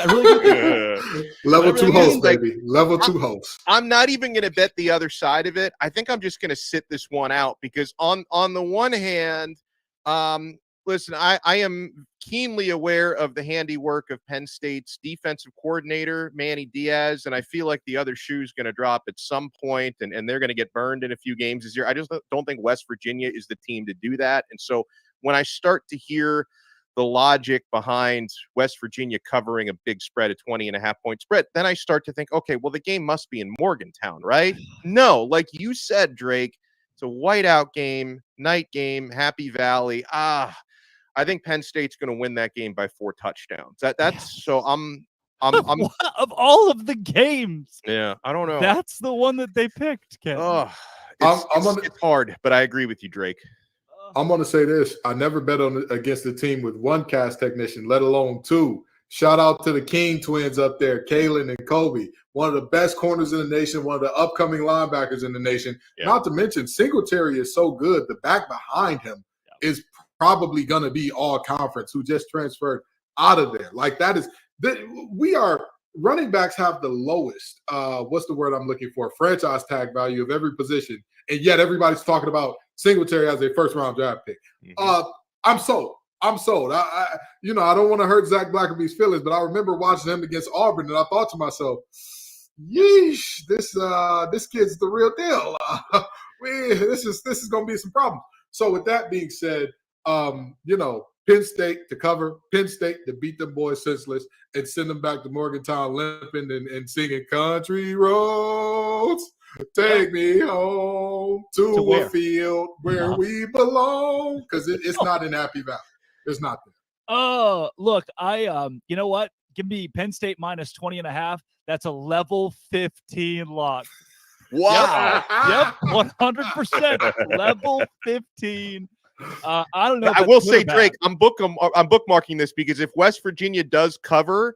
Speaker 7: Level 2 host, baby. Level 2 host.
Speaker 2: I'm not even going to bet the other side of it. I think I'm just going to sit this one out because on the one hand, listen, I am keenly aware of the handiwork of Penn State's defensive coordinator, Manny Diaz, and I feel like the other shoe is going to drop at some point, and they're going to get burned in a few games this year. I just don't think West Virginia is the team to do that. And so when I start to hear the logic behind West Virginia covering a big spread, a 20.5-point spread, then I start to think, okay, well, the game must be in Morgantown, right? No, like you said, Drake, it's a whiteout game, night game, Happy Valley. I think Penn State's going to win that game by 4 touchdowns. So I'm
Speaker 1: of all of the games.
Speaker 2: Yeah, I don't know.
Speaker 1: That's the one that they picked, Ken.
Speaker 2: It's hard, but I agree with you, Drake.
Speaker 7: I'm going to say this. I never bet against a team with 1 cast technician, let alone 2. Shout out to the King twins up there, Kalen and Kobe. One of the best corners in the nation, one of the upcoming linebackers in the nation. Yeah. Not to mention, Singletary is so good. The back behind him is probably going to be all conference, who just transferred out of there. Like running backs have the lowest, what's the word I'm looking for? Franchise tag value of every position. And yet everybody's talking about Singletary as a first-round draft pick. Mm-hmm. I'm sold. I don't want to hurt Zach Blackerby's feelings, but I remember watching him against Auburn, and I thought to myself, yeesh, this kid's the real deal. This is going to be some problems. So with that being said, Penn State to cover, Penn State to beat them boys senseless and send them back to Morgantown limping and singing country roads. Take me home to a field where we belong. Because it's not in Happy Valley. It's not there.
Speaker 1: Oh, look, you know what? Give me Penn State minus 20.5. That's a level 15 lock.
Speaker 2: Wow.
Speaker 1: Yep, 100%. Level 15. I don't know.
Speaker 2: I will say, Drake, I'm bookmarking this because if West Virginia does cover,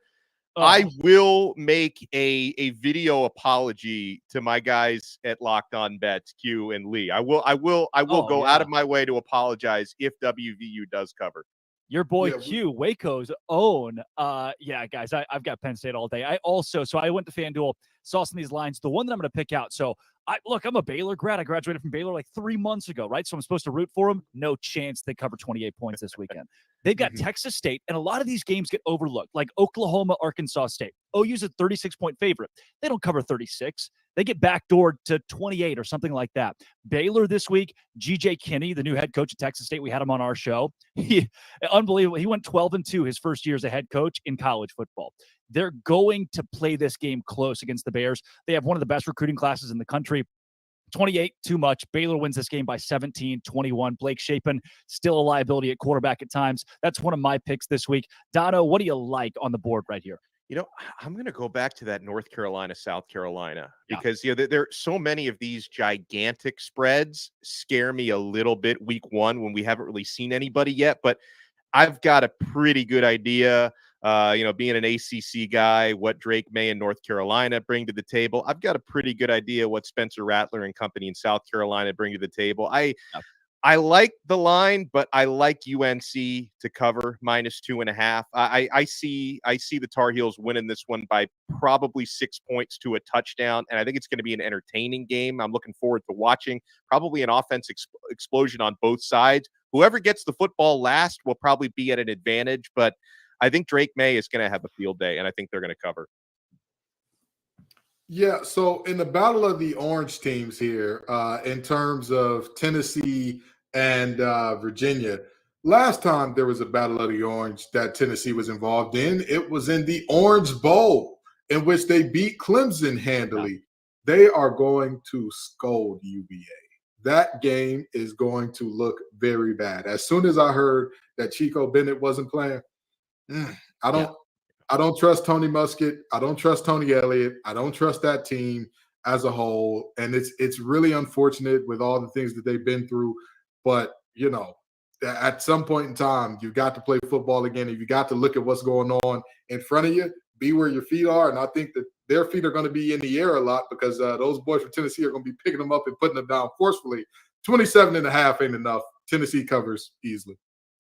Speaker 2: I will make a video apology to my guys at Locked On Bets, Q and Lee. I will go out of my way to apologize if WVU does cover.
Speaker 1: Your boy Q, Waco's own. Guys, I've got Penn State all day. I went to FanDuel, saw some of these lines. The one that I'm going to pick out. So Look, I'm a Baylor grad. I graduated from Baylor like 3 months ago, right? So I'm supposed to root for them. No chance they cover 28 points this weekend. They've got Texas State, and a lot of these games get overlooked, like Oklahoma, Arkansas State. OU's a 36-point favorite. They don't cover 36. They get backdoored to 28 or something like that. Baylor this week, G.J. Kinney, the new head coach at Texas State, we had him on our show. Unbelievable. He went 12-2 his first year as a head coach in college football. They're going to play this game close against the Bears. They have one of the best recruiting classes in the country. 28, too much. Baylor wins this game by 17-21. Blake Shapen, still a liability at quarterback at times. That's one of my picks this week. Dono, what do you like on the board right here?
Speaker 2: I'm going to go back to that North Carolina, South Carolina, because, there are so many of these gigantic spreads scare me a little bit week one when we haven't really seen anybody yet. But I've got a pretty good idea, being an ACC guy, what Drake May and North Carolina bring to the table. I've got a pretty good idea what Spencer Rattler and company in South Carolina bring to the table. I like the line, but I like UNC to cover -2.5. I see the Tar Heels winning this one by probably 6 points to a touchdown, and I think it's going to be an entertaining game. I'm looking forward to watching. Probably an offense explosion on both sides. Whoever gets the football last will probably be at an advantage, but I think Drake May is going to have a field day, and I think they're going to cover.
Speaker 7: Yeah, so in the battle of the orange teams here, in terms of Tennessee and Virginia, last time there was a battle of the orange that Tennessee was involved in, it was in the Orange Bowl, in which they beat Clemson handily. They are going to scold UVA. That game is going to look very bad. As soon as I heard that Chico Bennett wasn't playing, I don't trust Tony Muskett. I don't trust Tony Elliott. I don't trust that team as a whole. And it's really unfortunate with all the things that they've been through. But, at some point in time, you've got to play football again, and you got to look at what's going on in front of you, be where your feet are. And I think that their feet are going to be in the air a lot because those boys from Tennessee are going to be picking them up and putting them down forcefully. 27.5 ain't enough. Tennessee covers easily.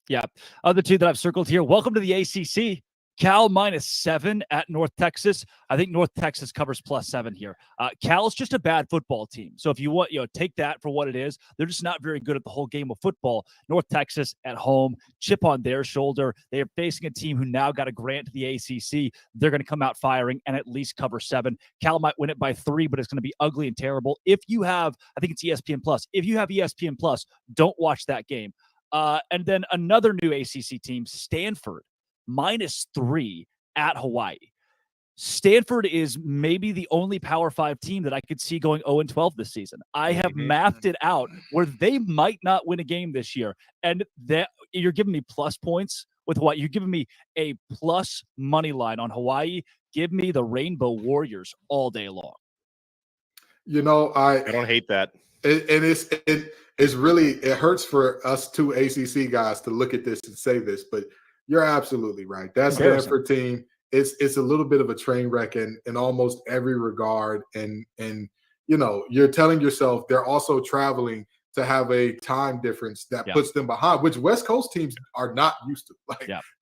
Speaker 1: Yeah. Other two that I've circled here. Welcome to the ACC. Cal -7 at North Texas. I think North Texas covers +7 here. Cal's just a bad football team. So if you want, take that for what it is. They're just not very good at the whole game of football. North Texas at home, chip on their shoulder. They are facing a team who now got a grant to the ACC. They're going to come out firing and at least cover 7. Cal might win it by 3, but it's going to be ugly and terrible. If you have, I think it's ESPN Plus. If you have ESPN Plus, don't watch that game. And then another new ACC team, Stanford. -3 at Hawaii. Stanford is maybe the only Power 5 team that I could see going 0-12 this season. I have mapped it out where they might not win a game this year. And that you're giving me plus points with Hawaii. You're giving me a plus money line on Hawaii. Give me the Rainbow Warriors all day long.
Speaker 2: I don't hate that.
Speaker 7: It's really, it hurts for us two ACC guys to look at this and say this, but you're absolutely right. That Stanford team, it's a little bit of a train wreck in almost every regard. And you're telling yourself they're also traveling to have a time difference that puts them behind, which West Coast teams are not used to.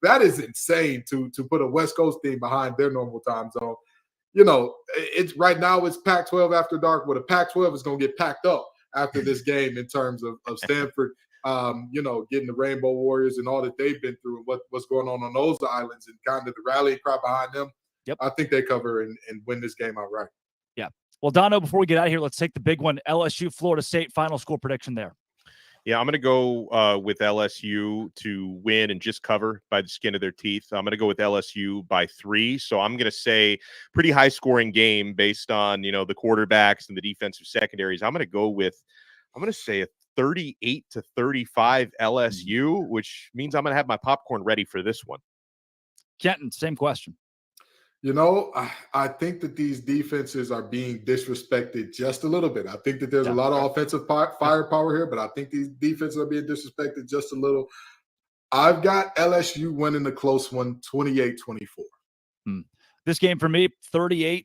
Speaker 7: That is insane to put a West Coast team behind their normal time zone. It's right now it's Pac-12 after dark, where the Pac-12 is going to get packed up after this game in terms of Stanford. Getting the Rainbow Warriors and all that they've been through and what's going on those islands and kind of the rally cry behind them. I think they cover and win this game outright.
Speaker 1: Yeah. Well, Dono, before we get out of here, let's take the big one. LSU, Florida State, final score prediction there.
Speaker 2: Yeah, I'm going to go with LSU to win and just cover by the skin of their teeth. I'm going to go with LSU by 3. So I'm going to say pretty high scoring game based on, the quarterbacks and the defensive secondaries. I'm going to say a 38-35 LSU, which means I'm going to have my popcorn ready for this one.
Speaker 1: Kenton, same question.
Speaker 7: I think that these defenses are being disrespected just a little bit. I think that there's a lot of offensive firepower here, but I think these defenses are being disrespected just a little. I've got LSU winning the close one, 28-24.
Speaker 1: This game for me, 38-24,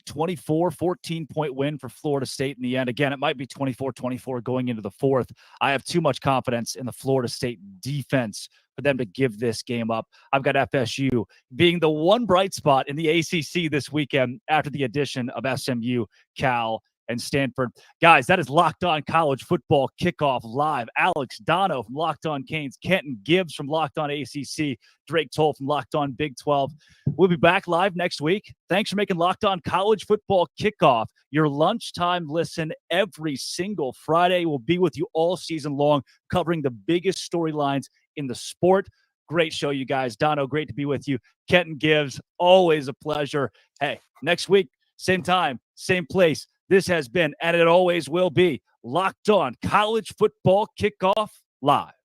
Speaker 1: 14-point win for Florida State in the end. Again, it might be 24-24 going into the fourth. I have too much confidence in the Florida State defense for them to give this game up. I've got FSU being the one bright spot in the ACC this weekend after the addition of SMU, Cal, and Stanford. Guys, that is Locked On College Football Kickoff Live. Alex Dono from Locked On Canes, Kenton Gibbs from Locked On ACC, Drake Toll from Locked On Big 12. We'll be back live next week. Thanks for making Locked On College Football Kickoff your lunchtime listen every single Friday. We'll be with you all season long, covering the biggest storylines in the sport. Great show, you guys. Dono, great to be with you. Kenton Gibbs, always a pleasure. Hey, next week, same time, same place. This has been, and it always will be, Locked On College Football Kickoff Live.